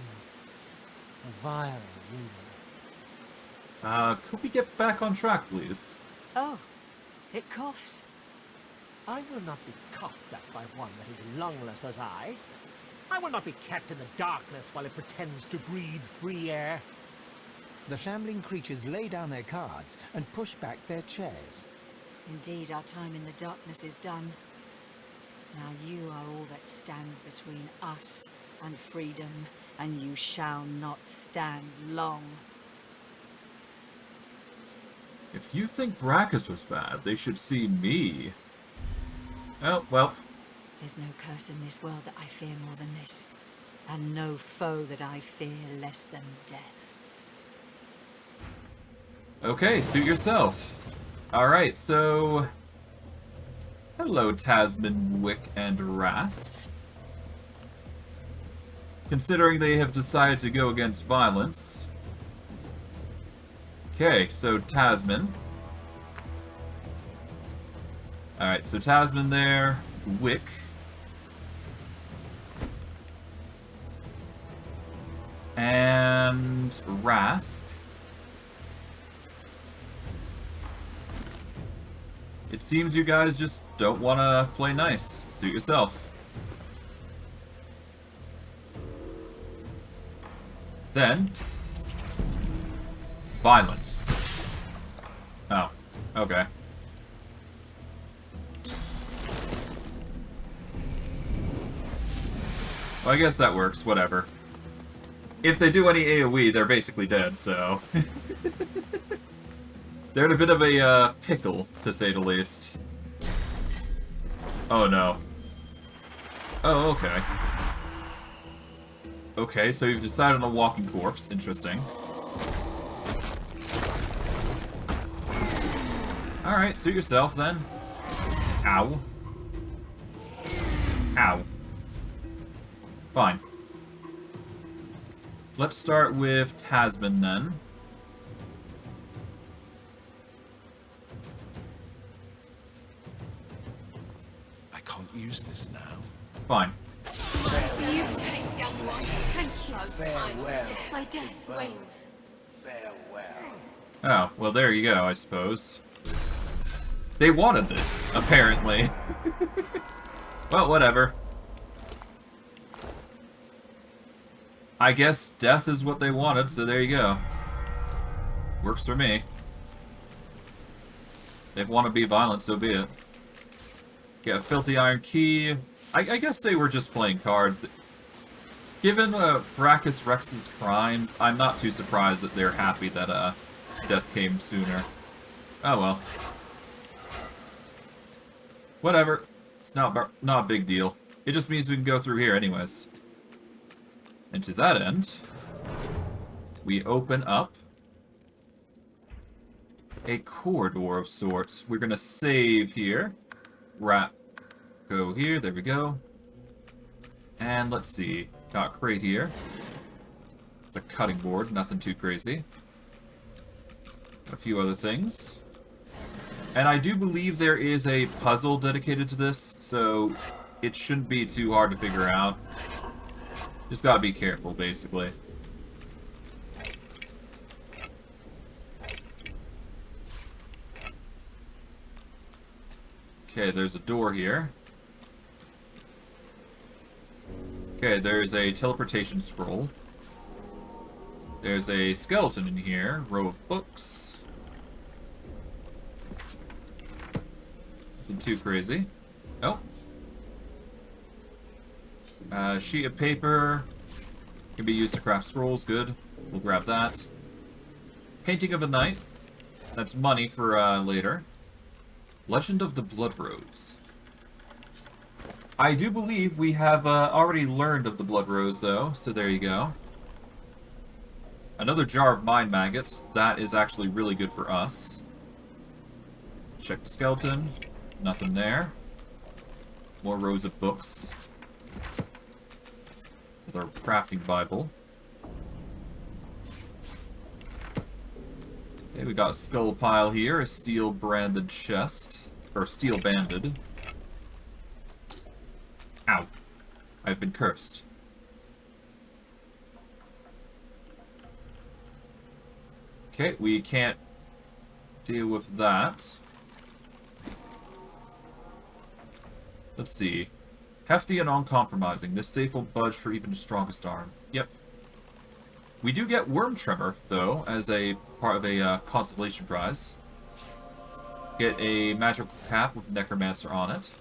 A vile rumor. Could we get back on track, please? Oh, it coughs. I will not be coughed at by one that is lungless as I. I will not be kept in the darkness while it pretends to breathe free air. The shambling creatures lay down their cards and push back their chairs. Indeed, our time in the darkness is done. Now you are all that stands between us and freedom, and you shall not stand long. If you think Braccus was bad, they should see me. Oh, well. There's no curse in this world that I fear more than this, and no foe that I fear less than death. Okay, suit yourself. Alright, so... Hello, Tasman, Wick, and Rask. Considering they have decided to go against violence. Okay, so Tasman. Alright, so Tasman there, Wick. And Rask. It seems you guys just don't want to play nice. Suit yourself. Then... violence. Oh, okay. Well, I guess that works, whatever. If they do any AoE, they're basically dead, so... They're in a bit of a pickle, to say the least. Oh no. Oh, okay. Okay, so you've decided on a walking corpse. Interesting. Alright, suit yourself then. Ow. Ow. Fine. Let's start with Tasman then. Use this now. Fine. You take young one. Thank you. Farewell. My death waits. Farewell. Oh, well there you go, I suppose. They wanted this, apparently. Well, whatever. I guess death is what they wanted, so there you go. Works for me. They want to be violent, so be it. Get a filthy iron key. I guess they were just playing cards. Given Braccus Rex's crimes, I'm not too surprised that they're happy that death came sooner. Oh well. Whatever. It's not a big deal. It just means we can go through here anyways. And to that end, we open up a corridor of sorts. We're gonna save here. Go here, there we go. And let's see. Got a crate here. It's a cutting board, nothing too crazy. A few other things. And I do believe there is a puzzle dedicated to this, so it shouldn't be too hard to figure out. Just gotta be careful, basically. Okay, there's a door here. Okay, there's a teleportation scroll. There's a skeleton in here, row of books. Nothing too crazy. Oh. Sheet of paper. Can be used to craft scrolls, good. We'll grab that. Painting of a knight. That's money for later. Legend of the Blood Roads. I do believe we have already learned of the Blood Rose, though, so there you go. Another jar of mind maggots. That is actually really good for us. Check the skeleton. Nothing there. More rows of books. With our crafting Bible. Okay, we got a skull pile here, a steel branded chest. Or steel banded. Ow. I've been cursed. Okay, we can't deal with that. Let's see. Hefty and uncompromising. This safe will budge for even the strongest arm. Yep. We do get Worm Tremor, though, as a part of a consolation prize. Get a magical cap with Necromancer on it.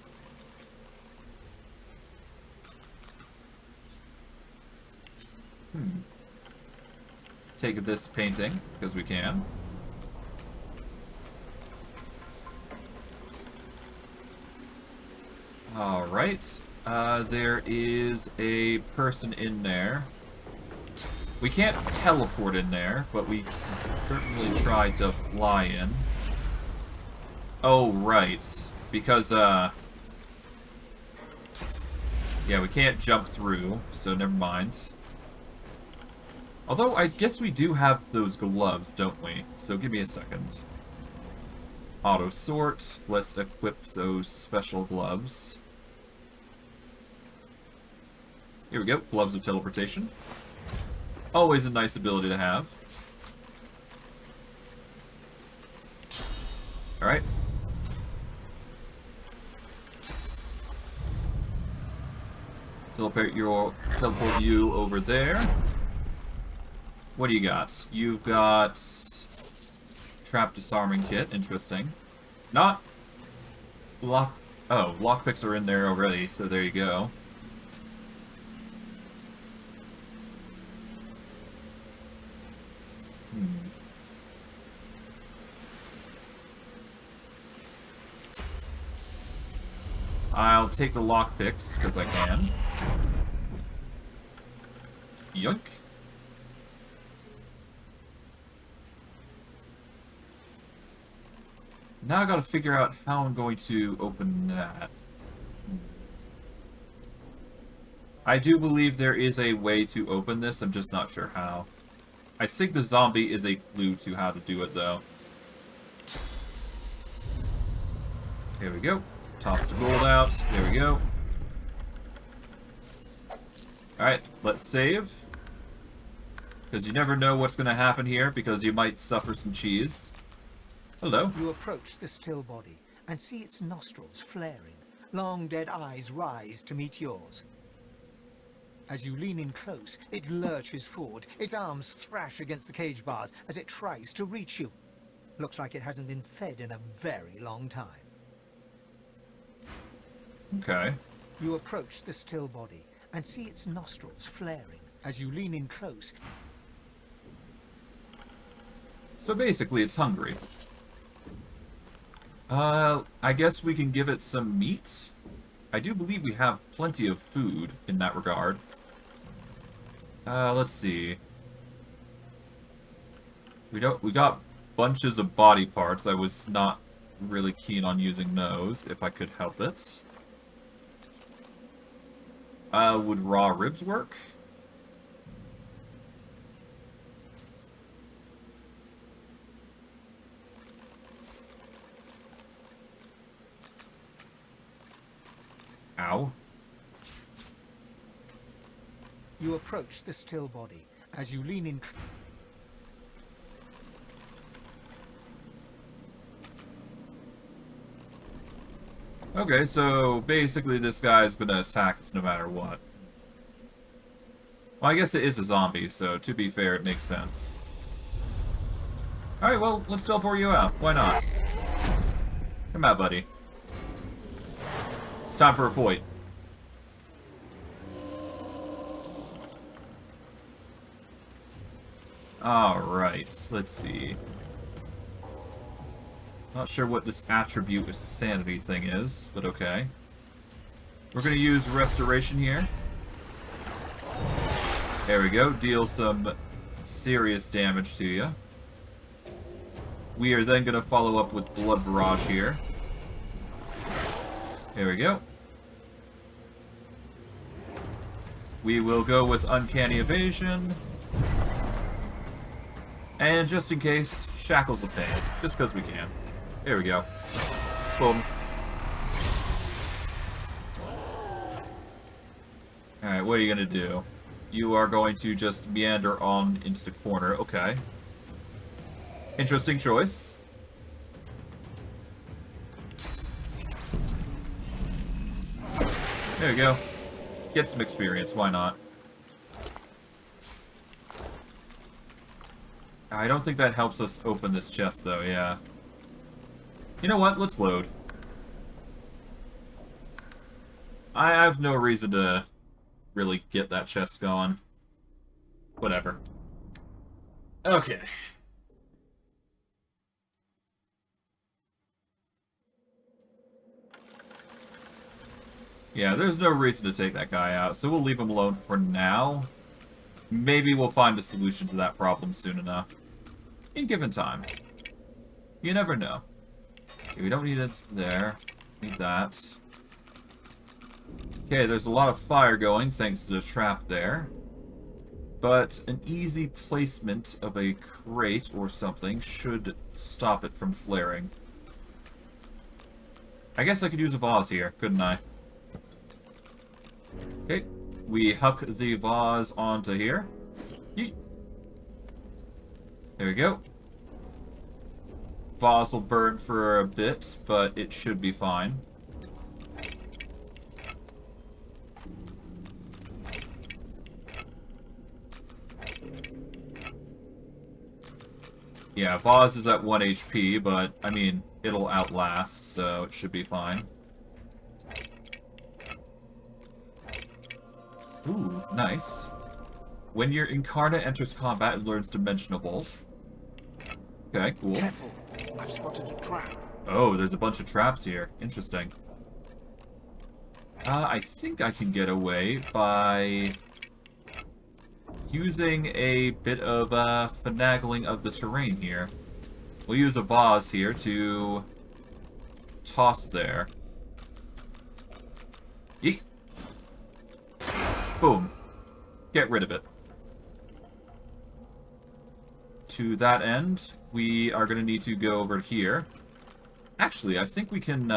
Take this painting, because we can. Alright. There is a person in there. We can't teleport in there, but we can certainly try to fly in. Oh, right. Because, yeah, we can't jump through, so never mind. Although, I guess we do have those gloves, don't we? So give me a second. Auto sort. Let's equip those special gloves. Here we go. Gloves of teleportation. Always a nice ability to have. Alright. Teleport you over there. What do you got? You've got trap disarming kit. Interesting. Not lock. Oh, lockpicks are in there already, so there you go. I'll take the lockpicks, because I can. Yoink. Now I gotta figure out how I'm going to open that. I do believe there is a way to open this, I'm just not sure how. I think the zombie is a clue to how to do it, though. Here we go. Toss the gold out. There we go. Alright, let's save. Because you never know what's going to happen here, because you might suffer some cheese. Hello. You approach the still body and see its nostrils flaring. Long dead eyes rise to meet yours. As you lean in close, it lurches forward. Its arms thrash against the cage bars as it tries to reach you. Looks like it hasn't been fed in a very long time. Okay. You approach the still body and see its nostrils flaring. As you lean in close. So basically, it's hungry. I guess we can give it some meat. I do believe we have plenty of food in that regard. Let's see. We got bunches of body parts. I was not really keen on using those, if I could help it. Would raw ribs work? Ow. You approach the still body. As you lean in... Okay, so basically this guy's gonna attack us no matter what. Well, I guess it is a zombie, so to be fair, it makes sense. Alright, well, let's teleport you out. Why not? Come out, buddy. It's time for a fight. Alright, let's see. Not sure what this attribute of sanity thing is, but okay. We're gonna use restoration here. There we go, deal some serious damage to you. We are then gonna follow up with blood barrage here. There we go. We will go with uncanny evasion. And just in case, shackles of pain, just because we can. There we go. Boom. Alright, what are you gonna do? You are going to just meander on into the corner. Okay. Interesting choice. There we go. Get some experience, why not? I don't think that helps us open this chest, though, yeah. You know what? Let's load. I have no reason to really get that chest going. Whatever. Okay. Yeah, there's no reason to take that guy out, so we'll leave him alone for now. Maybe we'll find a solution to that problem soon enough. In given time. You never know. Okay, we don't need it there. Need that. Okay, there's a lot of fire going thanks to the trap there. But an easy placement of a crate or something should stop it from flaring. I guess I could use a vase here, couldn't I? Okay, we huck the vase onto here. Yeet. There we go. Vase will burn for a bit, but it should be fine. Yeah, vase is at 1 HP, but, I mean, it'll outlast, so it should be fine. Ooh, nice. When your Incarnate enters combat, it learns Dimensional Bolt. Okay, cool. Careful, I've spotted a trap. Oh, there's a bunch of traps here. Interesting. I think I can get away by using a bit of finagling of the terrain here. We'll use a vase here to toss there. Yeet. Boom. Get rid of it. To that end, we are going to need to go over here. Actually, I think we can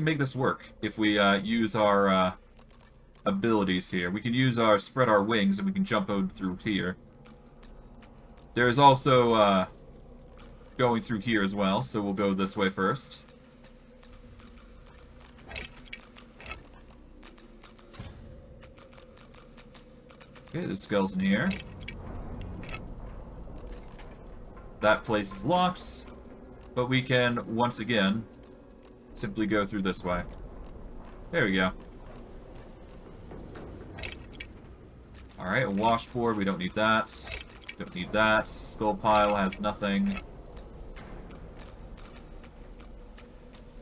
make this work if we use our abilities here. We can use our spread our wings and we can jump over through here. There's also going through here as well, so we'll go this way first. Okay, there's a skeleton here. That place is locked, but we can, once again, simply go through this way. There we go. Alright, a washboard, we don't need that. Don't need that. Skull pile has nothing.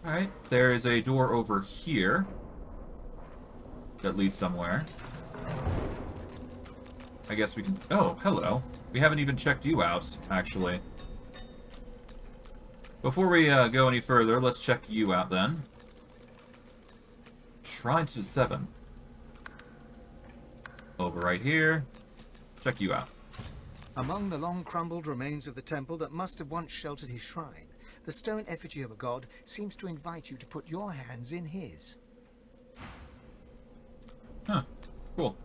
Alright, there is a door over here that leads somewhere. I guess we can... Oh, hello. We haven't even checked you out, actually. Before we go any further, let's check you out then. Shrine to 7. Over right here. Check you out. Among the long-crumbled remains of the temple that must have once sheltered his shrine, the stone effigy of a god seems to invite you to put your hands in his. Huh. Cool.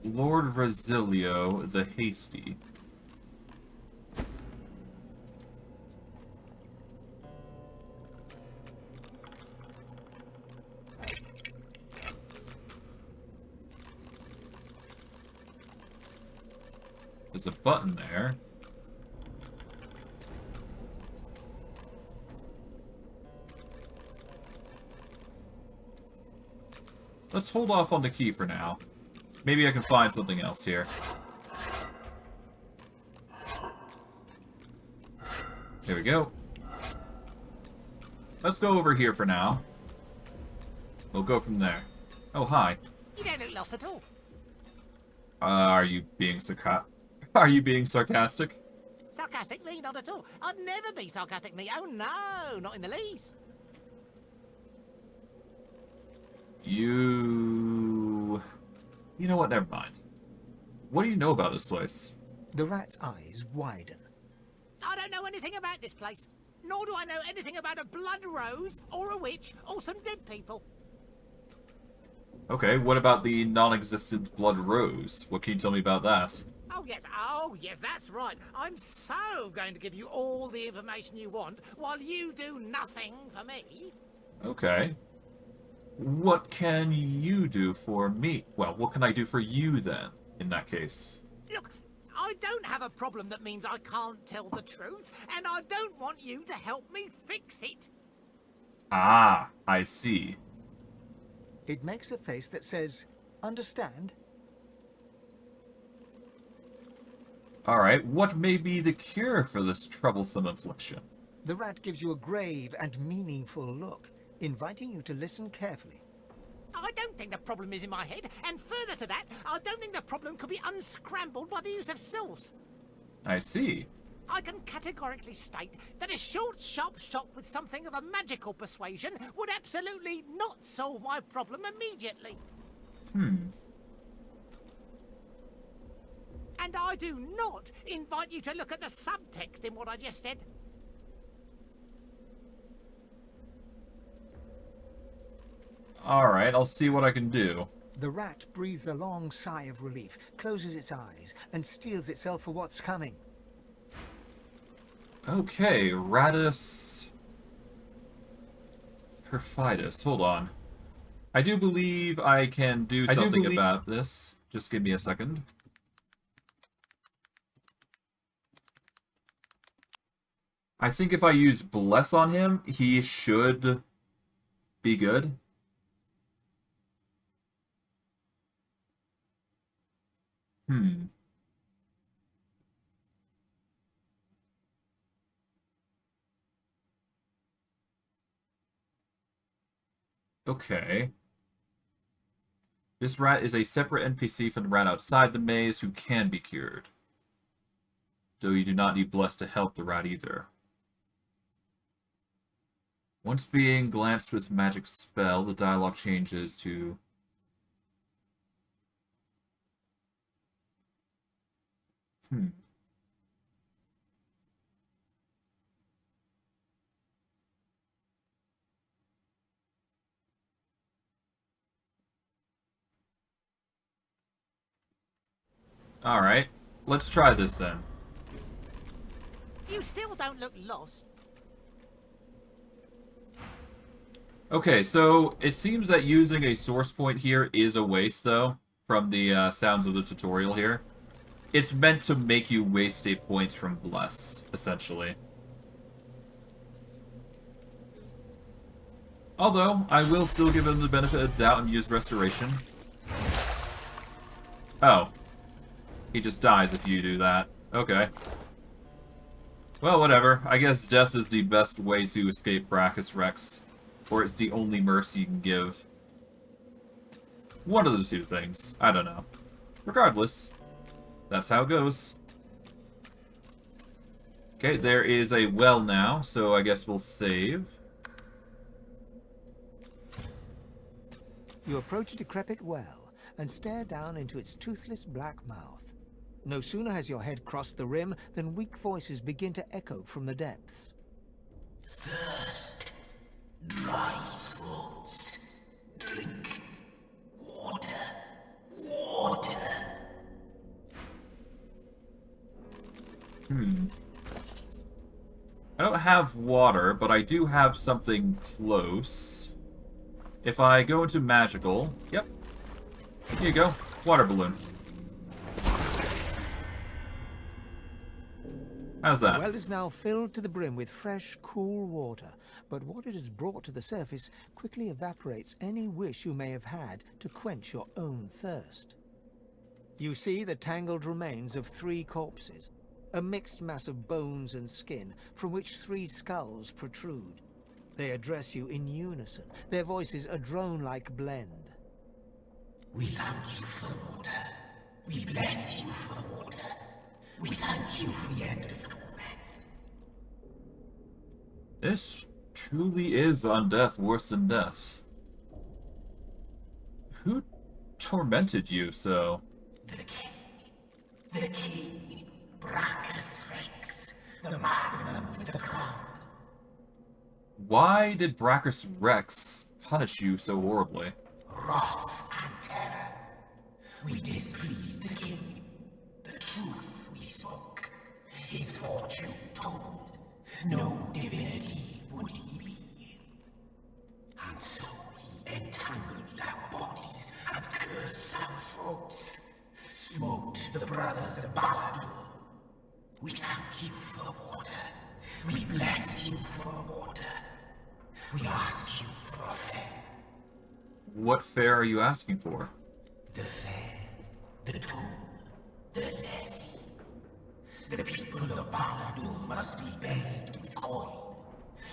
Lord Resilio the Hasty. There's a button there. Let's hold off on the key for now. Maybe I can find something else here. Here we go. Let's go over here for now. We'll go from there. Oh, hi. You don't look lost at all. Are you being Are you being sarcastic? Sarcastic? Me? Not at all. I'd never be sarcastic, me. Oh, no. Not in the least. You know what? Never mind. What do you know about this place? The rat's eyes widen. I don't know anything about this place. Nor do I know anything about a blood rose, or a witch, or some dead people. Okay, what about the non-existent blood rose? What can you tell me about that? Oh yes, that's right. I'm so going to give you all the information you want, while you do nothing for me. Okay. What can you do for me? Well, what can I do for you then, in that case? Look, I don't have a problem that means I can't tell the truth, and I don't want you to help me fix it. Ah, I see. It makes a face that says, understand? Alright, what may be the cure for this troublesome affliction? The rat gives you a grave and meaningful look, inviting you to listen carefully. I don't think the problem is in my head, and further to that, I don't think the problem could be unscrambled by the use of source. I see. I can categorically state that a short, sharp shot with something of a magical persuasion would absolutely not solve my problem immediately. And I do not invite you to look at the subtext in what I just said. Alright, I'll see what I can do. The rat breathes a long sigh of relief, closes its eyes, and steels itself for what's coming. Okay, Ratus Perfidus. Hold on. I do believe I can do something about this. Just give me a second. I think if I use Bless on him, he should be good. Okay. This rat is a separate NPC from the rat outside the maze who can be cured. Though you do not need Bless to help the rat either. Once being glanced with magic spell, the dialogue changes to... Alright, let's try this then. You still don't look lost. Okay, so it seems that using a source point here is a waste, though, from the sounds of the tutorial here. It's meant to make you waste a point from Bless, essentially. Although, I will still give him the benefit of doubt and use Restoration. Oh. He just dies if you do that. Okay. Well, whatever. I guess death is the best way to escape Braccus Rex. Or it's the only mercy you can give. One of the two things. I don't know. Regardless, that's how it goes. Okay, there is a well now, so I guess we'll save. You approach a decrepit well and stare down into its toothless black mouth. No sooner has your head crossed the rim than weak voices begin to echo from the depths. Thirst, dry throats, drink, water, water. I don't have water, but I do have something close. If I go into magical... Yep. Here you go. Water balloon. How's that? The well is now filled to the brim with fresh, cool water, but what it has brought to the surface quickly evaporates any wish you may have had to quench your own thirst. You see the tangled remains of 3 corpses, a mixed mass of bones and skin from which 3 skulls protrude. They address you in unison, their voices a drone-like blend. We thank you for the water. We bless you for the water. We thank you for the end of torment. This truly is undeath worse than death. Who tormented you so? The king, Braccus Rex, the madman with the crown. Why did Braccus Rex punish you so horribly? Wrath and terror. We displeased the king. The truth we spoke. His fortune told. No divinity would he be. And so he entangled our bodies and cursed our throats. Smoked the brothers of Baladur. We thank you for the water. We bless you for the water. We ask you for a fare. What fare are you asking for? The fare, the toll, the levy. The people of Baladur must be buried with coin.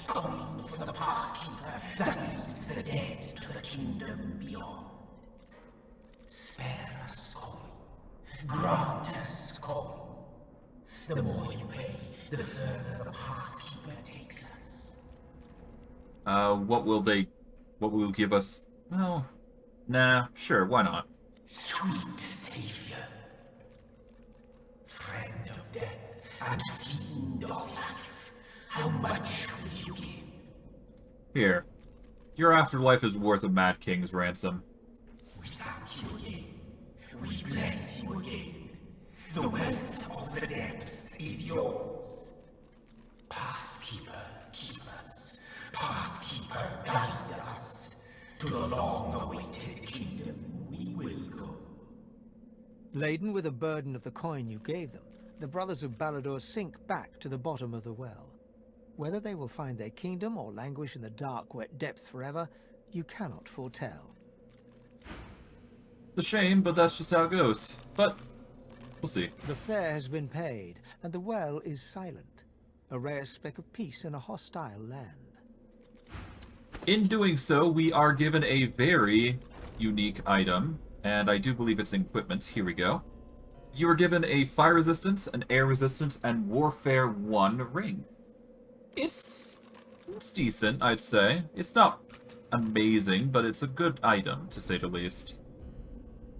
Coin for the pathkeeper that leads the dead to the kingdom beyond. Spare us coin. Grant us coin. The more you pay, the further the pathkeeper takes us. What will give us? Well, nah, sure, why not? Sweet savior, friend of death and fiend of life, how much will you give? Here, your afterlife is worth a Mad King's ransom. We thank you again. We bless you again. The wealth of the depths is yours. Pathkeeper, keep us. Pathkeeper, guide us. To the long-awaited kingdom we will go. Laden with the burden of the coin you gave them, the brothers of Baladur sink back to the bottom of the well. Whether they will find their kingdom or languish in the dark, wet depths forever, you cannot foretell. It's a shame, but that's just how it goes. But we'll see. The fare has been paid, and the well is silent, a rare speck of peace in a hostile land. In doing so, we are given a very unique item, and I do believe it's in equipment. Here we go. You are given a fire resistance, an air resistance, and warfare 1 ring. It's decent, I'd say. It's not amazing, but it's a good item, to say the least.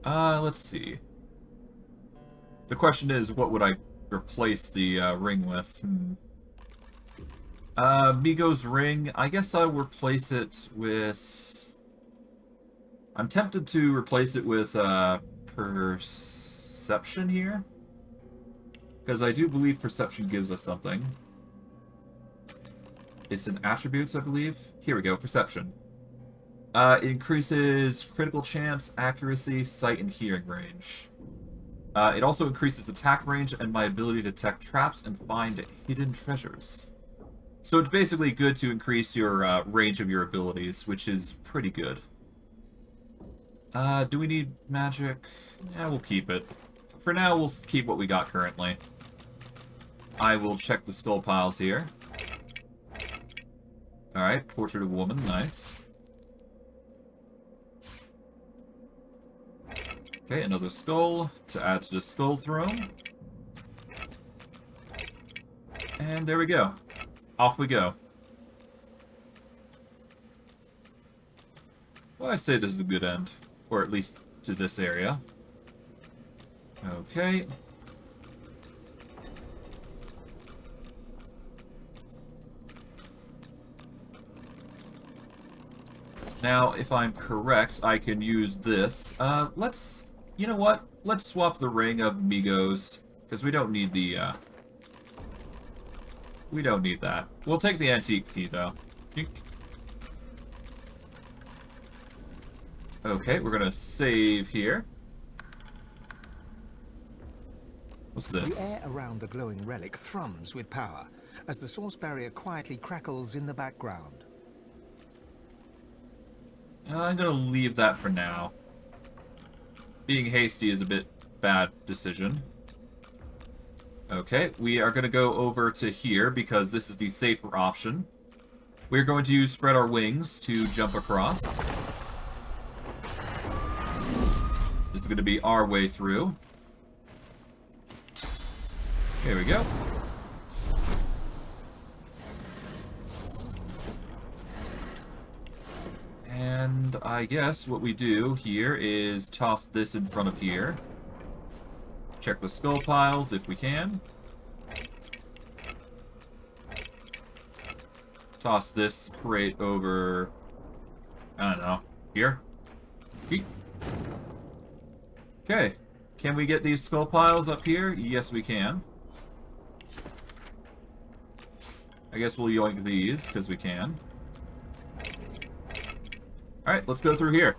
Let's see. The question is, what would I replace the ring with? Migo's ring, I guess I'll replace it with... I'm tempted to replace it with perception here. Because I do believe perception gives us something. It's in attributes, I believe. Here we go, perception. It increases critical chance, accuracy, sight, and hearing range. It also increases attack range and my ability to detect traps and find hidden treasures. So it's basically good to increase your range of your abilities, which is pretty good. Do we need magic? Yeah, we'll keep it. For now, we'll keep what we got currently. I will check the skull piles here. Alright, portrait of woman, nice. Okay, another skull to add to the skull throne. And there we go. Off we go. Well, I'd say this is a good end. Or at least to this area. Okay. Now, if I'm correct, I can use this. Let's... You know what? Let's swap the Ring of Migos. Because we don't need the, we don't need that. We'll take the antique key, though. Okay, we're gonna save here. What's this? The air around the glowing relic thrums with power, as the source barrier quietly crackles in the background. I'm gonna leave that for now. Being hasty is a bit bad decision. Okay, we are gonna go over to here because this is the safer option. We're going to spread our wings to jump across. This is gonna be our way through. Here we go. And I guess what we do here is toss this in front of here. Check the skull piles if we can. Toss this crate over... I don't know. Here? Yeet. Okay. Can we get these skull piles up here? Yes, we can. I guess we'll yoink these, because we can. Alright, let's go through here.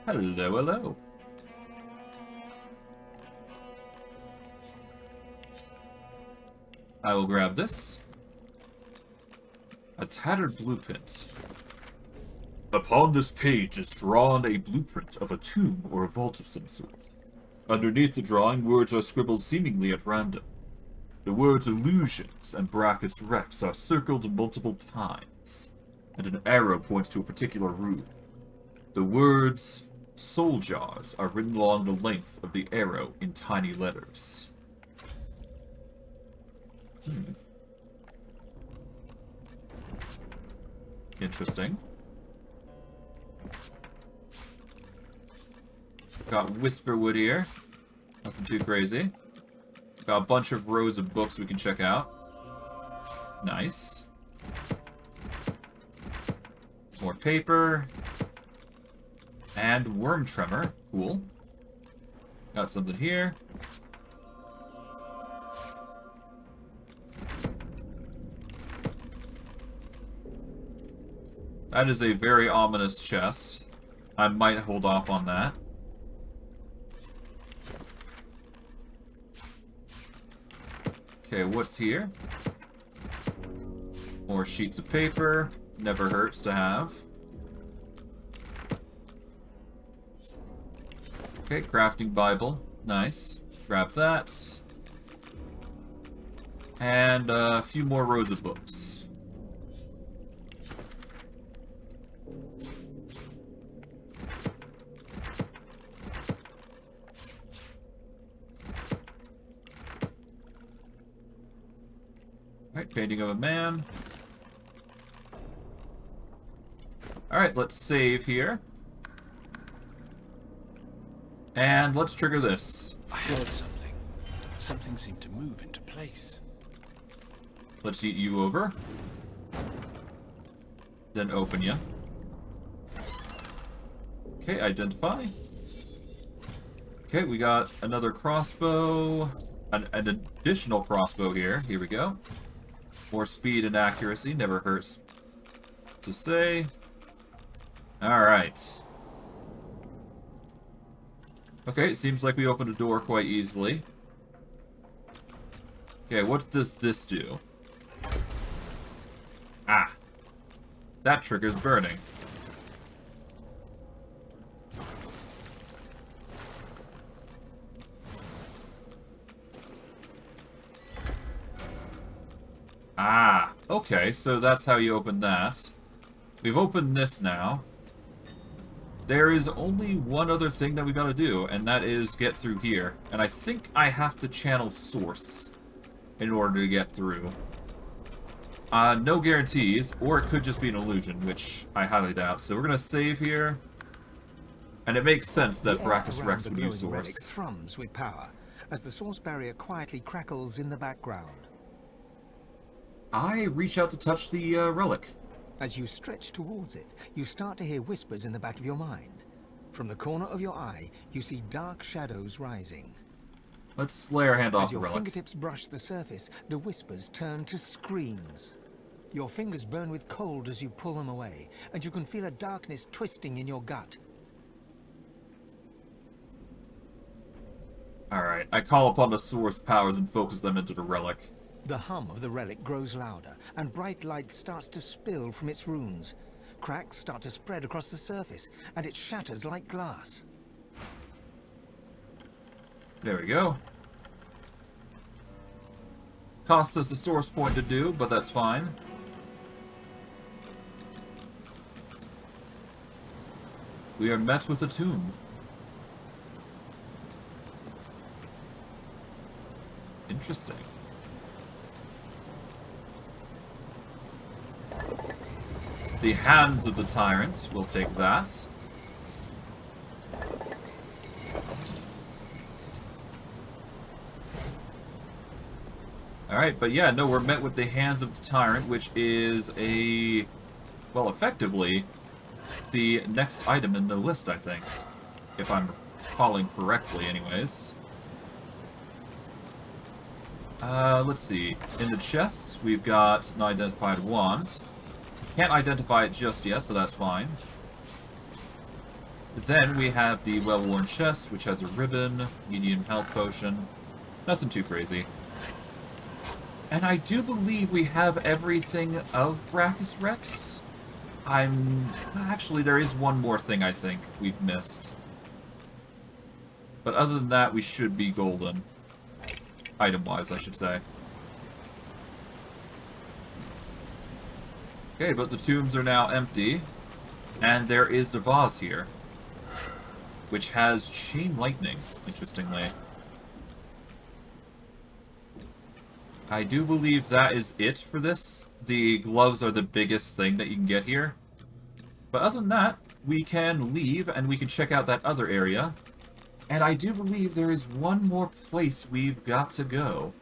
Hello, hello. I will grab this. A tattered blueprint. Upon this page is drawn a blueprint of a tomb or a vault of some sort. Underneath the drawing, words are scribbled seemingly at random. The words illusions and Braccus Rex are circled multiple times, and an arrow points to a particular room. The words soul jars are written along the length of the arrow in tiny letters. Interesting. Got Whisperwood here. Nothing too crazy. Got a bunch of rows of books we can check out. Nice. More paper. And worm tremor. Cool. Got something here. That is a very ominous chest. I might hold off on that. Okay, what's here? More sheets of paper. Never hurts to have. Okay, crafting Bible. Nice. Grab that. And a few more rows of books. Alright, painting of a man. Alright, let's save here. And let's trigger this. I heard something. Something seemed to move into place. Let's eat you over. Then open you. Okay, identify. Okay, we got another crossbow. An additional crossbow here. Here we go. More speed and accuracy. Never hurts to say. Alright. Okay, it seems like we opened a door quite easily. Okay, what does this do? Ah. That triggers burning. Ah, okay, so that's how you open that. We've opened this now. There is only one other thing that we gotta do, and that is get through here. And I think I have to channel Source in order to get through. No guarantees, or it could just be an illusion, which I highly doubt. So we're gonna save here. And it makes sense that Braccus Rex would use Source. Relic thrums with power as the Source barrier quietly crackles in the background. I reach out to touch the relic. As you stretch towards it, you start to hear whispers in the back of your mind. From the corner of your eye, you see dark shadows rising. Let's lay our hand off As the your relic. fingertips brush the surface, the whispers turn to screams. Your fingers burn with cold as you pull them away, and you can feel a darkness twisting in your gut. Alright, I call upon the Source powers and focus them into the relic. The hum of the relic grows louder, and bright light starts to spill from its runes. Cracks start to spread across the surface, and it shatters like glass. There we go. Costs us a source point to do, but that's fine. We are met with a tomb. Interesting. The hands of the Tyrant, we'll take that. Alright, but yeah, no, we're met with the hands of the Tyrant, which is a... well, effectively, the next item in the list, I think. If I'm recalling correctly, anyways. Let's see. In the chests, we've got an identified wand. Can't identify it just yet, but that's fine. Then we have the well-worn chest, which has a ribbon, medium health potion. Nothing too crazy. And I do believe we have everything of Braccus Rex. Actually, there is one more thing I think we've missed. But other than that, we should be golden. Item-wise, I should say. Okay, but the tombs are now empty. And there is the vase here. Which has chain lightning, interestingly. I do believe that is it for this. The gloves are the biggest thing that you can get here. But other than that, we can leave and we can check out that other area. And I do believe there is one more place we've got to go.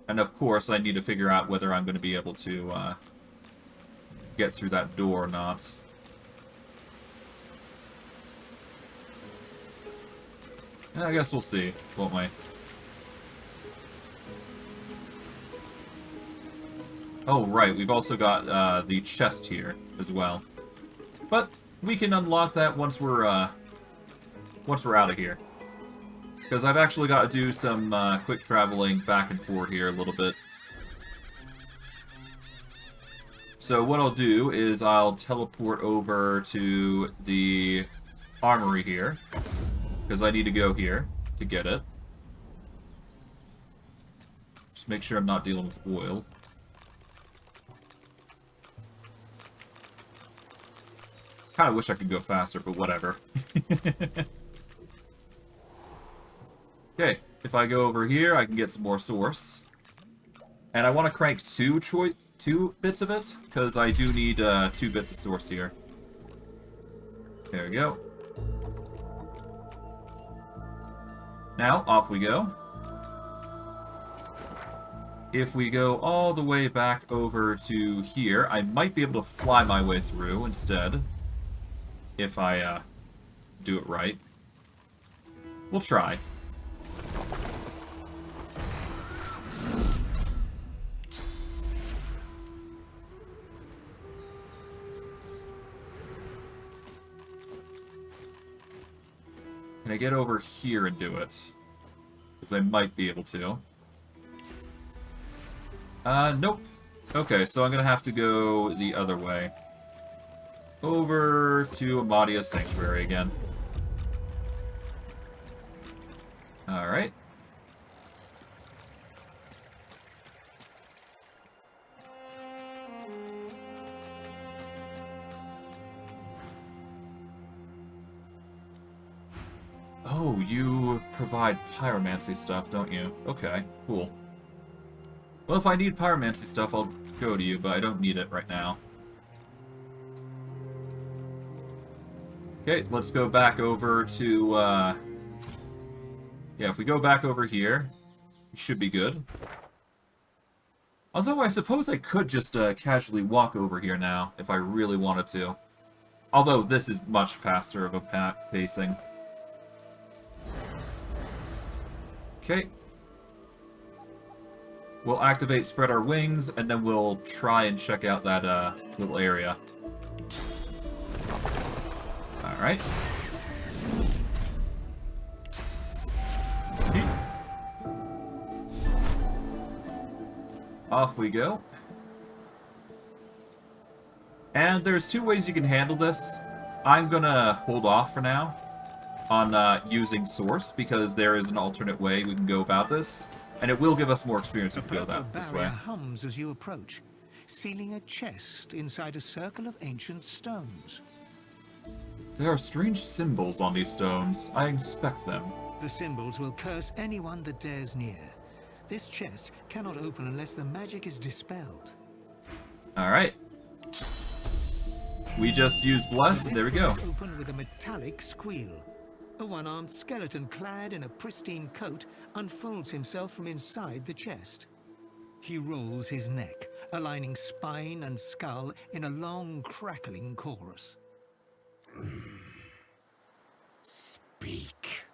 And of course, I need to figure out whether I'm going to be able to get through that door or not. I guess we'll see, won't we? Oh, right, we've also got the chest here as well. But we can unlock that once we're out of here. Because I've actually got to do some quick traveling back and forth here a little bit. So what I'll do is I'll teleport over to the armory here. Because I need to go here to get it. Just make sure I'm not dealing with oil. Kind of wish I could go faster, but whatever. Okay, if I go over here, I can get some more source. And I want to crank two bits of it, because I do need 2 bits of source here. There we go. Now, off we go. If we go all the way back over to here, I might be able to fly my way through instead. If I do it right. We'll try. Can I get over here and do it? Because I might be able to. Nope. Okay, so I'm gonna have to go the other way. Over to Amadia's Sanctuary again. Alright. Oh, you provide pyromancy stuff, don't you? Okay, cool. Well, if I need pyromancy stuff, I'll go to you, but I don't need it right now. Okay, let's go back over to, yeah, if we go back over here, it should be good. Although I suppose I could just casually walk over here now, if I really wanted to. Although this is much faster of a pacing. Okay. We'll activate Spread Our Wings, and then we'll try and check out that little area. Alright. Off we go. And there's two ways you can handle this. I'm gonna hold off for now on using Source, because there is an alternate way we can go about this, and it will give us more experience if we go this way. Hums as you approach, sealing a chest inside a circle of ancient stones. There are strange symbols on these stones. I inspect them. The symbols will curse anyone that dares near. This chest cannot open unless the magic is dispelled. Alright. We just used Bless, and there we go. Open with a metallic squeal. A one-armed skeleton clad in a pristine coat unfolds himself from inside the chest. He rolls his neck, aligning spine and skull in a long, crackling chorus. Speak.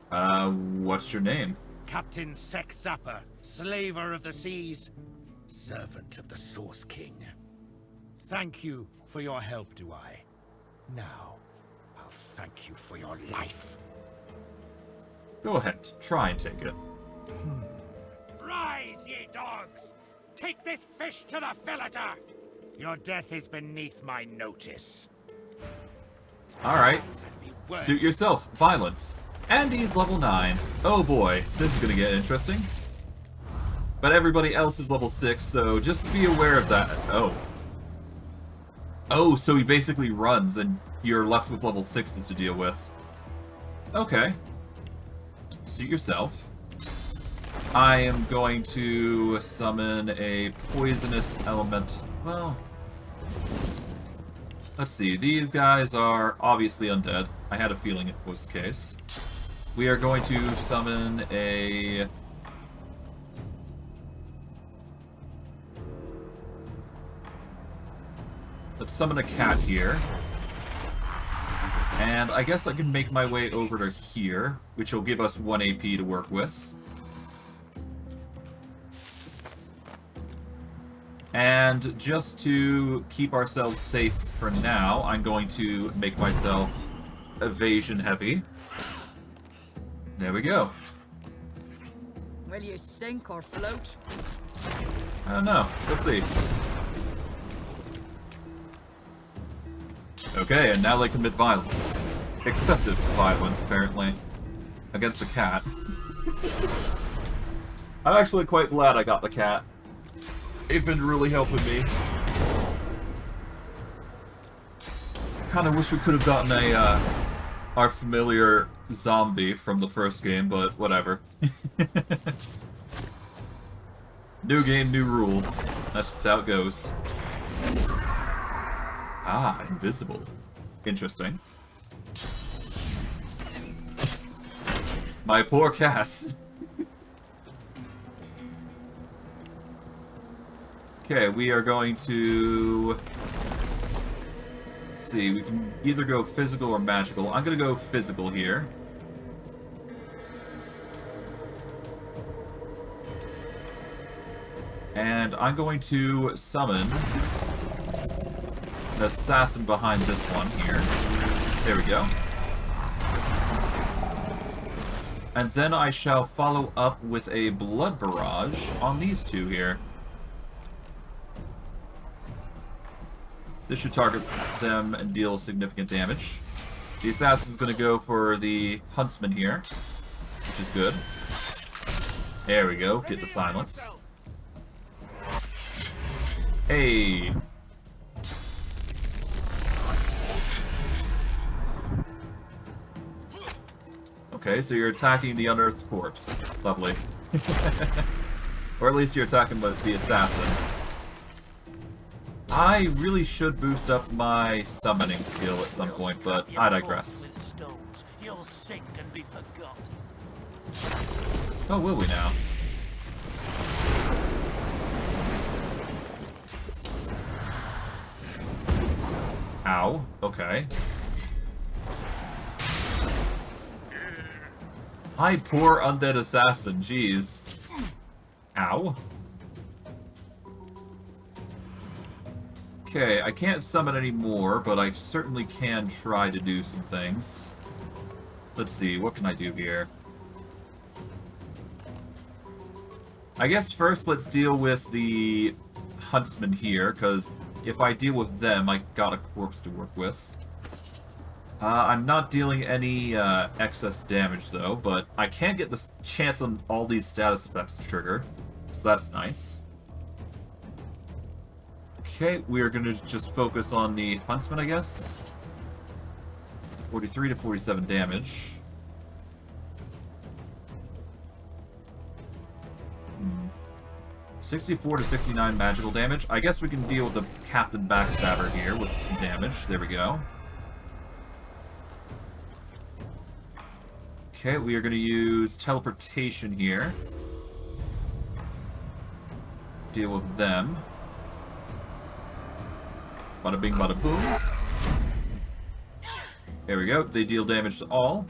What's your name? Captain Sex Zapper, slaver of the seas, servant of the Source King. Thank you for your help, do I? Now, I'll thank you for your life. Go ahead, try and take it. Rise, ye dogs! Take this fish to the filleter! Your death is beneath my notice. Alright. Suit yourself. Violence. And he's level 9. Oh boy, this is gonna get interesting. But everybody else is level 6, so just be aware of that. Oh. Oh, so he basically runs, and you're left with level 6s to deal with. Okay. Suit yourself. I am going to summon a poisonous element. Well, let's see. These guys are obviously undead. I had a feeling it was the case. We are going to summon a... Let's summon a cat here. And I guess I can make my way over to here, which will give us 1 AP to work with. And just to keep ourselves safe for now, I'm going to make myself evasion heavy. There we go. Will you sink or float? I don't know. We'll see. Okay, and now they commit violence. Excessive violence, apparently. Against a cat. I'm actually quite glad I got the cat. They've been really helping me. Kinda wish we could have gotten a, our familiar zombie from the first game, but whatever. New game, new rules. That's just how it goes. Ah, invisible. Interesting. My poor cat. Okay, we are going to... Let's see, we can either go physical or magical. I'm gonna go physical here. And I'm going to summon an assassin behind this one here. There we go. And then I shall follow up with a blood barrage on these two here. This should target them and deal significant damage. The assassin's going to go for the huntsman here, which is good. There we go, get the silence. Hey! Okay, so you're attacking the unearthed corpse. Lovely. Or at least you're attacking the assassin. I really should boost up my summoning skill at some point, but I digress. You'll sink and be forgot. Oh, will we now? Ow. Okay. My poor undead assassin, jeez. Ow. Okay, I can't summon any more, but I certainly can try to do some things. Let's see, what can I do here? I guess first let's deal with the huntsman here, because if I deal with them, I got a corpse to work with. I'm not dealing any excess damage, though, but I can get the chance on all these status effects to trigger, so that's nice. Okay, we are going to just focus on the huntsman, I guess. 43 to 47 damage. 64 to 69 magical damage. I guess we can deal with the Captain Backstabber here with some damage. There we go. Okay, we are going to use teleportation here. Deal with them. Bada bing, bada boom. There we go. They deal damage to all.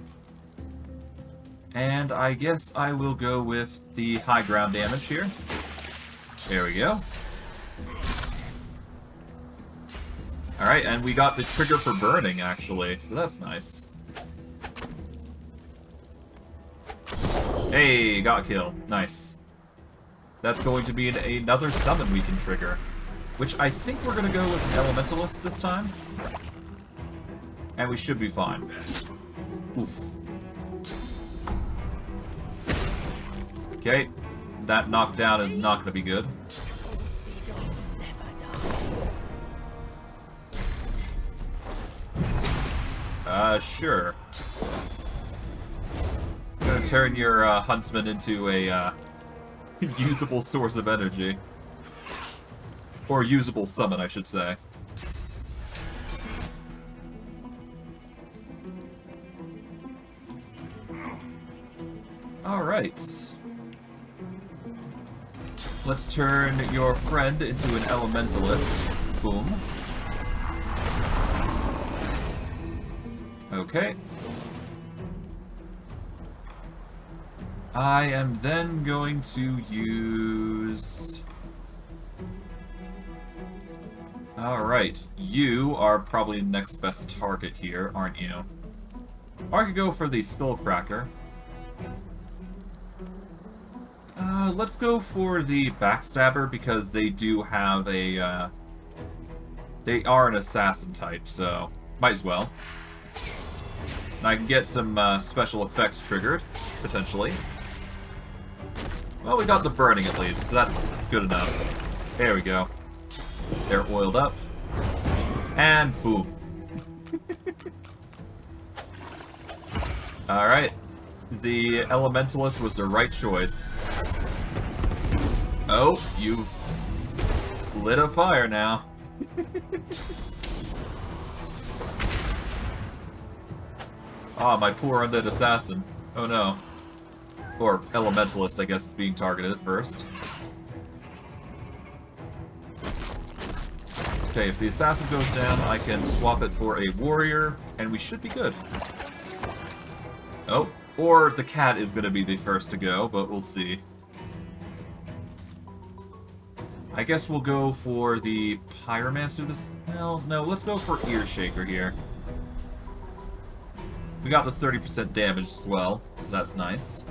And I guess I will go with the high ground damage here. There we go. Alright, and we got the trigger for burning, actually, so that's nice. Hey, got a kill. Nice. That's going to be another summon we can trigger. Which I think we're going to go with an Elementalist this time. And we should be fine. Oof. Okay. That knockdown is not going to be good. Sure. I'm gonna turn your huntsman into a usable source of energy. Or usable summon, I should say. Alright. Let's turn your friend into an elementalist. Boom. Okay. I am then going to use... Alright, you are probably the next best target here, aren't you? Or I could go for the Skullcracker. Let's go for the Backstabber because they do have a, they are an assassin type, so might as well. And I can get some special effects triggered, potentially. Well, we got the burning at least, so that's good enough. There we go. They're oiled up. And boom. Alright. The Elementalist was the right choice. Oh, you've lit a fire now. Ah, my poor undead assassin. Oh no. Or Elementalist, I guess, is being targeted first. Okay, if the assassin goes down, I can swap it for a warrior, and we should be good. Oh, or the cat is going to be the first to go, but we'll see. I guess we'll go for the Pyromancer this... Well, no, let's go for Ear Shaker here. We got the 30% damage as well, so that's nice.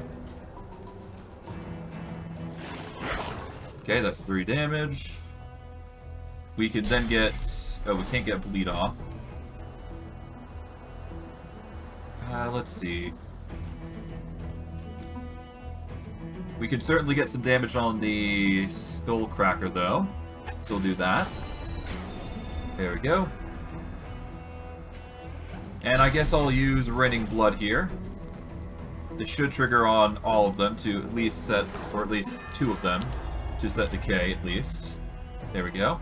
Okay, that's 3 damage. We can then get... Oh, we can't get bleed off. Let's see. We can certainly get some damage on the Skull Cracker, though. So we'll do that. There we go. And I guess I'll use Raining Blood here. This should trigger on all of them to at least set, or at least 2 of them, to set decay at least. There we go.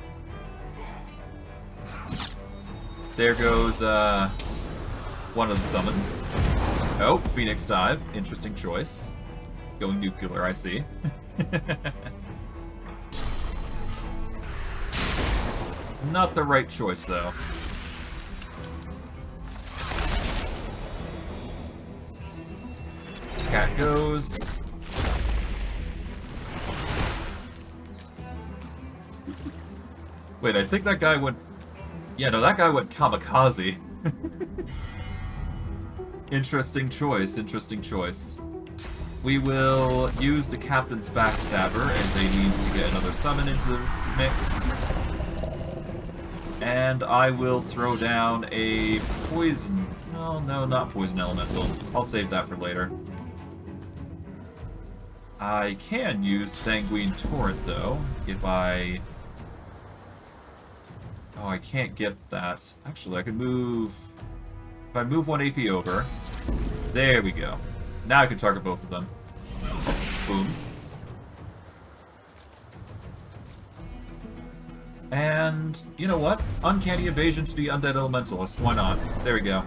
There goes one of the summons. Oh, Phoenix Dive. Interesting choice. Going nuclear, I see. Not the right choice, though. Cat goes. Wait, I think that guy went... Yeah, no, that guy went kamikaze. Interesting choice, interesting choice. We will use the Captain's Backstabber as they need to get another summon into the mix. And I will throw down a poison... No, not poison elemental. I'll save that for later. I can use Sanguine Torrent, though, if I... Oh, I can't get that. Actually, I can move... If I move 1 AP over... There we go. Now I can target both of them. Boom. And, you know what? Uncanny Evasion to the Undead Elementalist. Why not? There we go.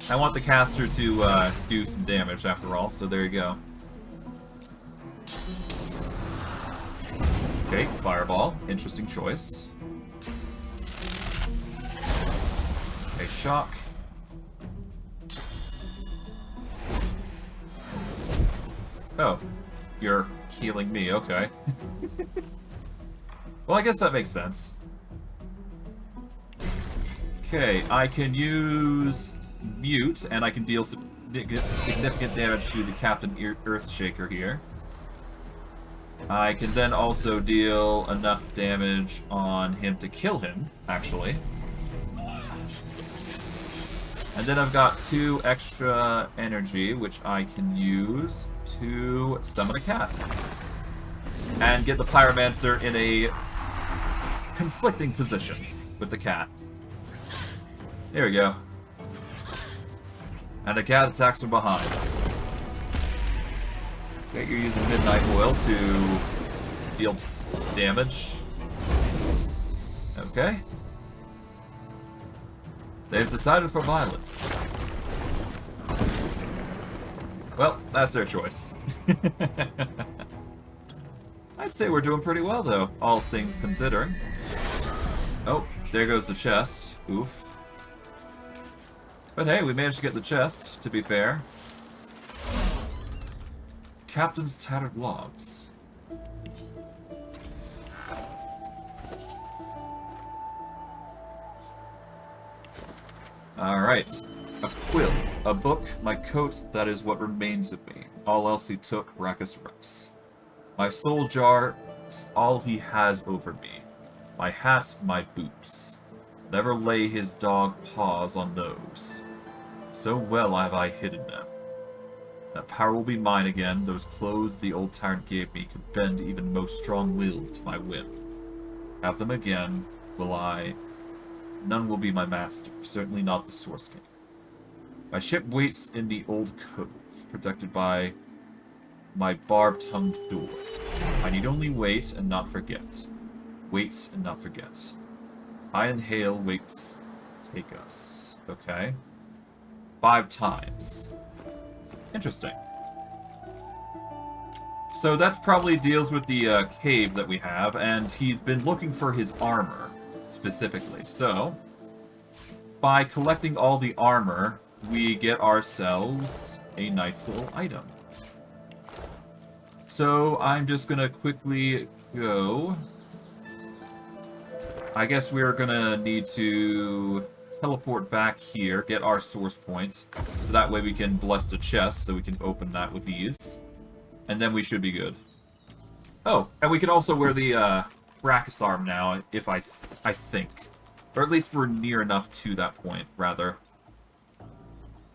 I want the caster to do some damage, after all, so there you go. Okay, Fireball. Interesting choice. Okay, Shock. Oh, you're healing me, okay. Well, I guess that makes sense. Okay, I can use Mute, and I can deal significant damage to the Captain Earthshaker here. I can then also deal enough damage on him to kill him, actually. And then I've got 2 extra energy, which I can use to summon a cat. And get the Pyromancer in a conflicting position with the cat. There we go. And the cat attacks from behind. Okay, you're using Midnight Oil to deal damage. Okay. They've decided for violence. Well, that's their choice. I'd say we're doing pretty well, though, all things considering. Oh, there goes the chest. Oof. But hey, we managed to get the chest, to be fair. Captain's Tattered Logs. Alright. A quill. A book. My coat, that is what remains of me. All else he took, Braccus Rex. My soul jar is all he has over me. My hat, my boots. Never lay his dog paws on those. So well have I hidden them. That power will be mine again. Those clothes the old tyrant gave me could bend even most strong-willed to my whim. Have them again, will I... None will be my master, certainly not the Source King. My ship waits in the old cove, protected by my barbed-tongued door. I need only wait and not forget. Wait and not forget. I and Hail waits take us. Okay. 5 times. Interesting. So that probably deals with the cave that we have, and he's been looking for his armor, specifically. So, by collecting all the armor, we get ourselves a nice little item. So, I'm just gonna quickly go... I guess we're gonna need to teleport back here, get our source points, so that way we can bless the chest, so we can open that with ease. And then we should be good. Oh, and we can also wear the Braccus arm now, if I think. Or at least we're near enough to that point, rather.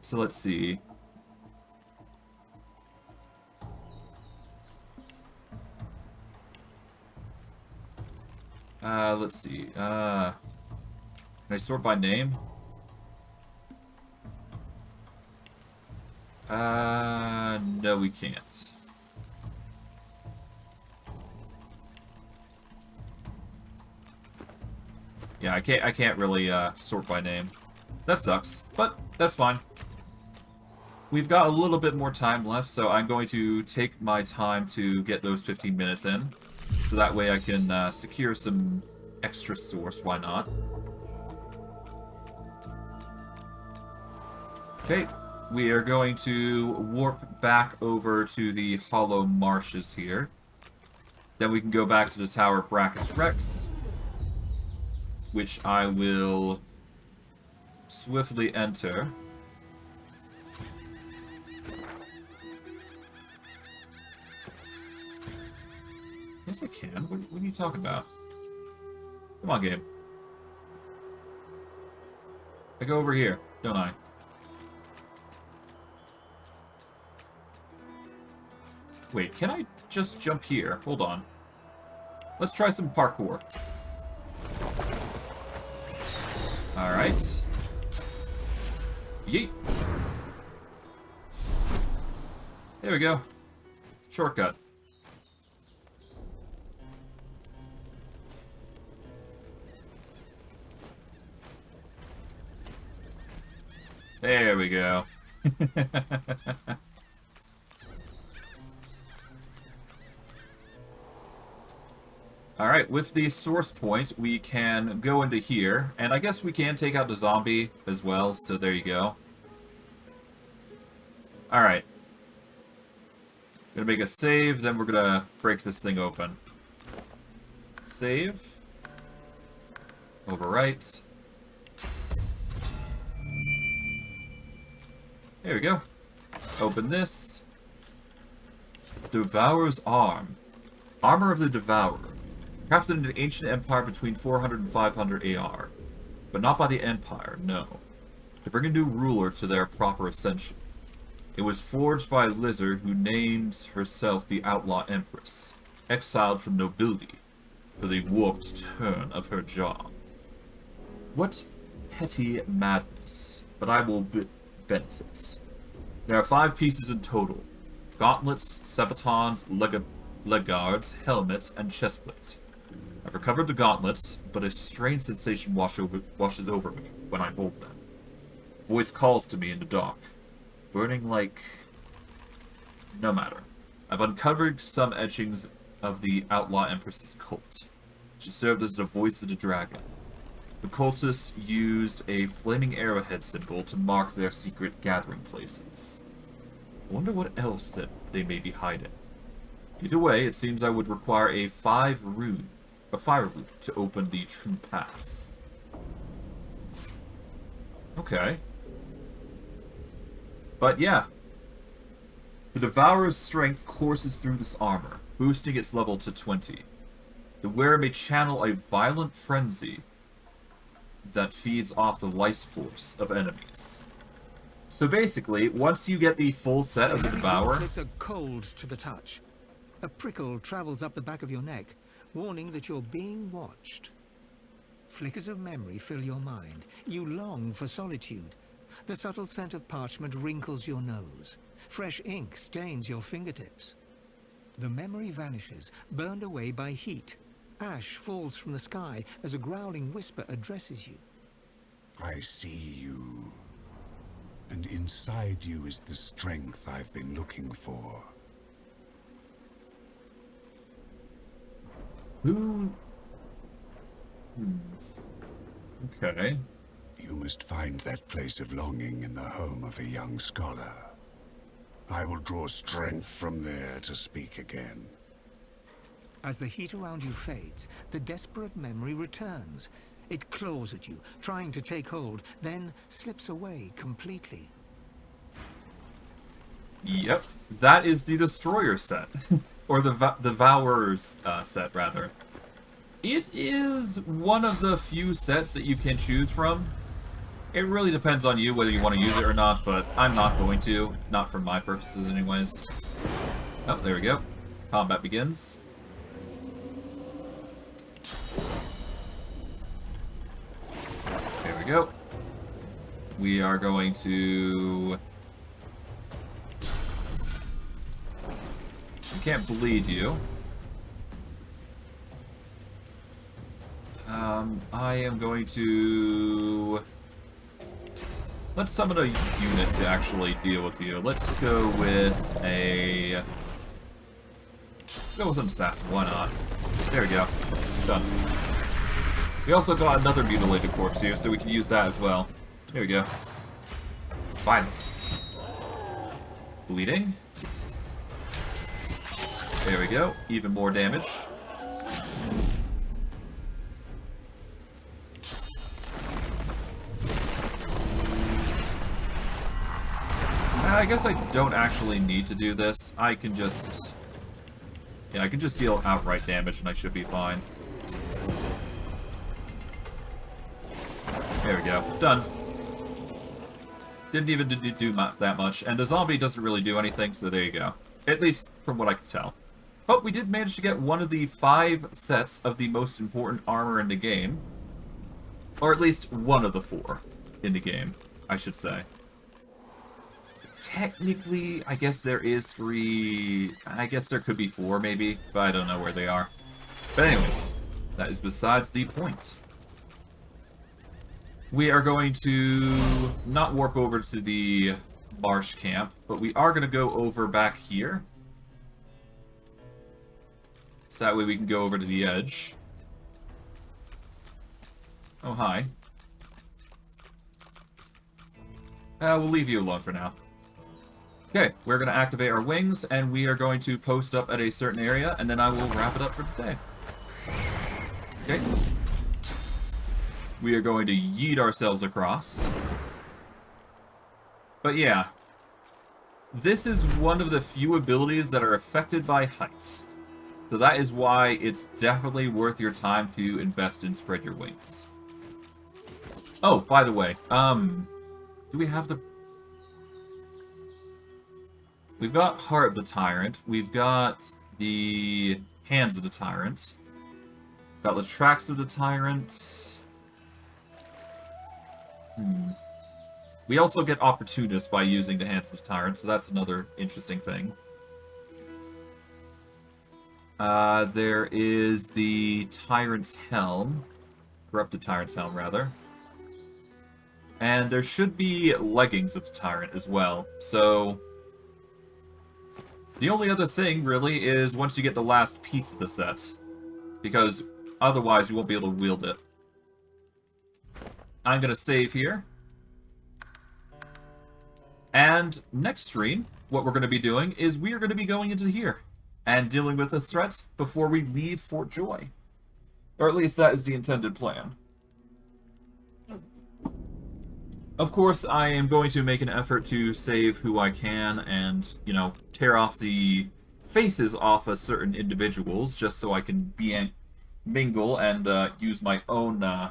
So let's see. Let's see. Can I sort by name? No, we can't. Yeah, I can't really sort by name. That sucks, but that's fine. We've got a little bit more time left, so I'm going to take my time to get those 15 minutes in. So that way I can secure some extra source, why not? Okay, we are going to warp back over to the hollow marshes here. Then we can go back to the tower of Braccus Rex, which I will swiftly enter. Yes, I can. What are you talking about? Come on, game. I go over here, don't I? Wait, can I just jump here? Hold on. Let's try some parkour. Alright. Yeet. There we go. Shortcut. There we go. Alright, with the source point, we can go into here, and I guess we can take out the zombie as well, so there you go. Alright. Gonna make a save, then we're gonna break this thing open. Save. Overwrite. There we go. Open this. Devourer's Arm. Armor of the Devourer. Crafted in an ancient empire between 400 and 500 AR. But not by the Empire, no. To bring a new ruler to their proper ascension. It was forged by a lizard who names herself the Outlaw Empress, exiled from nobility for the warped turn of her jaw. What petty madness, but I will benefit. There are 5 pieces in total. Gauntlets, sabatons, legards, helmets, and chestplates. I've recovered the gauntlets, but a strange sensation washes over me when I hold them. A voice calls to me in the dark, burning like... no matter. I've uncovered some etchings of the Outlaw Empress's cult. She served as the voice of the dragon. The cultists used a flaming arrowhead symbol to mark their secret gathering places. I wonder what else that they may be hiding. Either way, it seems I would require a fire rune to open the true path. Okay. But yeah. The Devourer's strength courses through this armor, boosting its level to 20. The wearer may channel a violent frenzy that feeds off the life force of enemies. So basically, once you get the full set of the Devourer... It's a cold to the touch. A prickle travels up the back of your neck, warning that you're being watched. Flickers of memory fill your mind. You long for solitude. The subtle scent of parchment wrinkles your nose. Fresh ink stains your fingertips. The memory vanishes, burned away by heat. Ash falls from the sky as a growling whisper addresses you. I see you. And inside you is the strength I've been looking for. Who? Okay. You must find that place of longing in the home of a young scholar. I will draw strength from there to speak again. As the heat around you fades, the desperate memory returns. It claws at you, trying to take hold, then slips away completely. Yep, that is the Destroyer set. Or the Devourer's set, rather. It is one of the few sets that you can choose from. It really depends on you whether you want to use it or not, but I'm not going to. Not for my purposes anyways. Oh, there we go. Combat begins. There we go. We are going to... I can't bleed you. I am going to... Let's summon a unit to actually deal with you. Let's go with a... Let's go with an assassin, why not? There we go. Done. We also got another mutilated corpse here, so we can use that as well. There we go. Violence. Bleeding. There we go. Even more damage. I guess I don't actually need to do this. I can just... Yeah, I can just deal outright damage and I should be fine. There we go. Done. Didn't even do that much. And the zombie doesn't really do anything, so there you go. At least from what I can tell. But we did manage to get one of the 5 sets of the most important armor in the game. Or at least one of the 4 in the game, I should say. Technically, I guess there is 3... I guess there could be 4, maybe, but I don't know where they are. But anyways, that is besides the point. We are going to not warp over to the marsh camp, but we are going to go over back here. So that way we can go over to the edge. Oh, hi. We'll leave you alone for now. Okay, we're going to activate our wings, and we are going to post up at a certain area, and then I will wrap it up for today. Okay. We are going to yeet ourselves across. But yeah. This is one of the few abilities that are affected by height. So that is why it's definitely worth your time to invest in Spread Your Wings. Oh, by the way, do we have the... We've got Heart of the Tyrant. We've got the Hands of the Tyrant. Got the Tracks of the Tyrant. We also get Opportunist by using the Hands of the Tyrant, so that's another interesting thing. There is the Tyrant's Helm. Corrupted Tyrant's Helm, rather. And there should be Leggings of the Tyrant as well, so... The only other thing, really, is once you get the last piece of the set. Because otherwise you won't be able to wield it. I'm going to save here. And next stream, what we're going to be doing is we are going to be going into here. And dealing with the threats before we leave Fort Joy. Or at least that is the intended plan. Of course, I am going to make an effort to save who I can and, you know, tear off the faces off of certain individuals just so I can mingle and use my own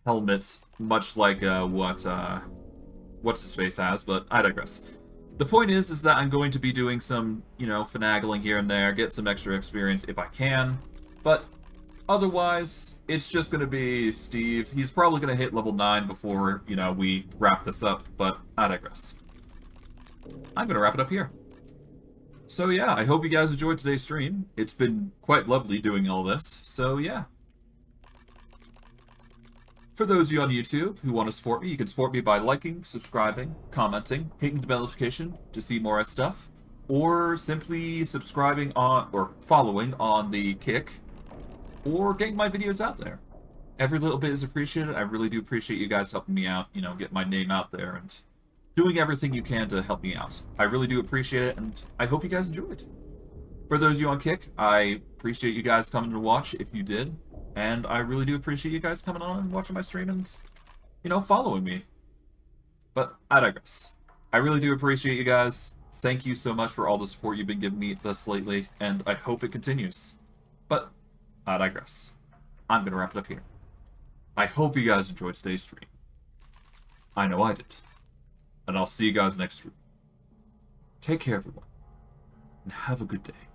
helmets, much like What's-His-Face has, but I digress. The point is that I'm going to be doing some, you know, finagling here and there, get some extra experience if I can, but otherwise, it's just going to be Steve. He's probably going to hit level 9 before, you know, we wrap this up, but I digress. I'm going to wrap it up here. So yeah, I hope you guys enjoyed today's stream. It's been quite lovely doing all this, so yeah. For those of you on YouTube who want to support me, you can support me by liking, subscribing, commenting, hitting the bell notification to see more stuff, or simply subscribing on, or following on the Kick, or getting my videos out there. Every little bit is appreciated. I really do appreciate you guys helping me out, you know, get my name out there, and doing everything you can to help me out. I really do appreciate it, and I hope you guys enjoyed. For those of you on Kick, I appreciate you guys coming to watch if you did. And I really do appreciate you guys coming on and watching my stream and, you know, following me. But I digress. I really do appreciate you guys. Thank you so much for all the support you've been giving me this lately, and I hope it continues. But I digress. I'm going to wrap it up here. I hope you guys enjoyed today's stream. I know I did. And I'll see you guys next week. Take care, everyone. And have a good day.